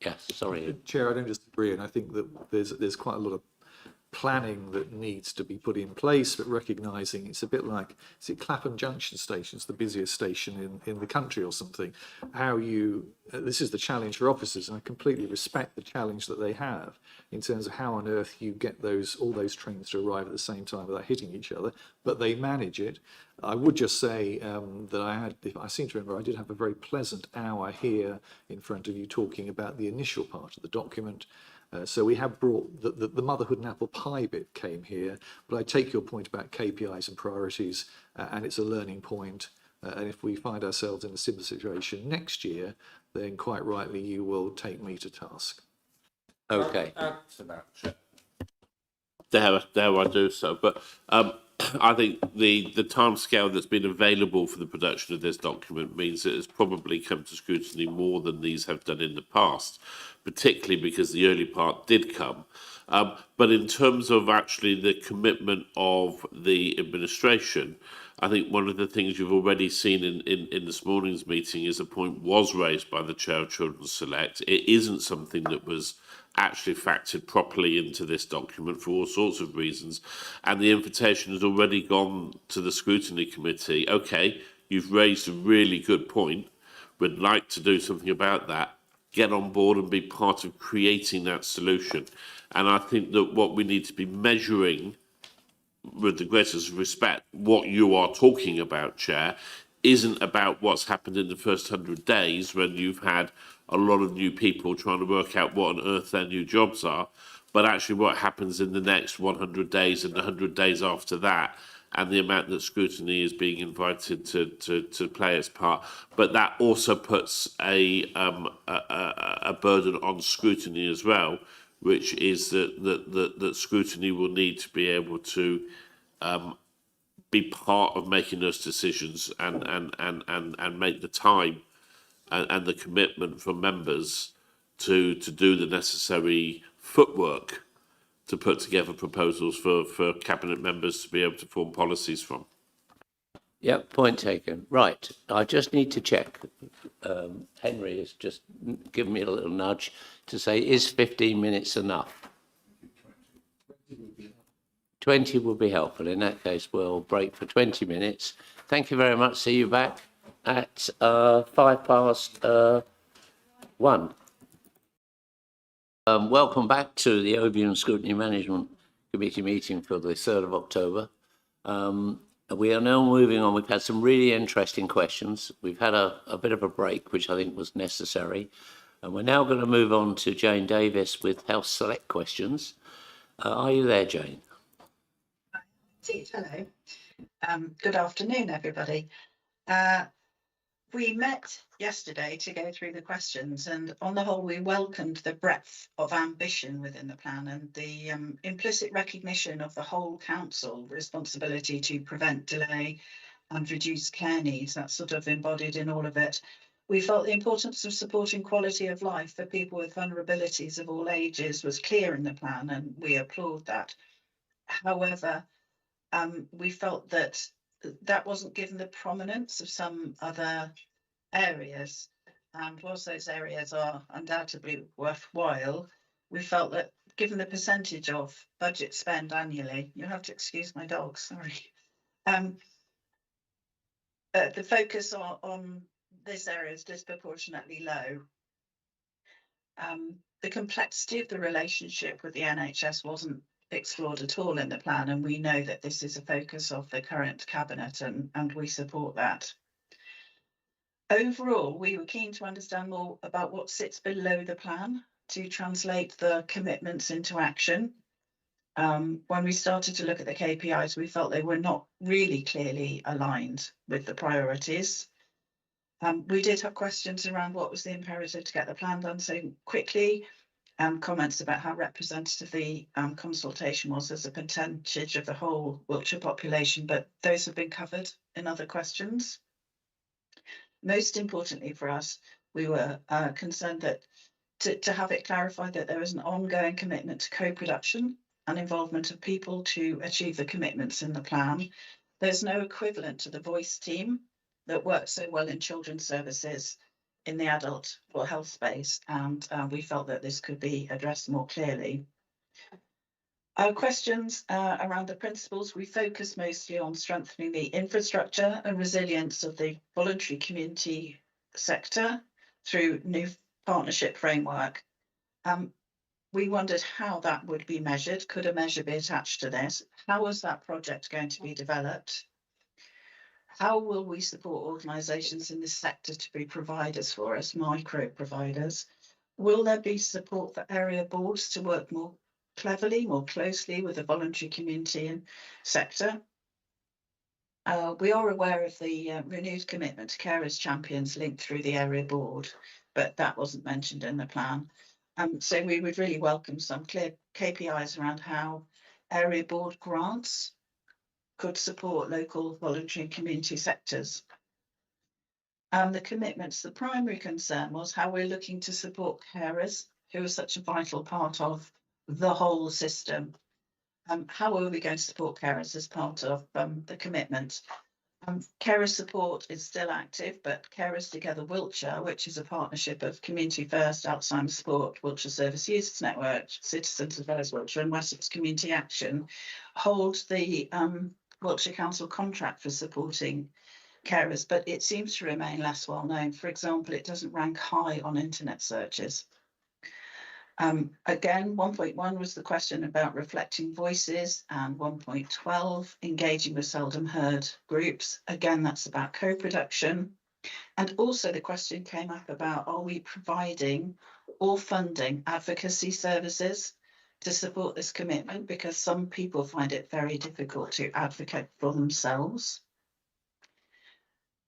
Yes, sorry. Chair, I don't disagree, and I think that there's quite a lot of planning that needs to be put in place, but recognising it's a bit like, is it Clapham Junction Station? It's the busiest station in the country or something. How you, this is the challenge for officers, and I completely respect the challenge that they have in terms of how on earth you get all those trains to arrive at the same time without hitting each other, but they manage it. I would just say that I seem to remember, I did have a very pleasant hour here in front of you talking about the initial part of the document. So we have brought, the motherhood and apple pie bit came here, but I take your point about KPIs and priorities, and it's a learning point. And if we find ourselves in a similar situation next year, then quite rightly you will take me to task. Okay. Dare I do so? But I think the timescale that's been available for the production of this document means it has probably come to scrutiny more than these have done in the past, particularly because the early part did come. But in terms of actually the commitment of the administration, I think one of the things you've already seen in this morning's meeting is a point was raised by the Chair of Children's Select. It isn't something that was actually factored properly into this document for all sorts of reasons. And the invitation has already gone to the Scrutiny Committee. Okay, you've raised a really good point. We'd like to do something about that. Get on board and be part of creating that solution. And I think that what we need to be measuring, with the greatest respect, what you are talking about, Chair, isn't about what's happened in the first 100 days when you've had a lot of new people trying to work out what on earth their new jobs are, but actually what happens in the next 100 days and the 100 days after that, and the amount that scrutiny is being invited to play its part. But that also puts a burden on scrutiny as well, which is that scrutiny will need to be able to be part of making those decisions and make the time and the commitment from members to do the necessary footwork to put together proposals for cabinet members to be able to form policies from. Yep, point taken. Right, I just need to check. Henry has just given me a little nudge to say, is 15 minutes enough? 20 will be helpful. In that case, we'll break for 20 minutes. Thank you very much. See you back at 1:05. Welcome back to the Obion Scrutiny Management Committee meeting for the 3rd of October. We are now moving on. We've had some really interesting questions. We've had a bit of a break, which I think was necessary. And we're now going to move on to Jane Davis with Health Select questions. Are you there, Jane? Hello. Good afternoon, everybody. We met yesterday to go through the questions, and on the whole, we welcomed the breadth of ambition within the plan and the implicit recognition of the whole council responsibility to prevent delay and reduce care needs. That's sort of embodied in all of it. We felt the importance of supporting quality of life for people with vulnerabilities of all ages was clear in the plan, and we applaud that. However, we felt that that wasn't given the prominence of some other areas. And whilst those areas are undoubtedly worthwhile, we felt that given the percentage of budget spend annually, you'll have to excuse my dog, sorry. The focus on this area is disproportionately low. The complexity of the relationship with the NHS wasn't explored at all in the plan, and we know that this is a focus of the current cabinet, and we support that. Overall, we were keen to understand more about what sits below the plan to translate the commitments into action. When we started to look at the KPIs, we felt they were not really clearly aligned with the priorities. We did have questions around what was the imperative to get the plan done so quickly, and comments about how representative the consultation was as a percentage of the whole Wiltshire population, but those have been covered in other questions. Most importantly for us, we were concerned that to have it clarified that there is an ongoing commitment to co-production and involvement of people to achieve the commitments in the plan. There's no equivalent to the voice team that works so well in children's services in the adult or health space, and we felt that this could be addressed more clearly. Our questions around the principles, we focus mostly on strengthening the infrastructure and resilience of the voluntary community sector through new partnership framework. We wondered how that would be measured. Could a measure be attached to this? How is that project going to be developed? How will we support organisations in this sector to be providers for us, micro providers? Will there be support for area boards to work more cleverly, more closely with the voluntary community and sector? We are aware of the renewed commitment to carers champions linked through the area board, but that wasn't mentioned in the plan. So we would really welcome some clear KPIs around how area board grants could support local voluntary and community sectors. The commitments, the primary concern was how we're looking to support carers who are such a vital part of the whole system. How are we going to support carers as part of the commitment? Carer support is still active, but Carers Together Wiltshire, which is a partnership of Community First, Alzheimer's Sport, Wiltshire Service Users Network, Citizens Affairs Wiltshire and Wessex Community Action, hold the Wiltshire Council contract for supporting carers, but it seems to remain less well known. For example, it doesn't rank high on internet searches. Again, 1.1 was the question about reflecting voices, and 1.12, engaging with seldom heard groups. Again, that's about co-production. And also the question came up about, are we providing or funding advocacy services to support this commitment? Because some people find it very difficult to advocate for themselves.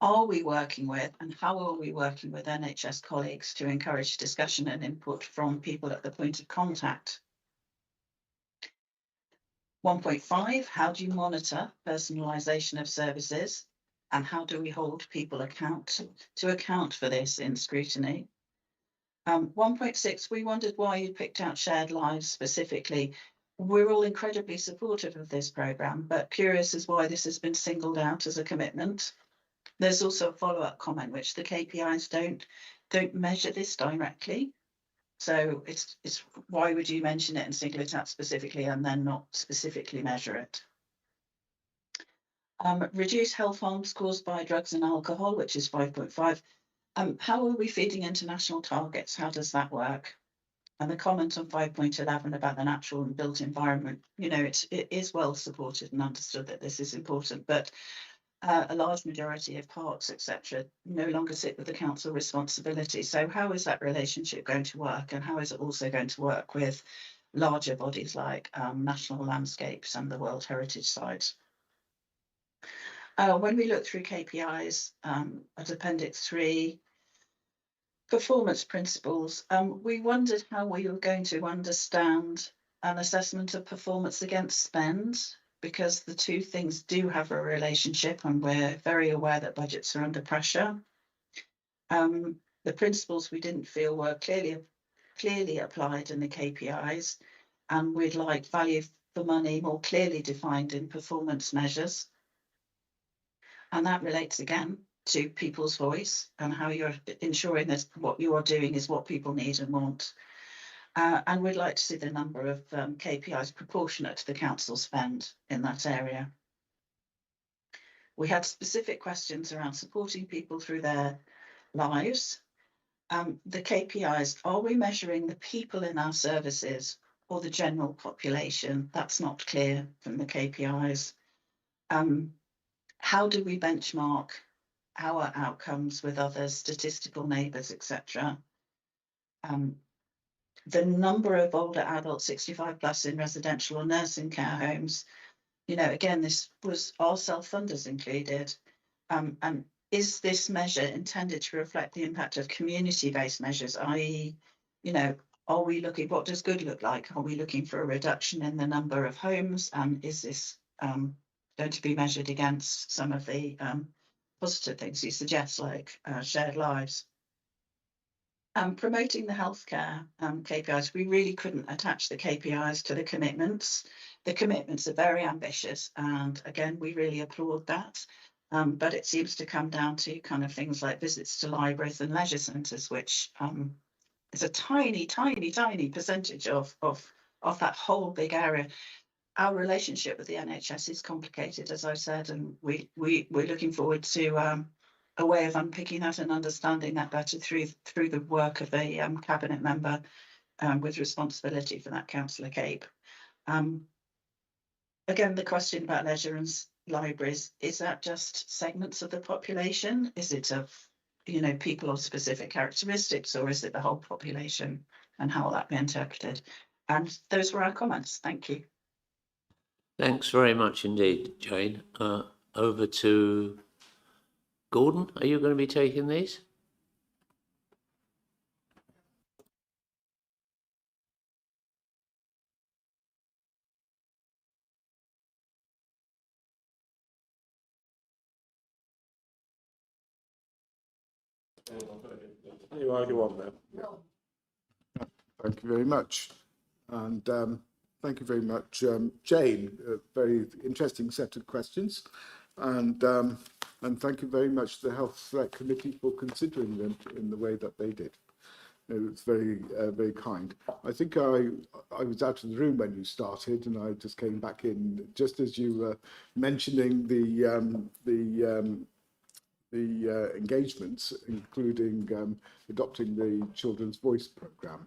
Are we working with, and how are we working with NHS colleagues to encourage discussion and input from people at the point of contact? 1.5, how do you monitor personalisation of services, and how do we hold people to account for this in scrutiny? 1.6, we wondered why you picked out shared lives specifically. We're all incredibly supportive of this programme, but curious as why this has been singled out as a commitment. There's also a follow-up comment which the KPIs don't measure this directly. So it's why would you mention it and single it out specifically and then not specifically measure it? Reduce health harms caused by drugs and alcohol, which is 5.5. How are we feeding international targets? How does that work? And the comment on 5.11 about the natural and built environment, you know, it is well supported and understood that this is important, but a large majority of parks, etc., no longer sit with the council responsibility. So how is that relationship going to work, and how is it also going to work with larger bodies like national landscapes and the World Heritage Sites? When we look through KPIs at Appendix 3, performance principles, we wondered how we were going to understand an assessment of performance against spend, because the two things do have a relationship and we're very aware that budgets are under pressure. The principles we didn't feel were clearly applied in the KPIs, and we'd like value for money more clearly defined in performance measures. And that relates again to people's voice and how you're ensuring that what you are doing is what people need and want. And we'd like to see the number of KPIs proportionate to the council spend in that area. We had specific questions around supporting people through their lives. The KPIs, are we measuring the people in our services or the general population? That's not clear from the KPIs. How do we benchmark our outcomes with others, statistical neighbours, etc.? The number of older adults 65 plus in residential or nursing care homes, you know, again, this was our self-funders included. And is this measure intended to reflect the impact of community-based measures, i.e., you know, are we looking, what does good look like? Are we looking for a reduction in the number of homes? And is this going to be measured against some of the positive things you suggest, like shared lives? Promoting the healthcare KPIs, we really couldn't attach the KPIs to the commitments. The commitments are very ambitious, and again, we really applaud that. But it seems to come down to kind of things like visits to libraries and leisure centres, which is a tiny percentage of that whole big area. Our relationship with the NHS is complicated, as I said, and we're looking forward to a way of unpicking that and understanding that better through the work of a cabinet member with responsibility for that, Councillor Cape. Again, the question about leisure and libraries, is that just segments of the population? Is it of, you know, people of specific characteristics, or is it the whole population, and how will that be interpreted? And those were our comments. Thank you. Thanks very much indeed, Jane. Over to Gordon. Are you going to be taking these? Thank you very much. And thank you very much, Jane. A very interesting set of questions. And thank you very much to the Health Select Committee for considering them in the way that they did. It was very, very kind. I think I was out of the room when you started, and I just came back in just as you were mentioning the engagements, including adopting the Children's Voice programme.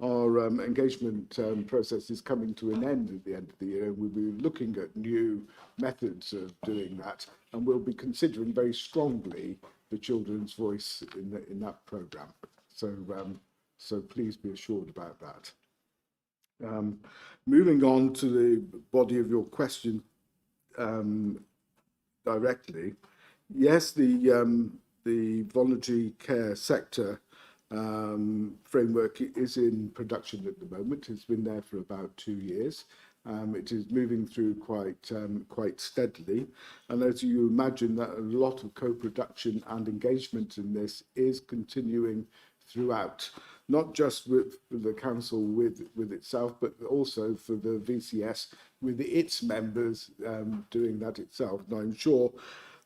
Our engagement process is coming to an end at the end of the year. We'll be looking at new methods of doing that, and we'll be considering very strongly the Children's Voice in that programme. So please be assured about that. Moving on to the body of your question directly, yes, the voluntary care sector framework is in production at the moment. It's been there for about 2 years. It is moving through quite steadily, and as you imagine, that a lot of co-production and engagement in this is continuing throughout, not just with the council with itself, but also for the VCS with its members doing that itself. And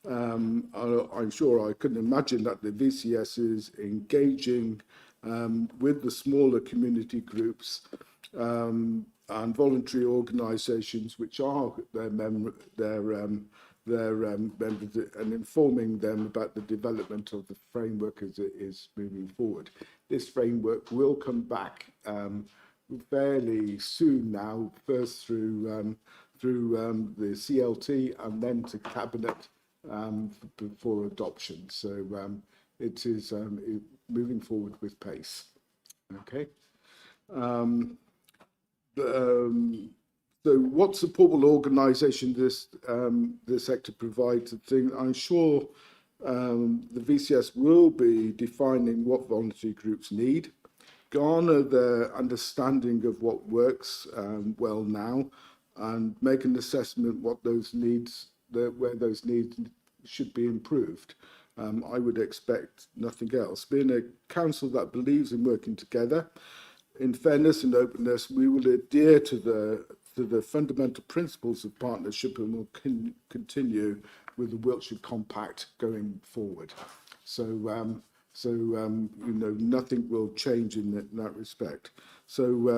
I'm sure I couldn't imagine that the VCS is engaging with the smaller community groups and voluntary organisations which are their members, and informing them about the development of the framework as it is moving forward. This framework will come back fairly soon now, first through the CLT and then to Cabinet for adoption. So it is moving forward with pace. Okay. So what support will organisation this sector provide to things? I'm sure the VCS will be defining what voluntary groups need, garner their understanding of what works well now, and make an assessment what those needs, where those needs should be improved. I would expect nothing else. Being a council that believes in working together, in fairness and openness, we will adhere to the fundamental principles of partnership and will continue with the Wiltshire Compact going forward. So, you know, nothing will change in that respect. So,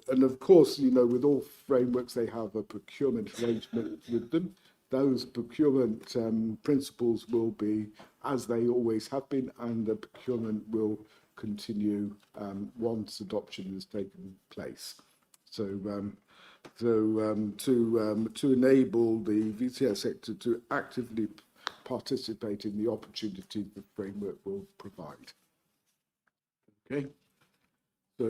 and of course, you know, with all frameworks, they have a procurement arrangement with them. Those procurement principles will be as they always have been, and the procurement will continue once adoption has taken place. So, to enable the VCS sector to actively participate in the opportunity the framework will provide. Okay. So,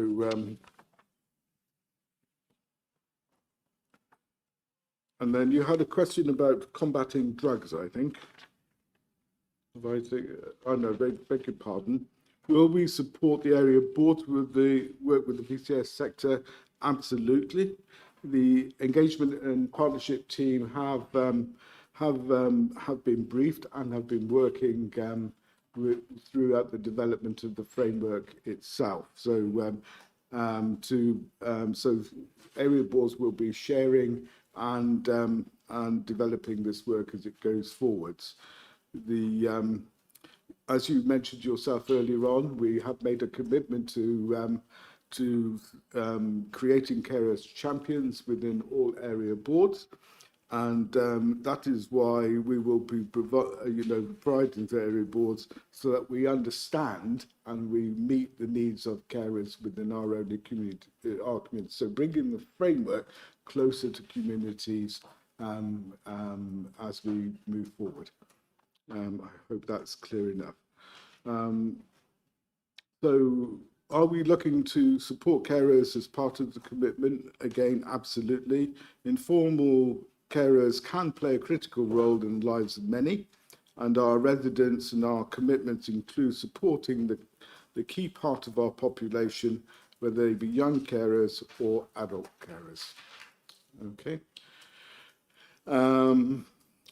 and then you had a question about combating drugs, I think. Oh no, beg your pardon. Will we support the area board with the work with the VCS sector? Absolutely. The engagement and partnership team have been briefed and have been working throughout the development of the framework itself. So, so area boards will be sharing and developing this work as it goes forwards. as you mentioned yourself earlier on, we have made a commitment to creating carers champions within all area boards, and that is why we will be providing the area boards so that we understand and we meet the needs of carers within our own community, So bringing the framework closer to communities as we move forward. I hope that's clear enough. So are we looking to support carers as part of the commitment? Again, absolutely. Informal carers can play a critical role in the lives of many, and our residents and our commitments include supporting the key part of our population, whether they be young carers or adult carers. Okay.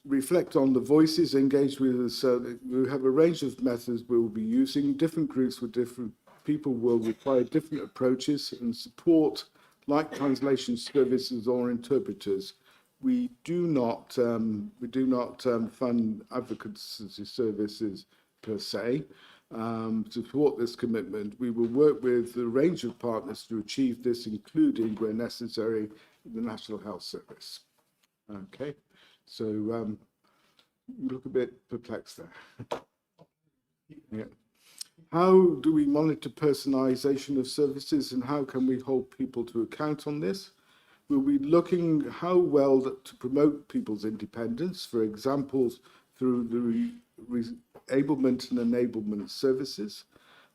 Reflect on the voices, engage with us. We have a range of methods we will be using. Different groups with different people will require different approaches and support, like translation services or interpreters. We do not fund advocacy services per se. To support this commitment, we will work with a range of partners to achieve this, including, where necessary, the National Health Service. Okay. So you look a bit perplexed there. Yeah. How do we monitor personalisation of services, and how can we hold people to account on this? We'll be looking how well to promote people's independence, for examples through the enablement and enablement services,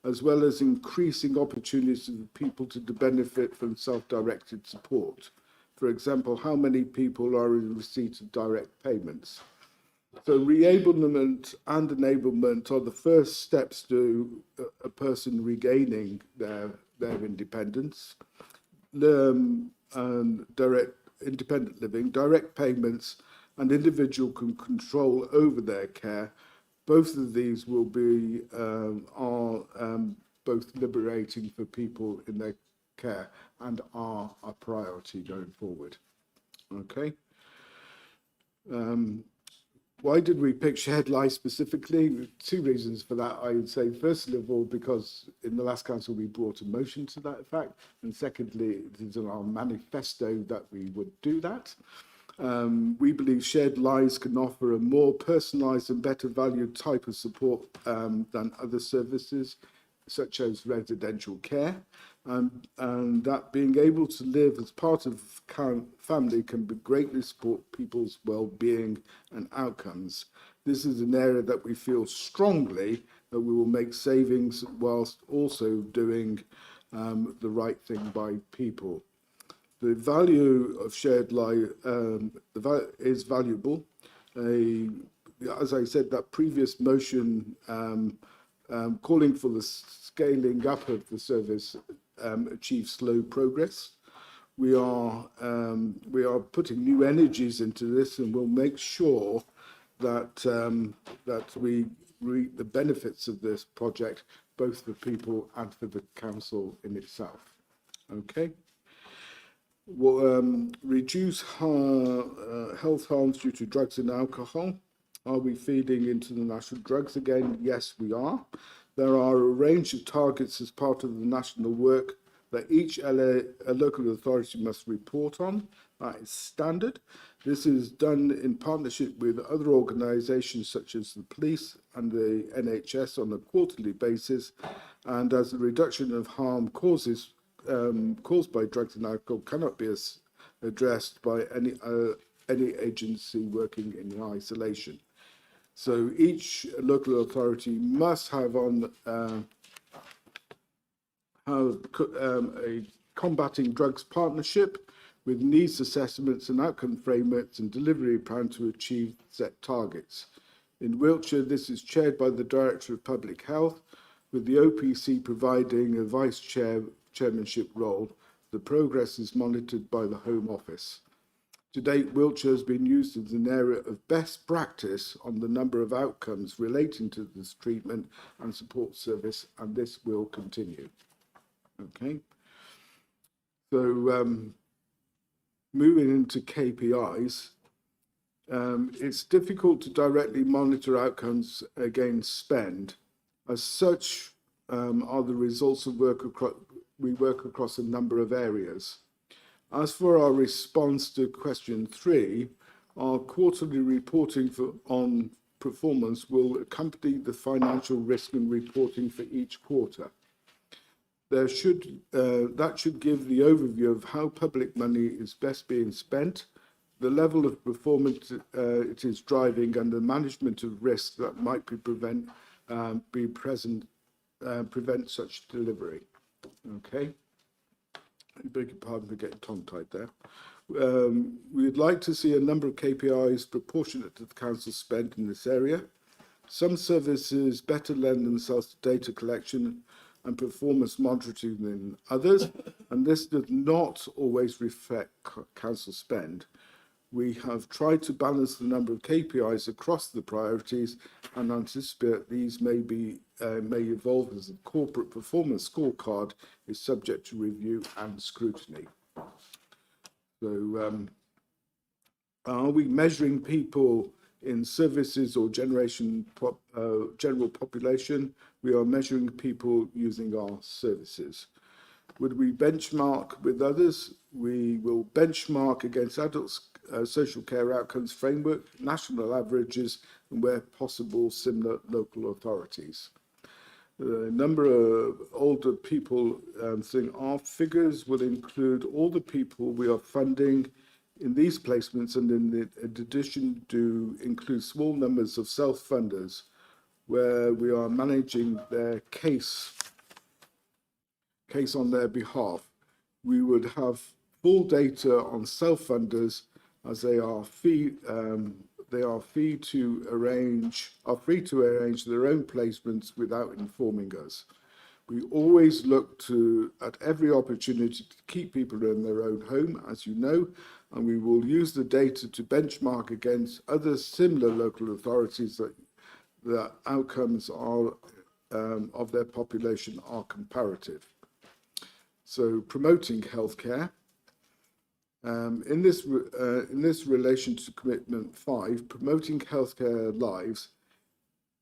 as well as increasing opportunities for people to benefit from self-directed support. For example, how many people are in receipt of direct payments? So re-ablement and enablement are the first steps to a person regaining their independence. Direct independent living, direct payments, and individual control over their care. Both of these will be both liberating for people in their care and are a priority going forward. Okay. Why did we pick shared life specifically? Two reasons for that, I would say. First of all, because in the last council we brought a motion to that effect, and secondly, it is in our manifesto that we would do that. We believe shared lives can offer a more personalised and better valued type of support than other services, such as residential care, and that being able to live as part of family can greatly support people's well-being and outcomes. This is an area that we feel strongly that we will make savings whilst also doing the right thing by people. The value of shared life is valuable. As I said, that previous motion calling for the scaling up of the service achieved slow progress. We are putting new energies into this, and we'll make sure that that we reap the benefits of this project, both for people and for the council in itself. Okay. Well, reduce health harms due to drugs and alcohol. Are we feeding into the national drugs again? Yes, we are. There are a range of targets as part of the national work that each local authority must report on. That is standard. This is done in partnership with other organisations such as the police and the NHS on a quarterly basis. And as the reduction of harm caused by drugs and alcohol cannot be addressed by any agency working in isolation. So each local authority must have a combating drugs partnership with needs assessments and outcome frameworks and delivery plan to achieve set targets. In Wiltshire, this is chaired by the Director of Public Health, with the OPC providing a vice chairmanship role. The progress is monitored by the Home Office. To date, Wiltshire has been used as an area of best practice on the number of outcomes relating to this treatment and support service, and this will continue. Okay. So moving into KPIs, it's difficult to directly monitor outcomes against spend, As such, are the results of we work across a number of areas. As for our response to question 3, our quarterly reporting on performance will accompany the financial risk and reporting for each quarter. That should give the overview of how public money is best being spent, the level of performance it is driving, and the management of risk that might prevent such delivery. Okay. I beg your pardon for getting tongue-tied there. We'd like to see a number of KPIs proportionate to the council's spend in this area. Some services better lend themselves to data collection and performance monitoring than others, and this does not always reflect council spend. We have tried to balance the number of KPIs across the priorities and anticipate these may evolve as the corporate performance scorecard is subject to review and scrutiny. So, are we measuring people in services or general population? We are measuring people using our services. Would we benchmark with others? We will benchmark against adults' social care outcomes framework, national averages, and where possible, similar local authorities. The number of older people thing, our figures will include all the people we are funding in these placements, and in addition do include small numbers of self-funders where we are managing their case on their behalf. We would have full data on self-funders as they are free to arrange their own placements without informing us. We always look at every opportunity to keep people in their own home, as you know, and we will use the data to benchmark against other similar local authorities that the outcomes are of their population are comparative. So, promoting healthcare. In this relation to commitment 5, promoting healthcare lives.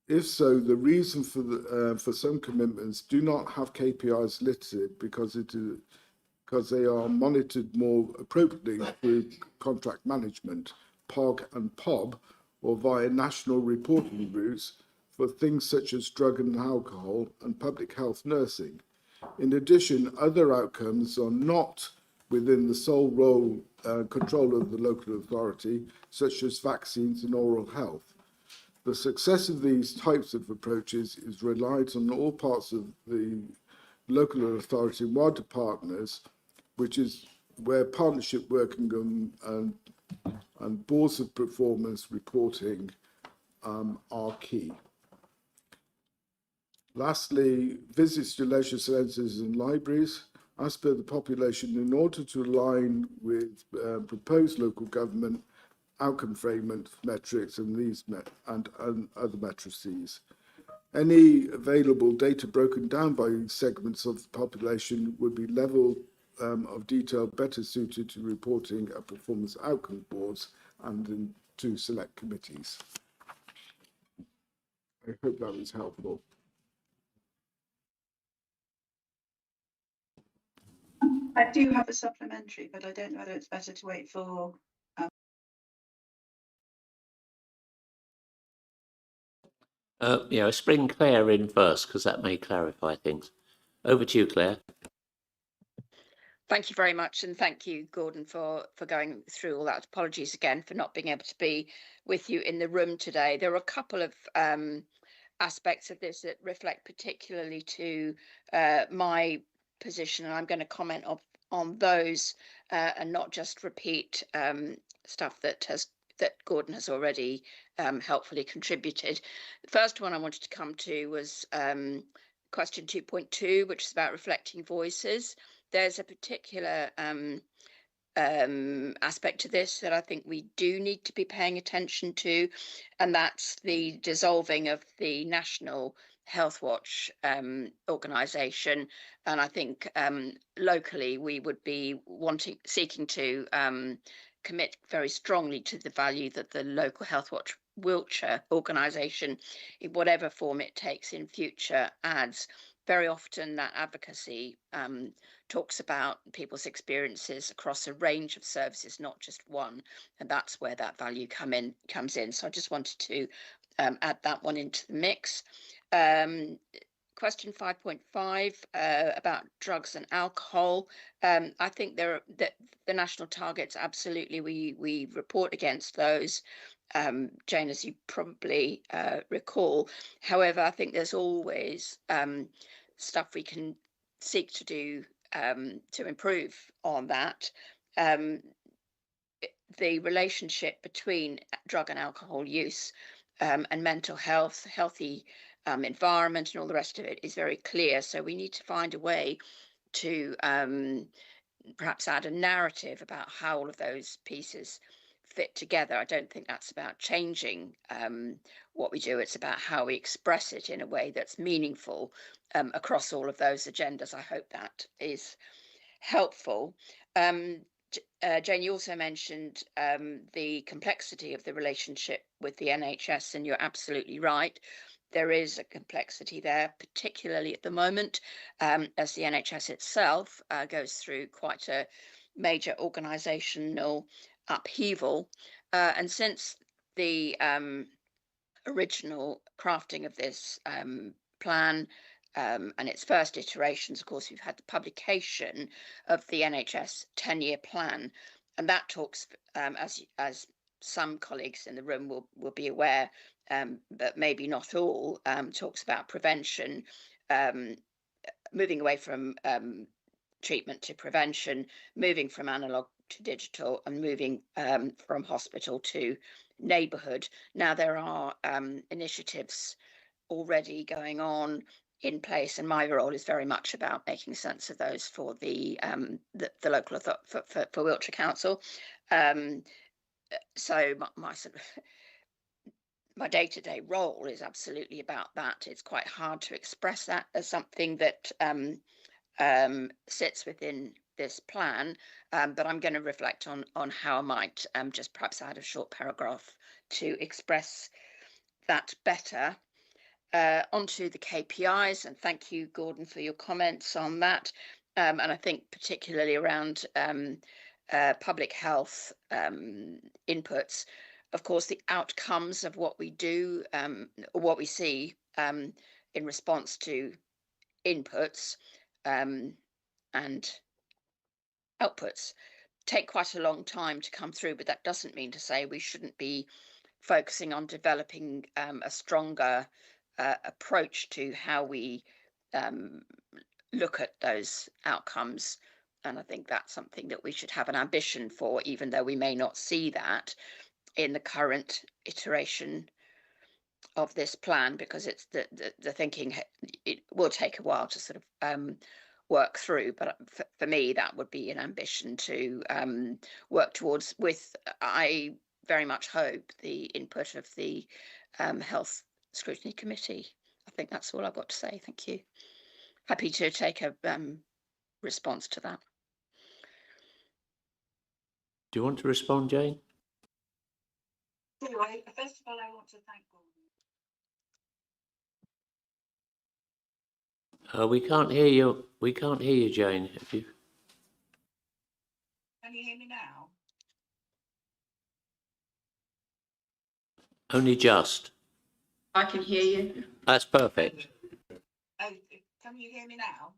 If so, the reason for some commitments do not have KPIs listed because they are monitored more appropriately through contract management, POG and POB, or via national reporting routes for things such as drug and alcohol and public health nursing. In addition, other outcomes are not within the sole role control of the local authority, such as vaccines and oral health. The success of these types of approaches is reliant on all parts of the local authority and wider partners, which is where partnership working and boards of performance reporting are key. Lastly, visits to leisure centres and libraries. As per the population, in order to align with proposed local government outcome framework metrics and other matrices. Any available data broken down by segments of the population would be level of detail better suited to reporting at performance outcome boards and to select committees. I hope that was helpful. I do have a supplementary, but I don't know whether it's better to wait for. Bring Claire in first, because that may clarify things. Over to you, Claire. Thank you very much, and thank you, Gordon, for going through all that. Apologies again for not being able to be with you in the room today. There are a couple of aspects of this that reflect particularly to my position, and I'm going to comment on those and not just repeat stuff that Gordon has already helpfully contributed. The first one I wanted to come to was question 2.2, which is about reflecting voices. There's a particular aspect to this that I think we do need to be paying attention to, and that's the dissolving of the National Health Watch organisation. And I think locally we would be seeking to commit very strongly to the value that the local Health Watch Wiltshire organisation, in whatever form it takes in future, adds. Very often that advocacy talks about people's experiences across a range of services, not just one, and that's where that value comes in. So I just wanted to add that one into the mix. Question 5.5 about drugs and alcohol. I think the national targets, absolutely, we report against those. Jane, as you probably recall. However, I think there's always stuff we can seek to do to improve on that. The relationship between drug and alcohol use and mental health, healthy environment, and all the rest of it is very clear. So we need to find a way to perhaps add a narrative about how all of those pieces fit together. I don't think that's about changing what we do. It's about how we express it in a way that's meaningful across all of those agendas. I hope that is helpful. Jane, you also mentioned the complexity of the relationship with the NHS, and you're absolutely right. There is a complexity there, particularly at the moment, as the NHS itself goes through quite a major organisational upheaval. And since the original crafting of this plan and its first iterations, of course, we've had the publication of the NHS 10-year plan, and that talks, as some colleagues in the room will be aware, but maybe not all, talks about prevention, moving away from treatment to prevention, moving from analog to digital, and moving from hospital to neighbourhood. Now, there are initiatives already going on in place, and my role is very much about making sense of those for the local for Wiltshire Council. So my sort of my day-to-day role is absolutely about that. It's quite hard to express that as something that sits within this plan, but I'm going to reflect on how I might just perhaps add a short paragraph to express that better. Onto the KPIs, and thank you, Gordon, for your comments on that. And I think particularly around public health inputs. Of course, the outcomes of what we do, what we see in response to inputs and outputs take quite a long time to come through, but that doesn't mean to say we shouldn't be focusing on developing a stronger approach to how we look at those outcomes. And I think that's something that we should have an ambition for, even though we may not see that in the current iteration of this plan, because it's the thinking, it will take a while to sort of work through. But for me, that would be an ambition to work towards, with, I very much hope, the input of the Health Scrutiny Committee. I think that's all I've got to say. Thank you. Happy to take a response to that. Do you want to respond, Jane? Anyway, first of all, I want to thank Gordon. We can't hear you. We can't hear you, Jane. If you... Can you hear me now? Only just. I can hear you. That's perfect. Oh, can you hear me now?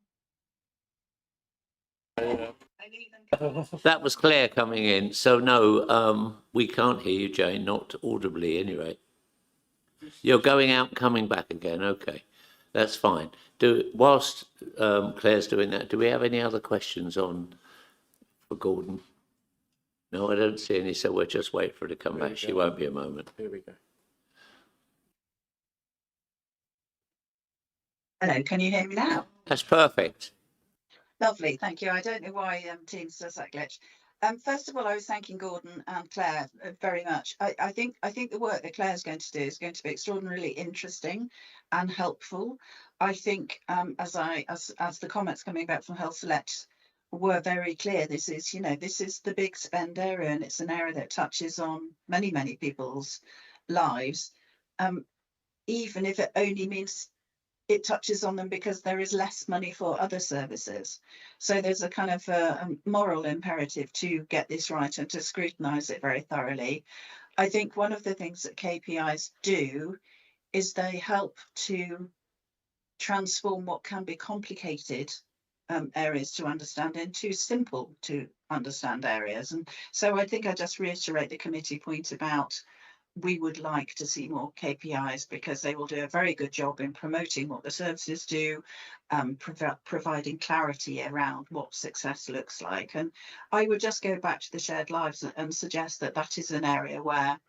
That was Claire coming in. So no, we can't hear you, Jane, not audibly anyway. You're going out, coming back again. Okay, that's fine. Whilst Claire's doing that, do we have any other questions for Gordon? No, I don't see any, so we'll just wait for her to come back. She won't be a moment. Here we go. Hello, can you hear me now? That's perfect. Lovely, thank you. I don't know why Teams does that glitch. First of all, I was thanking Gordon and Claire very much. I think the work that Claire's going to do is going to be extraordinarily interesting and helpful. I think as the comments coming back from Health Select were very clear. This is, this is the big spend area, and it's an area that touches on many, many people's lives. Even if it only means it touches on them because there is less money for other services. So there's a kind of a moral imperative to get this right and to scrutinise it very thoroughly. I think one of the things that KPIs do is they help to transform what can be complicated areas to understand into simple to understand areas. And so I think I just reiterate the committee point about we would like to see more KPIs because they will do a very good job in promoting what the services do, providing clarity around what success looks like. And I would just go back to the shared lives and suggest that that is an area where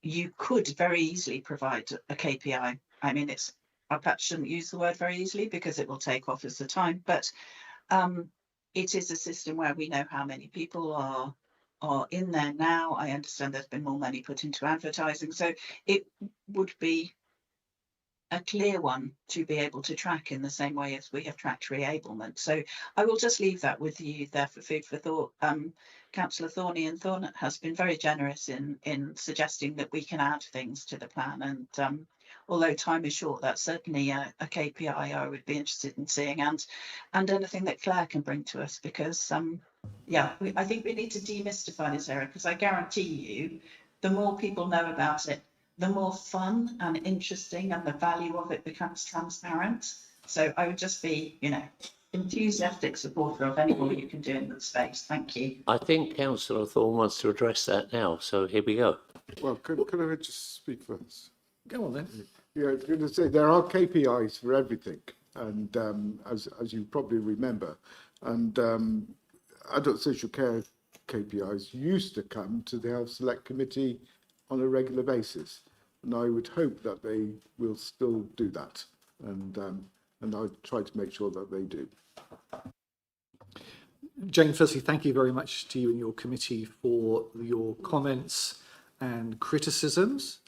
you could very easily provide a KPI. I mean, I perhaps shouldn't use the word very easily because it will take office the time, but it is a system where we know how many people are in there now. I understand there's been more money put into advertising, so it would be a clear one to be able to track in the same way as we have tracked reablement. So I will just leave that with you there for food for thought. Councillor Thorne has been very generous in suggesting that we can add things to the plan, and although time is short, that's certainly a KPI I would be interested in seeing, and anything that Claire can bring to us, because I think we need to demystify this area, because I guarantee you the more people know about it, the more fun and interesting and the value of it becomes transparent. So I would just be, enthusiastic supporter of anyone you can do in that space. Thank you. I think Councillor Thorne wants to address that now, so here we go. Well, could I just speak first? Go on then. Yeah, I was going to say there are KPIs for everything, and as you probably remember, and adult social care KPIs used to come to the Health Select Committee on a regular basis, and I would hope that they will still do that, and I try to make sure that they do. Jane, firstly, thank you very much to you and your committee for your comments and criticisms.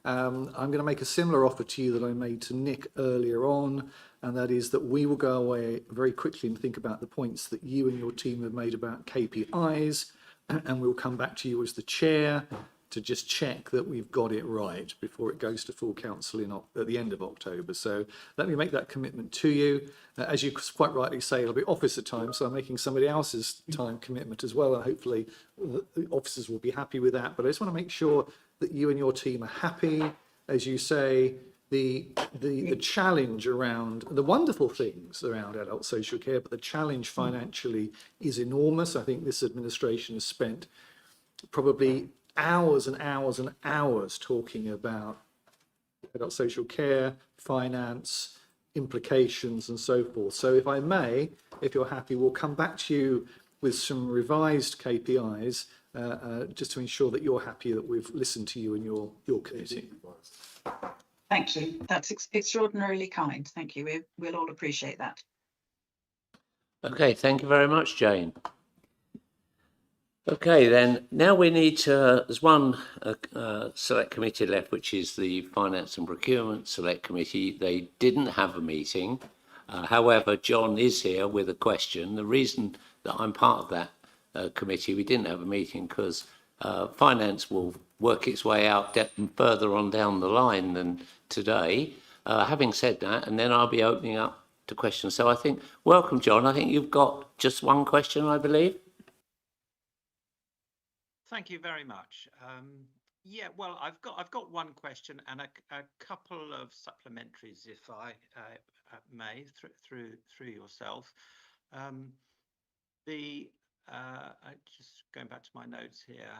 I'm going to make a similar offer to you that I made to Nick earlier on, and that is that we will go away very quickly and think about the points that you and your team have made about KPIs, and we'll come back to you as the chair to just check that we've got it right before it goes to full council at the end of October. So let me make that commitment to you. As you quite rightly say, it'll be officer time, so I'm making somebody else's time commitment as well, and hopefully the officers will be happy with that. But I just want to make sure that you and your team are happy. As you say, the challenge around the wonderful things around adult social care, but the challenge financially is enormous. I think this administration has spent probably hours and hours and hours talking about adult social care, finance, implications and so forth. So if I may, if you're happy, we'll come back to you with some revised KPIs just to ensure that you're happy that we've listened to you and your committee. Thank you. That's extraordinarily kind. Thank you. We'll all appreciate that. Okay, thank you very much, Jane. Okay, then now we need to, there's one select committee left, which is the Finance and Procurement Select Committee. They didn't have a meeting. However, John is here with a question. The reason that I'm part of that committee, we didn't have a meeting because finance will work its way out further on down the line than today. Having said that, and then I'll be opening up to questions. So I think, welcome, John. I think you've got just one question, I believe. Thank you very much. Yeah, well, I've got one question and a couple of supplementaries, if I may, through yourself. Just going back to my notes here.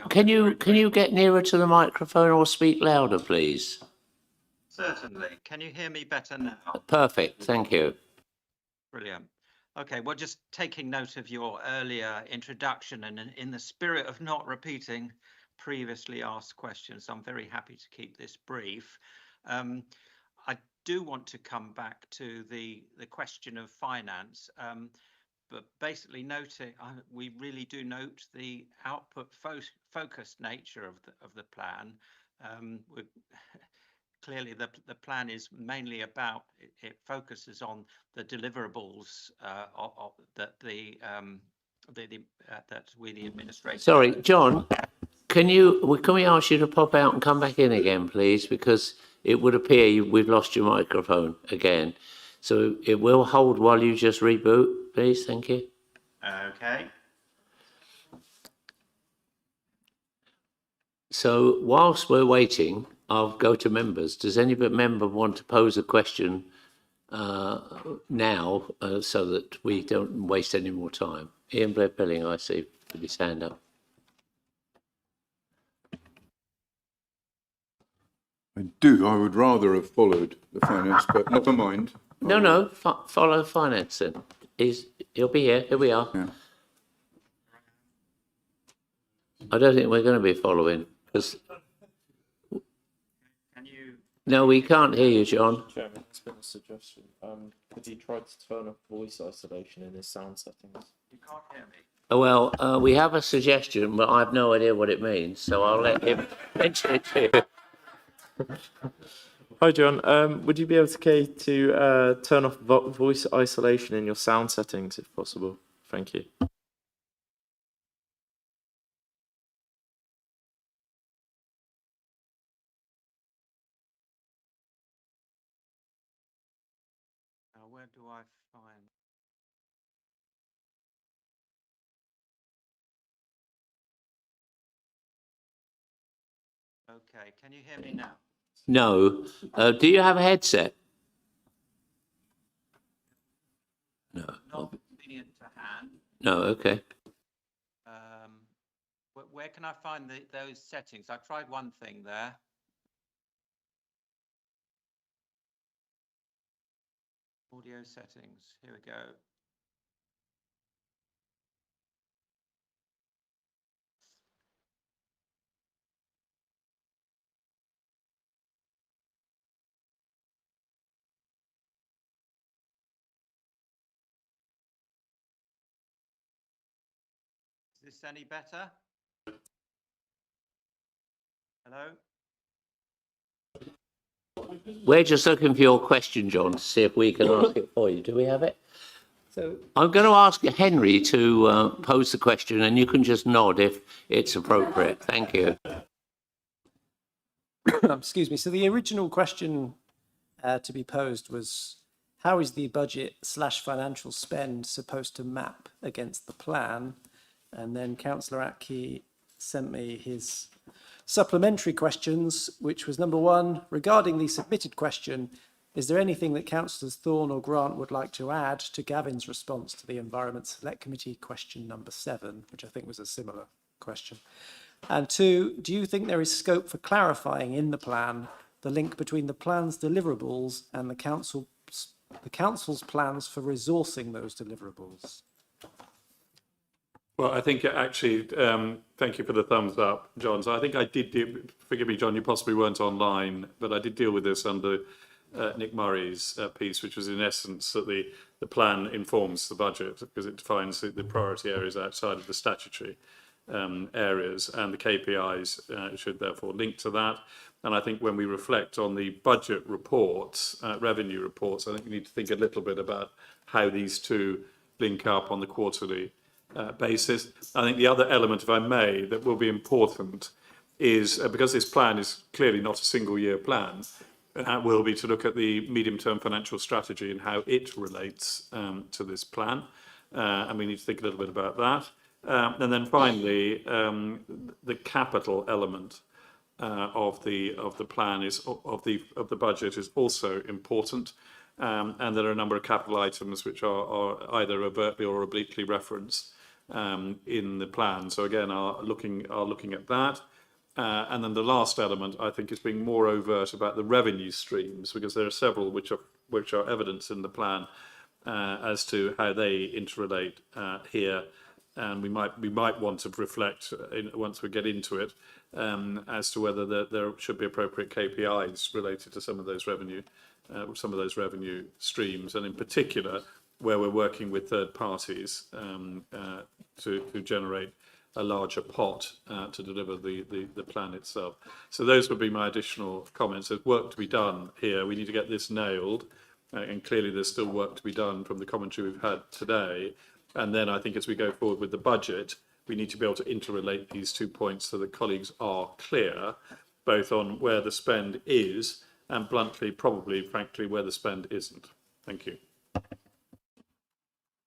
Can you get nearer to the microphone or speak louder, please? Certainly. Can you hear me better now? Perfect. Thank you. Brilliant. Okay, well, just taking note of your earlier introduction and in the spirit of not repeating previously asked questions, I'm very happy to keep this brief. I do want to come back to the question of finance, but basically noting, we really do note the output focused nature of the plan. clearly the plan is mainly about, it focuses on the deliverables that that we, the administration. Sorry, John, can we ask you to pop out and come back in again, please? Because it would appear we've lost your microphone again. So it will hold while you just reboot, please. Thank you. Okay. So whilst we're waiting, I'll go to members. Does any member want to pose a question now so that we don't waste any more time? Ian Blair Pilling, I see, with his hand up. I would rather have followed the finance, but never mind. No, follow finance then. He'll be here. Here we are. Yeah. I don't think we're going to be following because. Can you? No, we can't hear you, John. Chairman, it's been a suggestion. Could he try to turn off voice isolation in his sound settings? You can't hear me. Well, we have a suggestion, but I have no idea what it means, so I'll let him mention it to you. Hi, John. Would you be able to turn off voice isolation in your sound settings, if possible? Thank you. Now, where do I find? Okay, can you hear me now? No. Do you have a headset? No. Not convenient to hand. No, okay. Where can I find those settings? I tried one thing there. Audio settings. Here we go. Is this any better? Hello? We're just looking for your question, John, to see if we can ask it for you. Do we have it? So I'm going to ask Henry to pose the question, and you can just nod if it's appropriate. Thank you. Excuse me. So the original question to be posed was, how is the budget/financial spend supposed to map against the plan? And then Councillor Atke sent me his supplementary questions, which was number one, regarding the submitted question, is there anything that Councillors Thorne or Grant would like to add to Gavin's response to the Environment Select Committee question number 7, which I think was a similar question? And two, do you think there is scope for clarifying in the plan the link between the plan's deliverables and the council's plans for resourcing those deliverables? Well, I think actually, thank you for the thumbs up, John. So I think I did, forgive me, John, you possibly weren't online, but I did deal with this under Nick Murray's piece, which was in essence that the plan informs the budget because it defines the priority areas outside of the statutory areas, and the KPIs should therefore link to that. And I think when we reflect on the budget reports, revenue reports, I think we need to think a little bit about how these two link up on the quarterly basis. I think the other element, if I may, that will be important is because this plan is clearly not a single year plan, will be to look at the medium-term financial strategy and how it relates to this plan. And we need to think a little bit about that. And then finally, the capital element of the plan is of the budget is also important. And there are a number of capital items which are either overtly or obliquely referenced in the plan. So again, are looking at that. And then the last element, I think, is being more overt about the revenue streams, because there are several which are evidence in the plan as to how they interrelate here. And we might want to reflect once we get into it as to whether there should be appropriate KPIs related to some of those revenue streams, and in particular where we're working with third parties to generate a larger pot to deliver the plan itself. So those would be my additional comments. There's work to be done here. We need to get this nailed, and clearly there's still work to be done from the commentary we've had today. And then I think as we go forward with the budget, we need to be able to interrelate these 2 points so that colleagues are clear, both on where the spend is and bluntly, probably, frankly, where the spend isn't. Thank you.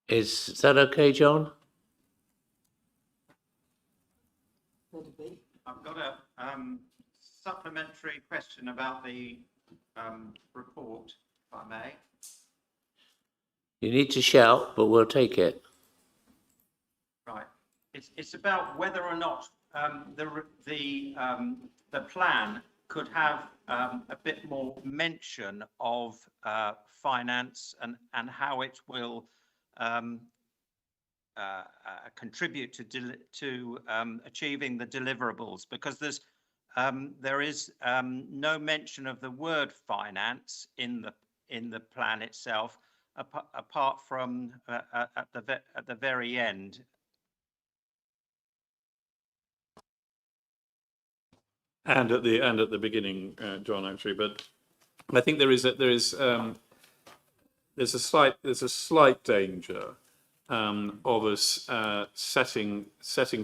Is that okay, John? I've got a supplementary question about the report, if I may. You need to shout, but we'll take it. Right. It's about whether or not the plan could have a bit more mention of finance and how it will contribute to achieving the deliverables, because there is no mention of the word finance in the plan itself, apart from at the very end. And at the beginning, John, actually, but I think there's a slight danger of us setting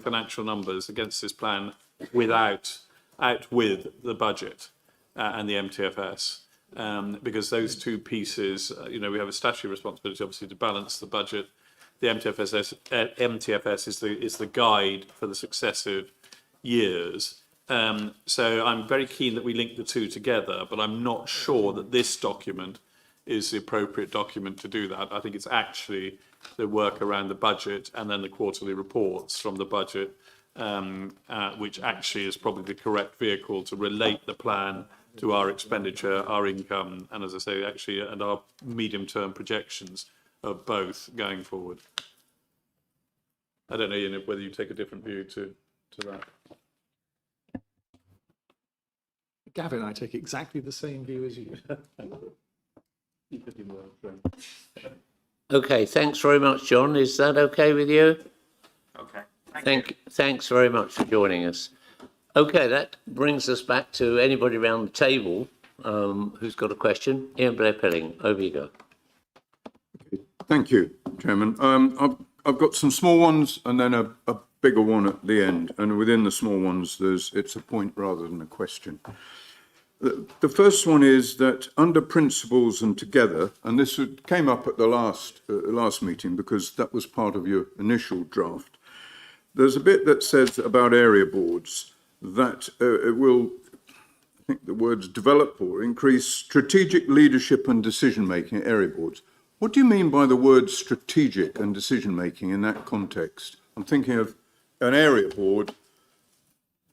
financial numbers against this plan with the budget and the MTFS, because those two pieces, we have a statutory responsibility, obviously, to balance the budget. The MTFS is the guide for the successive years. So I'm very keen that we link the two together, but I'm not sure that this document is the appropriate document to do that. I think it's actually the work around the budget and then the quarterly reports from the budget, which actually is probably the correct vehicle to relate the plan to our expenditure, our income, and as I say, actually, and our medium-term projections of both going forward. I don't know, Ian, whether you take a different view to that. Gavin, I take exactly the same view as you. Okay, thanks very much, John. Is that okay with you? Okay. Thanks very much for joining us. Okay, that brings us back to anybody around the table who's got a question. Ian Blair-Pilling, over you go. Thank you, Chairman. I've got some small ones and then a bigger one at the end. And within the small ones, it's a point rather than a question. The first one is that under principles and together, and this came up at the last meeting because that was part of your initial draft. There's a bit that says about area boards that it will, I think the words develop or increase strategic leadership and decision making at area boards. What do you mean by the word strategic and decision making in that context? I'm thinking of an area board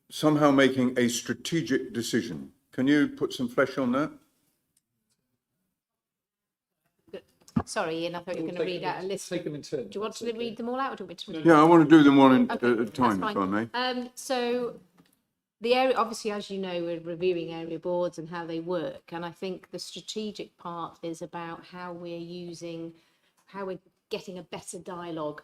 somehow making a strategic decision. Can you put some flesh on that? Sorry, Ian, I thought you were going to read out a list. Take them in turn. Do you want to read them all out, or do you want me to read Yeah, I want to do them one Okay, at a time, that's if I may. fine. So the area, obviously, as you know, we're reviewing area boards and how they work. And I think the strategic part is about how we're getting a better dialogue,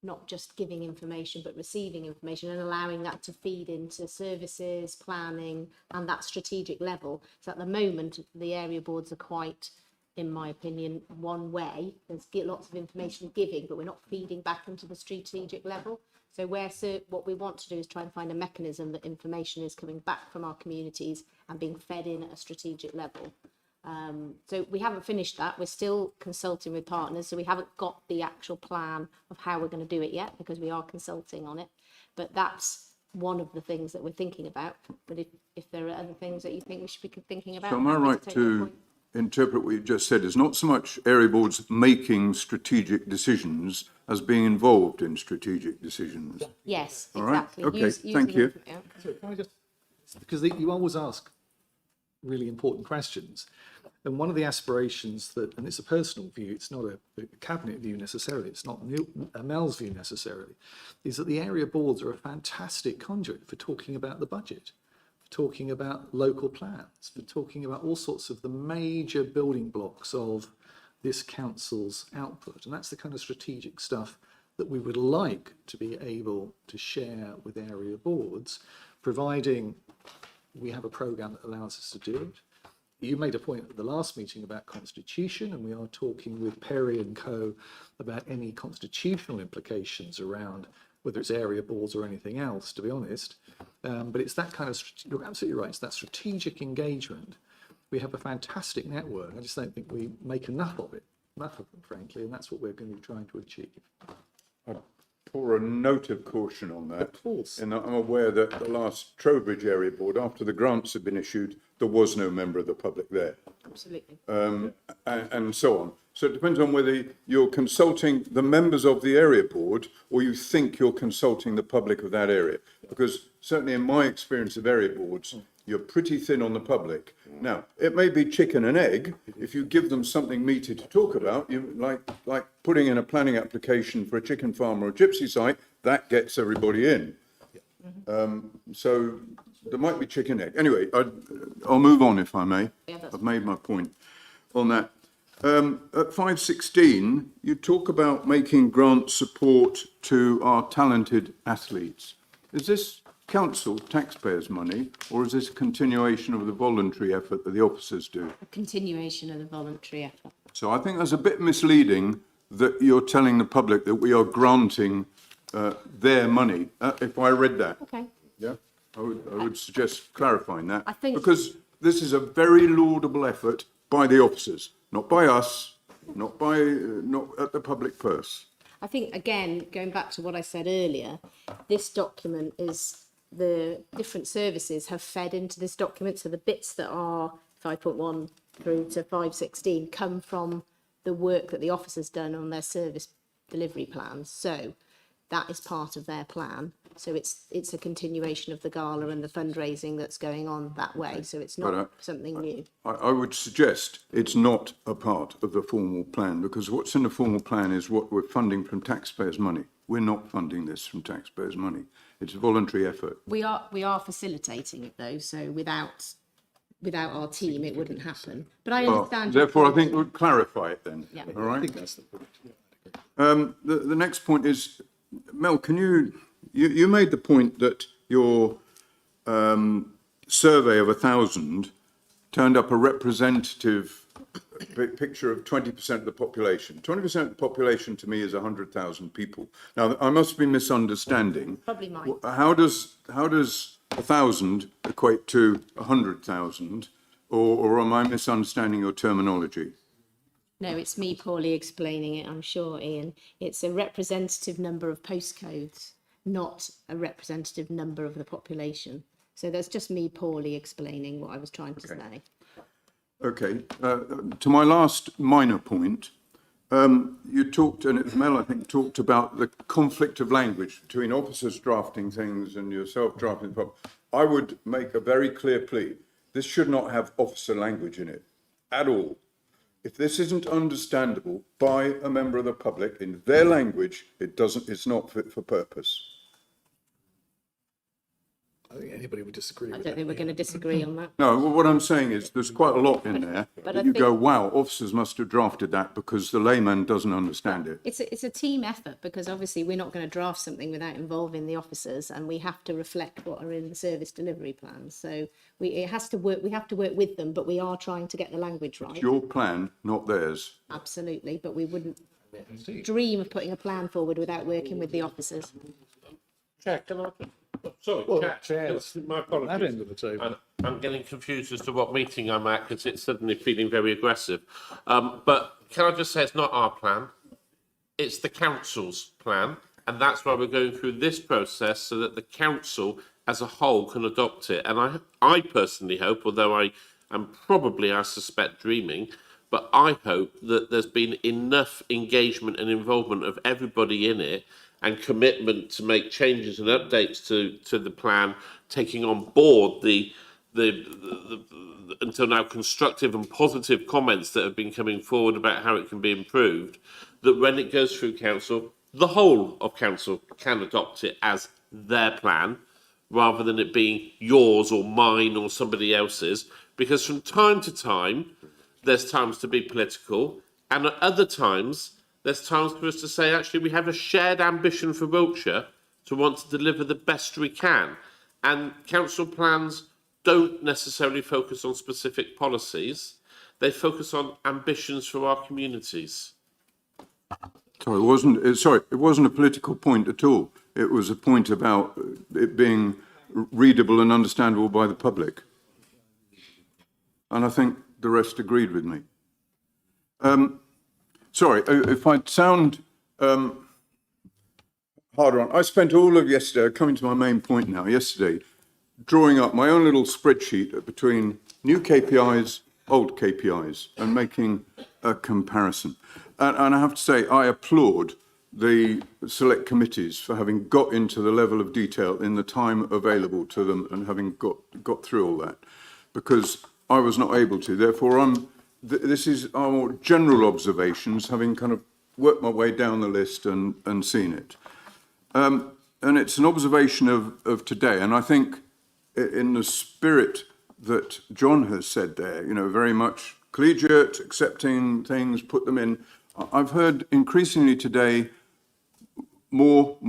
not just giving information, but receiving information and allowing that to feed into services, planning, and that strategic level. So at the moment, the area boards are quite, in my opinion, one way. There's lots of information giving, but we're not feeding back into the strategic level. So what we want to do is try and find a mechanism that information is coming back from our communities and being fed in at a strategic level. So we haven't finished that. We're still consulting with partners. So we haven't got the actual plan of how we're going to do it yet, because we are consulting on it. But that's one of the things that we're thinking about. But if there are other things that you think we should be thinking about. So am I right to interpret what you just said is not so much area boards making strategic decisions as being involved in strategic decisions? Yes, all right. exactly. Okay, thank you. So can I just, because you always ask really important questions. And one of the aspirations that, and it's a personal view, it's not a cabinet view necessarily, it's not Mel's view necessarily, is that the area boards are a fantastic conduit for talking about the budget, for talking about local plans, for talking about all sorts of the major building blocks of this council's output. And that's the kind of strategic stuff that we would like to be able to share with area boards, providing we have a programme that allows us to do it. You made a point at the last meeting about constitution, and we are talking with Perry and Co about any constitutional implications around whether it's area boards or anything else, to be honest. But it's that kind of, you're absolutely right, it's that strategic engagement. We have a fantastic network. I just don't think we make enough of them, frankly, and that's what we're going to be trying to achieve. Pour a note of caution on that. Of course. And I'm aware that the last Trowbridge Area Board, after the grants had been issued, there was no member of the public there. Absolutely. And so on. So it depends on whether you're consulting the members of the area board or you think you're consulting the public of that area. Because certainly in my experience of area boards, you're pretty thin on the public. Now, it may be chicken and egg. If you give them something meaty to talk about, you like putting in a planning application for a chicken farm or a gypsy site, that gets everybody in. So there might be chicken egg. Anyway, I'll move on if I may. I've made my point on that. At 516, you talk about making grant support to our talented athletes. Is this council taxpayers' money, or is this a continuation of the voluntary effort that the officers do? A continuation of the voluntary effort. So I think that's a bit misleading that you're telling the public that we are granting their money. If I read that. Okay. Yeah, I would suggest clarifying that. I think because this is a very laudable effort by the officers, not by us, not at the public purse. I think, again, going back to what I said earlier, this document is the different services have fed into this document. So the bits that are 5.1 through to 516 come from the work that the officers done on their service delivery plans. So that is part of their plan. So it's a continuation of the gala and the fundraising that's going on that way. So it's not something new. I would suggest it's not a part of the formal plan, because what's in the formal plan is what we're funding from taxpayers' money. We're not funding this from taxpayers' money. It's a voluntary effort. We are facilitating it though. So without our team, it wouldn't happen. But I understand. Therefore, I think we'll clarify it then. Yeah. All right. I think that's the point. The next point is, Mel, can you made the point that your survey of 1,000 turned up a representative picture of 20% of the population. 20% of the population to me is 100,000 people. Now, I must be misunderstanding. Probably mine. How does 1,000 equate to 100,000, or am I misunderstanding your terminology? No, it's me poorly explaining it, I'm sure, Ian. It's a representative number of postcodes, not a representative number of the population. So that's just me poorly explaining what I was trying to say. Okay. To my last minor point, you talked, and it's Mel, I think, talked about the conflict of language between officers drafting things and yourself drafting them. I would make a very clear plea. This should not have officer language in it at all. If this isn't understandable by a member of the public in their language, it's not fit for purpose. I think anybody would disagree with I that. don't think we're going to disagree on that. No, well, what I'm saying is there's quite a lot in there. But That you go, wow, officers must have drafted that because the layman doesn't understand it. It's a team effort, because obviously we're not going to draft something without involving the officers, and we have to reflect what are in the service delivery plans. So we have to work with them, but we are trying to get the language right. It's your plan, not theirs. Absolutely, but we wouldn't dream of putting a plan forward without working with the officers. Chair, can I? Sorry, Well, Chair. My apologies. That end of the table. I'm getting confused as to what meeting I'm at because it's suddenly feeling very aggressive. But can I just say it's not our plan? It's the council's plan, and that's why we're going through this process so that the council as a whole can adopt it. And I personally hope, although I am probably, I suspect, dreaming, but I hope that there's been enough engagement and involvement of everybody in it and commitment to make changes and updates to the plan, taking on board the until now constructive and positive comments that have been coming forward about how it can be improved, that when it goes through council, the whole of council can adopt it as their plan, rather than it being yours or mine or somebody else's, because from time to time, there's times to be political, and at other times, there's times for us to say, actually, we have a shared ambition for Wiltshire to want to deliver the best we can. And council plans don't necessarily focus on specific policies. They focus on ambitions for our communities. Sorry, it wasn't a political point at all. It was a point about it being readable and understandable by the public. And I think the rest agreed with me. Sorry, if I sound harder on, I spent all of yesterday, coming to my main point now, yesterday, drawing up my own little spreadsheet between new KPIs, old KPIs, and making a comparison. And I have to say, I applaud the select committees for having got into the level of detail in the time available to them and having got through all that, because I was not able to. Therefore, this is our more general observations, having kind of worked my way down the list and seen it. And it's an observation of today, and I think in the spirit that John has said there, you know, very much collegiate, accepting things, put them in. I've heard increasingly today, more.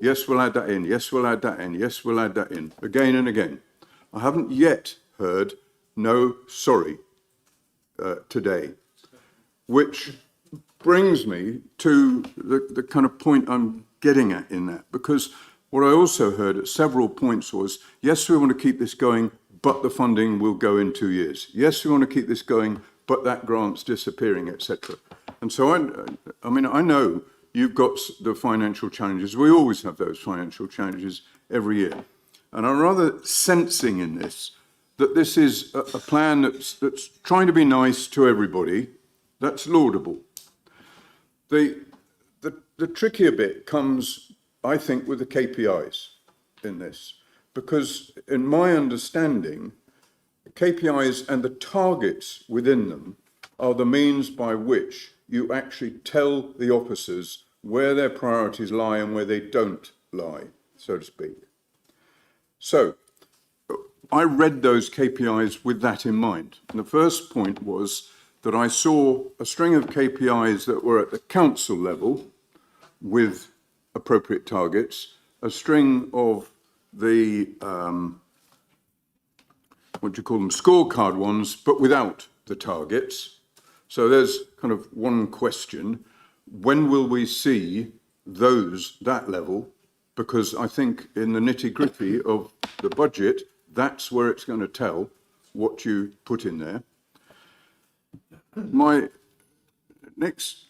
Yes, we'll add that in. Yes, we'll add that in. Yes, we'll add that in. Again and again. I haven't yet heard no sorry today, which brings me to the kind of point I'm getting at in that, because what I also heard at several points was, yes, we want to keep this going, but the funding will go in 2 years. Yes, we want to keep this going, but that grant's disappearing, etc. And so, I mean, I know you've got the financial challenges. We always have those financial challenges every year. And I'm rather sensing in this that this is a plan that's trying to be nice to everybody. That's laudable. The trickier bit comes, I think, with the KPIs in this, because in my understanding, KPIs and the targets within them are the means by which you actually tell the officers where their priorities lie and where they don't lie, so to speak. So I read those KPIs with that in mind. And the first point was that I saw a string of KPIs that were at the council level with appropriate targets, a string of the, what do you call them, scorecard ones, but without the targets. So there's kind of one question. When will we see that level? Because I think in the nitty-gritty of the budget, that's where it's going to tell what you put in there. My next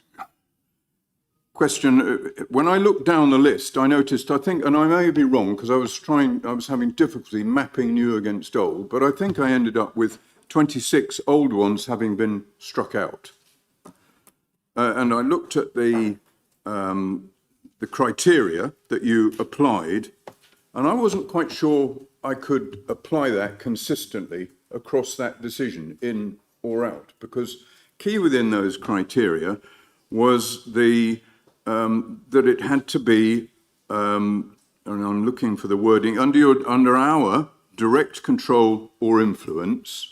question, when I looked down the list, I noticed, I think, and I may be wrong because I was having difficulty mapping new against old, but I think I ended up with 26 old ones having been struck out. And I looked at the criteria that you applied, and I wasn't quite sure I could apply that consistently across that decision, in or out, because key within those criteria was that it had to be, and I'm looking for the wording, under our direct control or influence.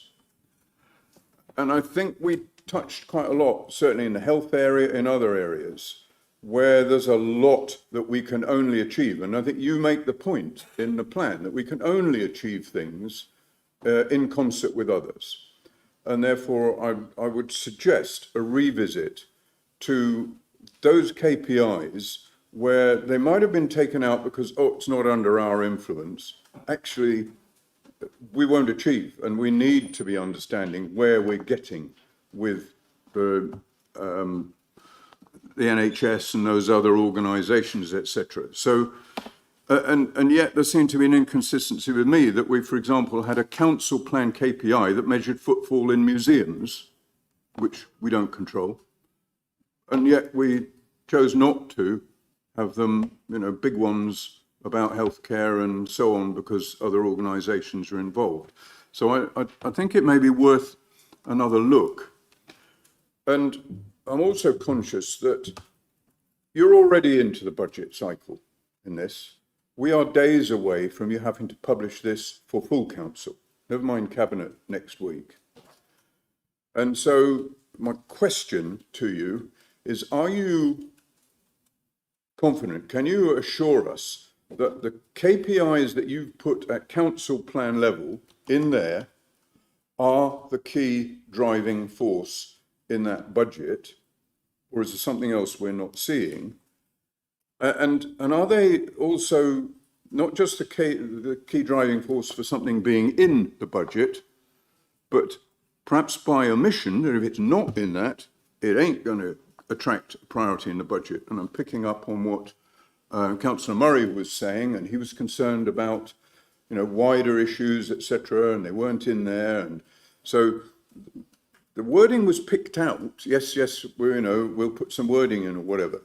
And I think we touched quite a lot, certainly in the health area, in other areas, where there's a lot that we can only achieve. And I think you make the point in the plan that we can only achieve things in concert with others. And therefore, I would suggest a revisit to those KPIs where they might have been taken out because, it's not under our influence. Actually, we won't achieve, and we need to be understanding where we're getting with the NHS and those other organisations, etc. So, and yet there seemed to be an inconsistency with me that we, for example, had a council plan KPI that measured footfall in museums, which we don't control, and yet we chose not to have them, big ones about healthcare and so on, because other organisations are involved. So I think it may be worth another look. And I'm also conscious that you're already into the budget cycle in this. We are days away from you having to publish this for full council, never mind Cabinet next week. And so my question to you is, are you confident, can you assure us that the KPIs that you've put at council plan level in there are the key driving force in that budget, or is there something else we're not seeing? And are they also not just the key driving force for something being in the budget, but perhaps by omission, that if it's not in that, it ain't going to attract priority in the budget? And I'm picking up on what Councillor Murray was saying, and he was concerned about, you know, wider issues, etc., and they weren't in there. And so the wording was picked out. Yes, we'll put some wording in or whatever.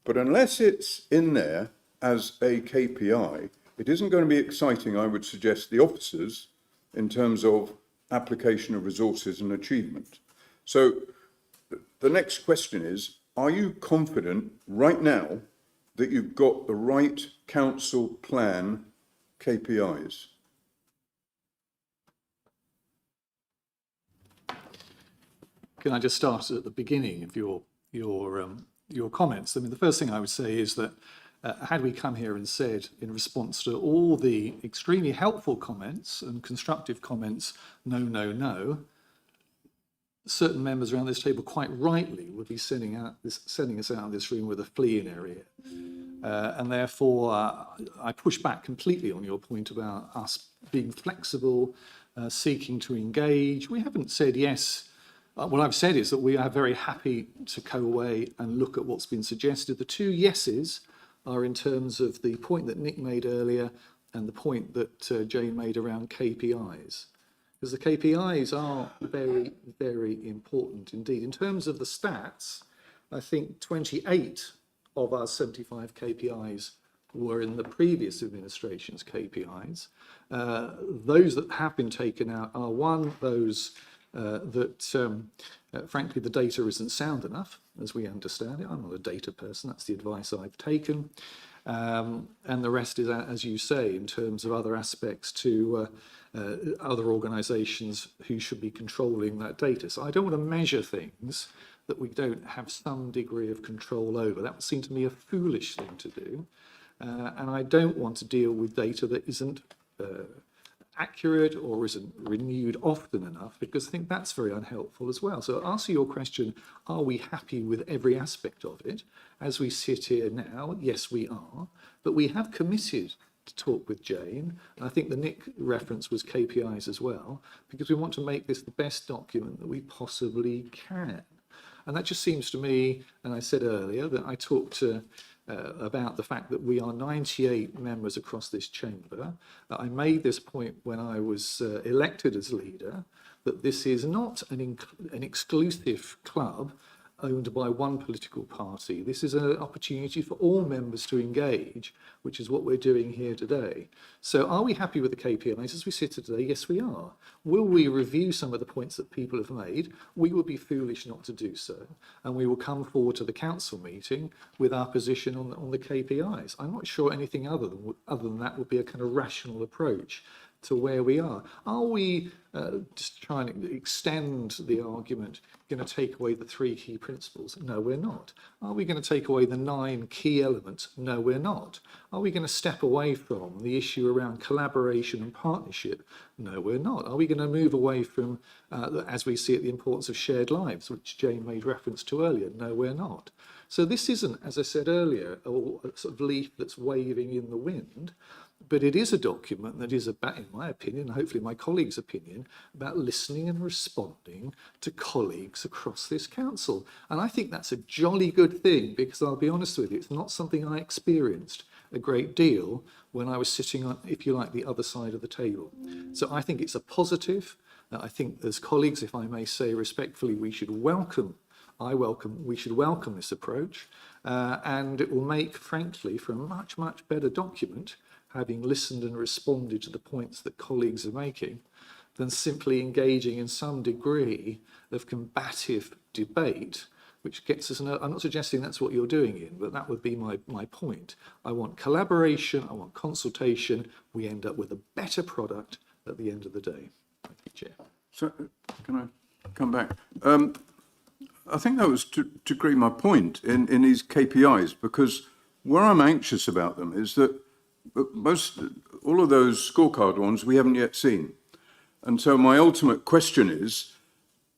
But unless it's in there as a KPI, it isn't going to be exciting, I would suggest, the officers in terms of application of resources and achievement. So the next question is, are you confident right now that you've got the right council plan KPIs? Can I just start at the beginning of your comments? I mean, the first thing I would say is that had we come here and said, in response to all the extremely helpful comments and constructive comments, no, certain members around this table quite rightly would be sending us out of this room with a flea in their ear. And therefore, I push back completely on your point about us being flexible, seeking to engage. We haven't said yes. What I've said is that we are very happy to go away and look at what's been suggested. The two yeses are in terms of the point that Nick made earlier and the point that Jane made around KPIs. Because the KPIs are very, very important indeed. In terms of the stats, I think 28 of our 75 KPIs were in the previous administration's KPIs. Those that have been taken out are, one, those frankly, the data isn't sound enough, as we understand it. I'm not a data person, that's the advice I've taken. And the rest is, as you say, in terms of other aspects to other organisations who should be controlling that data. So I don't want to measure things that we don't have some degree of control over. That would seem to me a foolish thing to do. And I don't want to deal with data that isn't accurate or isn't renewed often enough, because I think that's very unhelpful as well. So answer your question, are we happy with every aspect of it? As we sit here now, yes, we are, but we have committed to talk with Jane, and I think the Nick reference was KPIs as well, because we want to make this the best document that we possibly can. And that just seems to me, and I said earlier that I talked about the fact that we are 98 members across this chamber. I made this point when I was elected as leader, that this is not an exclusive club owned by one political party. This is an opportunity for all members to engage, which is what we're doing here today. So are we happy with the KPIs as we sit here today? Yes, we are. Will we review some of the points that people have made? We would be foolish not to do so. And we will come forward to the council meeting with our position on the KPIs. I'm not sure anything other than that would be a kind of rational approach to where we are. Are we just trying to extend the argument, going to take away the 3 key principles? No, we're not. Are we going to take away the 9 key elements? No, we're not. Are we going to step away from the issue around collaboration and partnership? No, we're not. Are we going to move away from, as we see it, the importance of shared lives, which Jane made reference to earlier? No, we're not. So this isn't, as I said earlier, a sort of leaf that's waving in the wind. But it is a document that is about, in my opinion, hopefully my colleagues' opinion, about listening and responding to colleagues across this council. And I think that's a jolly good thing, because I'll be honest with you, it's not something I experienced a great deal when I was sitting on, if you like, the other side of the table. So I think it's a positive. I think as colleagues, if I may say respectfully, we should welcome this approach, and it will make, frankly, for a much, much better document, having listened and responded to the points that colleagues are making, than simply engaging in some degree of combative debate, which gets us, I'm not suggesting that's what you're doing, Ian, but that would be my point. I want collaboration, I want consultation, we end up with a better product at the end of the day. Thank you, Chair. So, can I come back? I think that was to agree my point in these KPIs, because where I'm anxious about them is that all of those scorecard ones we haven't yet seen. And so my ultimate question is,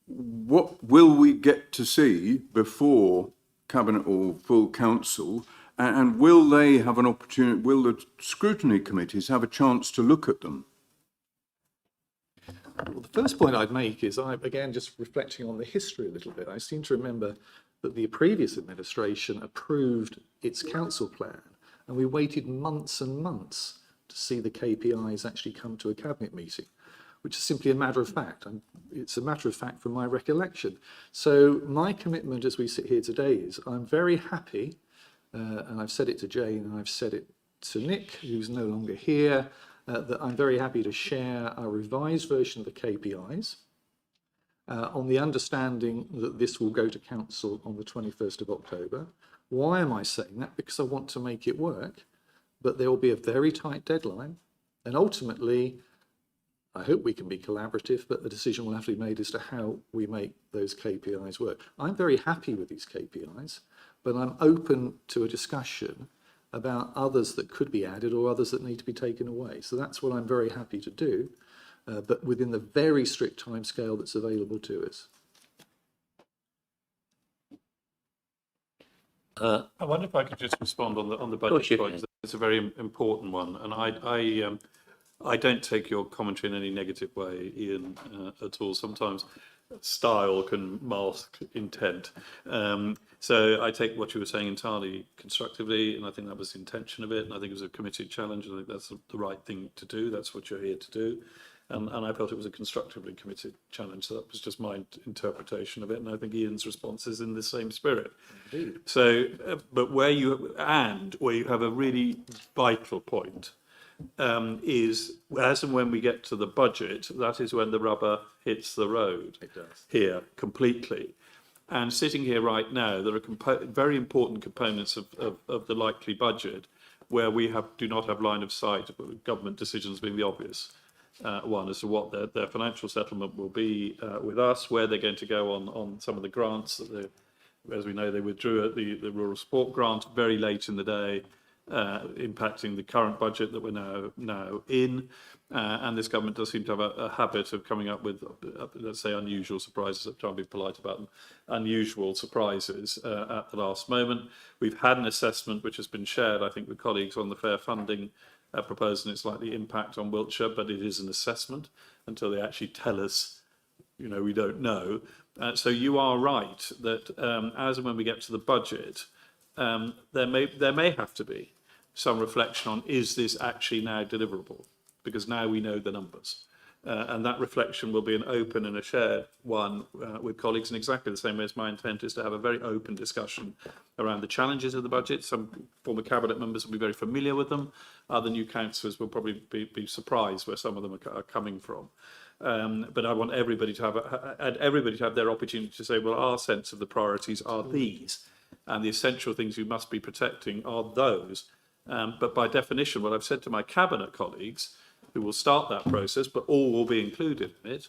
what will we get to see before Cabinet or full Council, and will they have an opportunity, will the scrutiny committees have a chance to look at them? Well, the first point I'd make is, again, just reflecting on the history a little bit, I seem to remember that the previous administration approved its council plan, and we waited months and months to see the KPIs actually come to a cabinet meeting, which is simply a matter of fact. It's a matter of fact from my recollection. So my commitment as we sit here today is I'm very happy, and I've said it to Jane and I've said it to Nick, who's no longer here, that I'm very happy to share a revised version of the KPIs on the understanding that this will go to Council on the 21st of October. Why am I saying that? Because I want to make it work, but there will be a very tight deadline, and ultimately I hope we can be collaborative, but the decision will have to be made as to how we make those KPIs work. I'm very happy with these KPIs, but I'm open to a discussion about others that could be added or others that need to be taken away. So that's what I'm very happy to do, but within the very strict timescale that's available to us. I wonder if I could just respond on the budget point. It's a very important one, and I don't take your commentary in any negative way, Ian, at all. Sometimes style can mask intent. So I take what you were saying entirely constructively, and I think that was the intention of it, and I think it was a committed challenge, and I think that's the right thing to do. That's what you're here to do. And I felt it was a constructively committed challenge. So that was just my interpretation of it, and I think Ian's response is in the same spirit. Indeed. So, but where you have a really vital point, is as and when we get to the budget, that is when the rubber hits the road. It does. Here completely. And sitting here right now, there are very important components of the likely budget where we do not have line of sight, government decisions being the obvious one, as to what their financial settlement will be with us, where they're going to go on some of the grants that as we know, they withdrew the rural support grant very late in the day, impacting the current budget that we're now in, and this government does seem to have a habit of coming up with, let's say, unusual surprises. I'm trying to be polite about them. Unusual surprises at the last moment. We've had an assessment which has been shared, I think, with colleagues on the fair funding proposal and its likely impact on Wiltshire, but it is an assessment until they actually tell us. We don't know. So you are right that as and when we get to the budget, there may have to be some reflection on, is this actually now deliverable? Because now we know the numbers. And that reflection will be an open and a shared one with colleagues, in exactly the same way as my intent is to have a very open discussion around the challenges of the budget. Some former cabinet members will be very familiar with them. Other new councillors will probably be surprised where some of them are coming from. But I want everybody to have their opportunity to say, well, our sense of the priorities are these, and the essential things you must be protecting are those. But by definition, what I've said to my cabinet colleagues, who will start that process, but all will be included in it,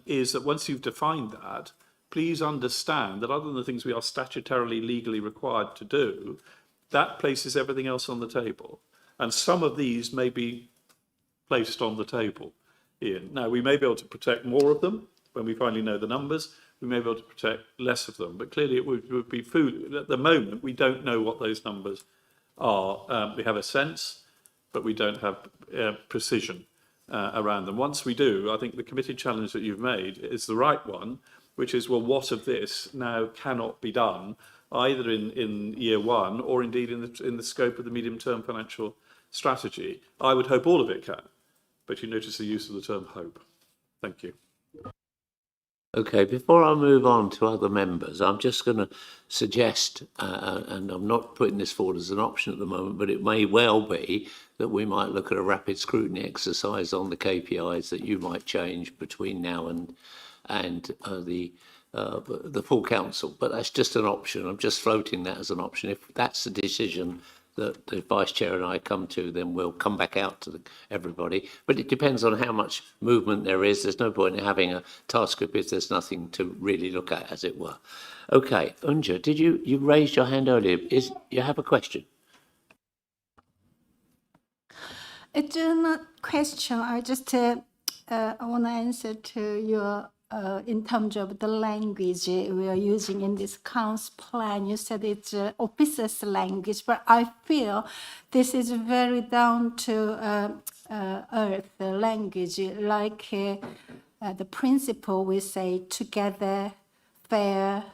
is that once you've defined that, please understand that other than the things we are statutorily, legally required to do, that places everything else on the table. And some of these may be placed on the table, Ian. Now, we may be able to protect more of them when we finally know the numbers. We may be able to protect less of them. But clearly it would be food. At the moment, we don't know what those numbers are. We have a sense, but we don't have precision around them. Once we do, I think the committee challenge that you've made is the right one, which is, well, what of this now cannot be done, either in year one or indeed in the scope of the medium-term financial strategy. I would hope all of it can, but you notice the use of the term hope. Thank you. Okay, before I move on to other members, I'm just going to suggest, and I'm not putting this forward as an option at the moment, but it may well be that we might look at a rapid scrutiny exercise on the KPIs that you might change between now and the full council. But that's just an option. I'm just floating that as an option. If that's the decision that the Vice Chair and I come to, then we'll come back out to everybody. But it depends on how much movement there is. There's no point in having a task group if there's nothing to really look at, as it were. Okay, Unja, did you raised your hand earlier? You have a question? It's not question. I just want to answer to your in terms of the language we are using in this council plan. You said it's officers' language, but I feel this is very down to earth language, like the principle we say together, fair,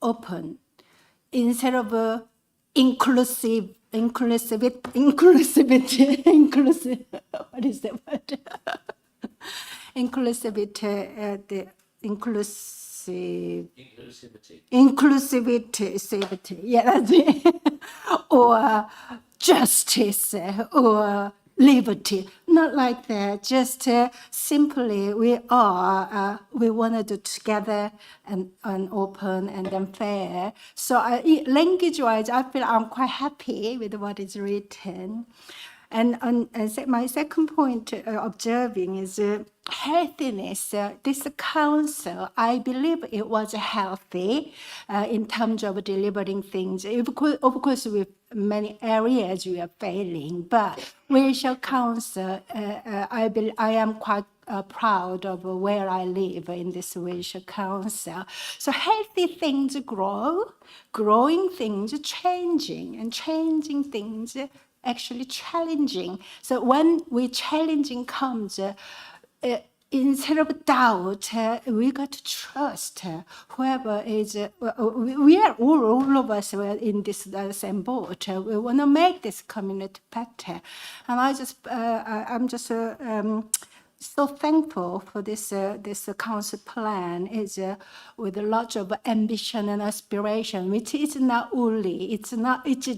open, instead of inclusive, what is the word? Inclusivity, inclusivity, yeah, that's it. Or justice, or liberty. Not like that, just simply we want to do together and open and then fair. So language-wise, I feel I'm quite happy with what is written. And my second point observing is healthiness. This council, I believe it was healthy in terms of delivering things. Of course, with many areas we are failing, but racial council, I am quite proud of where I live in this racial council. So healthy things grow, growing things changing, and changing things actually challenging. So when we challenging comes, instead of doubt, we got to trust whoever is. We are all of us were in this same boat. We want to make this community better, and I'm just. So thankful for this council plan is with a lot of ambition and aspiration, which is not only it's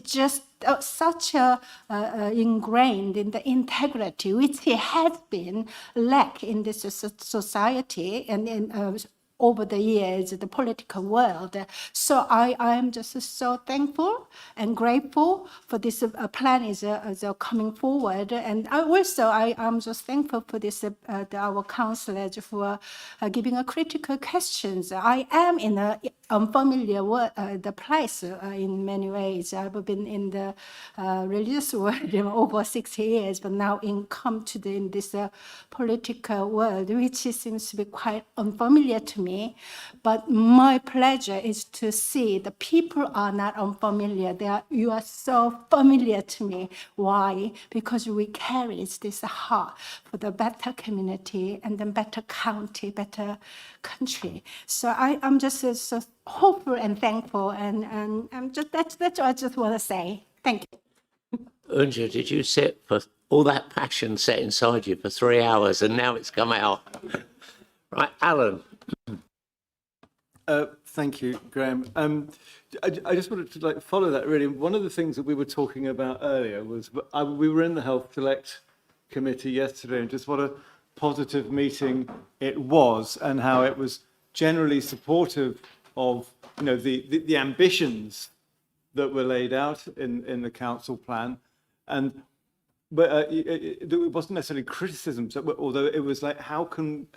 just such a ingrained in the integrity which has been lack in this society and in over the years, the political world. So I am just so thankful and grateful for this plan is coming forward. And I'm just thankful for this, our councillors for giving a critical questions. I am in a unfamiliar the place in many ways. I've been in the religious world over 60 years, but now come to in this political world, which seems to be quite unfamiliar to me. But my pleasure is to see the people are not unfamiliar. You are so familiar to me. Why? Because we carry this heart for the better community and then better county, better country. So I'm just so hopeful and thankful, and I'm just that's what I just want to say. Thank you. Unja, did you sit for all that passion set inside you for 3 hours and now it's come out? Right, Alan. Thank you, Graham. I just wanted to follow that really. One of the things that we were talking about earlier was we were in the Health Select Committee yesterday, and just what a positive meeting it was, and how it was generally supportive of the ambitions that were laid out in the council plan, but it wasn't necessarily criticism. So, although it was like, how can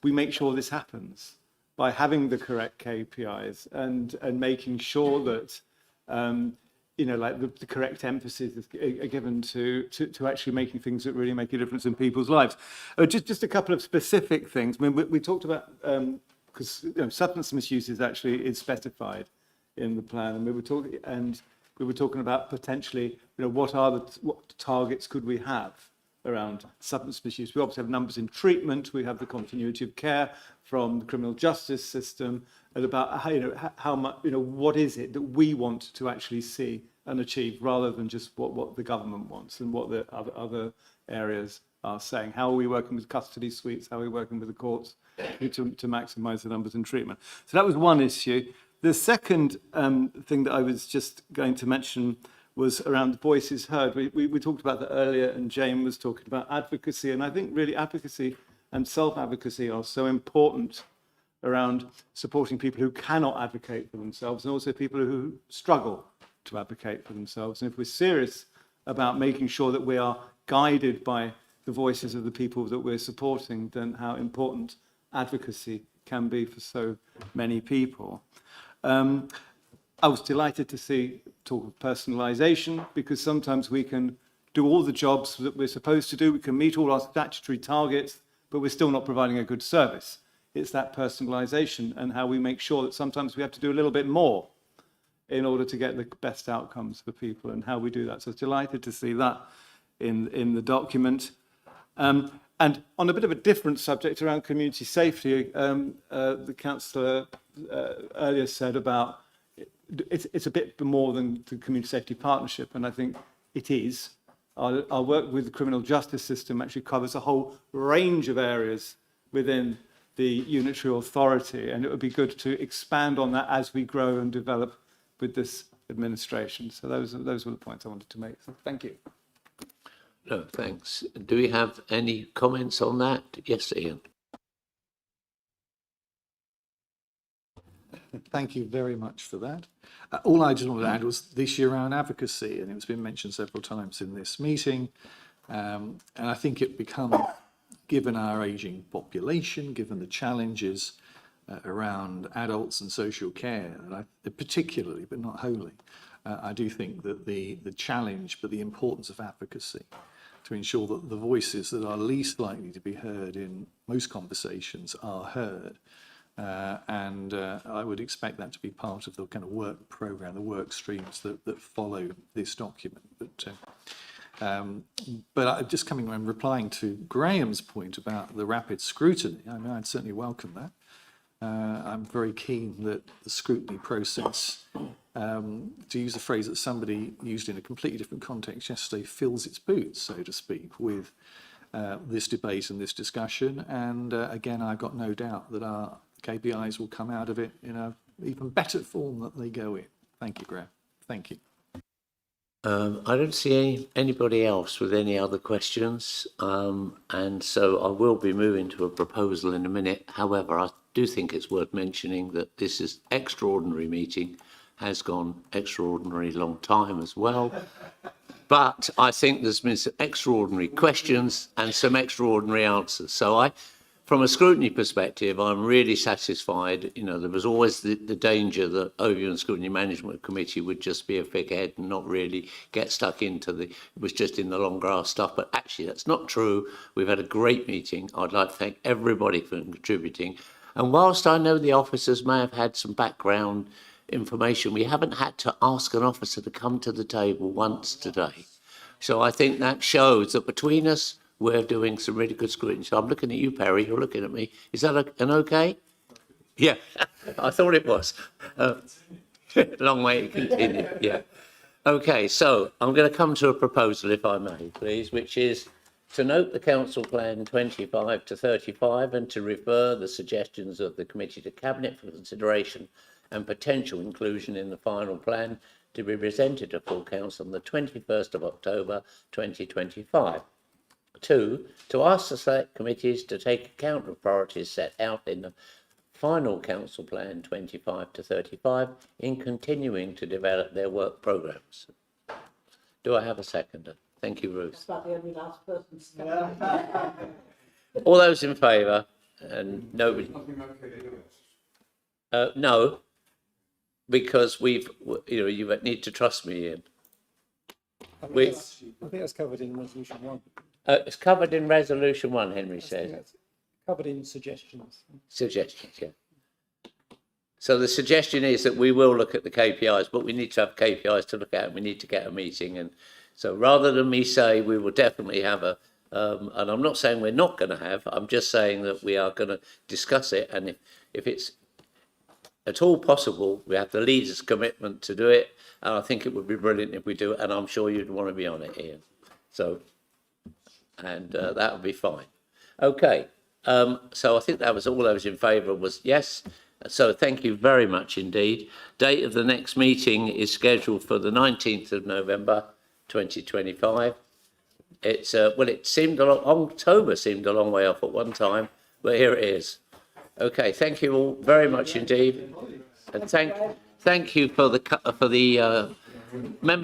we make sure this happens by having the correct KPIs and making sure that the correct emphasis are given to actually making things that really make a difference in people's lives. Just a couple of specific things. I mean, we talked about because substance misuse is specified in the plan, and we were talking about potentially what targets could we have around substance misuse. We obviously have numbers in treatment. We have the continuity of care from the criminal justice system, and about how much what is it that we want to actually see and achieve, rather than just what the government wants and what the other areas are saying. How are we working with custody suites? How are we working with the courts to maximise the numbers in treatment? So that was one issue. The second thing that I was just going to mention was around voices heard. We talked about that earlier, and Jane was talking about advocacy, and I think really advocacy and self-advocacy are so important around supporting people who cannot advocate for themselves, and also people who struggle to advocate for themselves. And if we're serious about making sure that we are guided by the voices of the people that we're supporting, then how important advocacy can be for so many people. I was delighted to see talk of personalisation, because sometimes we can do all the jobs that we're supposed to do, we can meet all our statutory targets, but we're still not providing a good service. It's that personalisation and how we make sure that sometimes we have to do a little bit more in order to get the best outcomes for people, and how we do that. So I was delighted to see that in the document. And on a bit of a different subject around community safety, the councillor earlier said about it's a bit more than the community safety partnership, and I think it is. Our work with the criminal justice system actually covers a whole range of areas within the unitary authority, and it would be good to expand on that as we grow and develop with this administration. So those were the points I wanted to make. So thank you. No, thanks. Do we have any comments on that? Yes, Ian. Thank you very much for that. All I just wanted to add was the issue around advocacy, and it's been mentioned several times in this meeting. And I think it becomes, given our ageing population, given the challenges around adults and social care, particularly, but not wholly, I do think that the challenge, but the importance of advocacy to ensure that the voices that are least likely to be heard in most conversations are heard. And I would expect that to be part of the kind of work programme, the work streams that follow this document. But just coming and replying to Graham's point about the rapid scrutiny, I mean, I'd certainly welcome that. I'm very keen that the scrutiny process, to use a phrase that somebody used in a completely different context yesterday, fills its boots, so to speak, with this debate and this discussion. And again, I've got no doubt that our KPIs will come out of it in an even better form that they go in. Thank you, Graham. Thank you. I don't see anybody else with any other questions, and so I will be moving to a proposal in a minute. However, I do think it's worth mentioning that this is extraordinary meeting, has gone extraordinary long time as well. But I think there's been some extraordinary questions and some extraordinary answers. So from a scrutiny perspective, I'm really satisfied. You know, there was always the danger that Overview and Scrutiny Management Committee would just be a figurehead and not really get stuck into it was just in the long grass stuff. But actually, that's not true. We've had a great meeting. I'd like to thank everybody for contributing. And whilst I know the officers may have had some background information, we haven't had to ask an officer to come to the table once today. So I think that shows that between us, we're doing some really good scrutiny. So I'm looking at you, Perry, you're looking at me. Is that an okay? Yeah, I thought it was. Long way to continue, yeah. Okay, so I'm going to come to a proposal, if I may, please, which is to note the Council Plan 25 to 35 and to refer the suggestions of the Committee to Cabinet for consideration and potential inclusion in the final plan to be presented to full Council on the 21st of October 2025. 2, to ask the select committees to take account of priorities set out in the final Council Plan 25 to 35 in continuing to develop their work programmes. Do I have a seconder? Thank you, Ruth. That's about the only last person. All those in favour? And nobody? No, because you need to trust me, Ian. I think that's covered in Resolution 1. It's covered in Resolution 1, Henry says. That's covered in suggestions. Suggestions, yeah. So the suggestion is that we will look at the KPIs, but we need to have KPIs to look at, and we need to get a meeting. And so rather than me say we will definitely have a, and I'm not saying we're not going to have, I'm just saying that we are going to discuss it. And if it's at all possible, we have the leader's commitment to do it. And I think it would be brilliant if we do it. And I'm sure you'd want to be on it, Ian. So, and that would be fine. Okay. So I think that was all those in favour was yes. So thank you very much indeed. Date of the next meeting is scheduled for the 19th of November 2025. It's well, it seemed October seemed a long way off at one time, but here it is. Okay, thank you all very much indeed, and thank you for the Members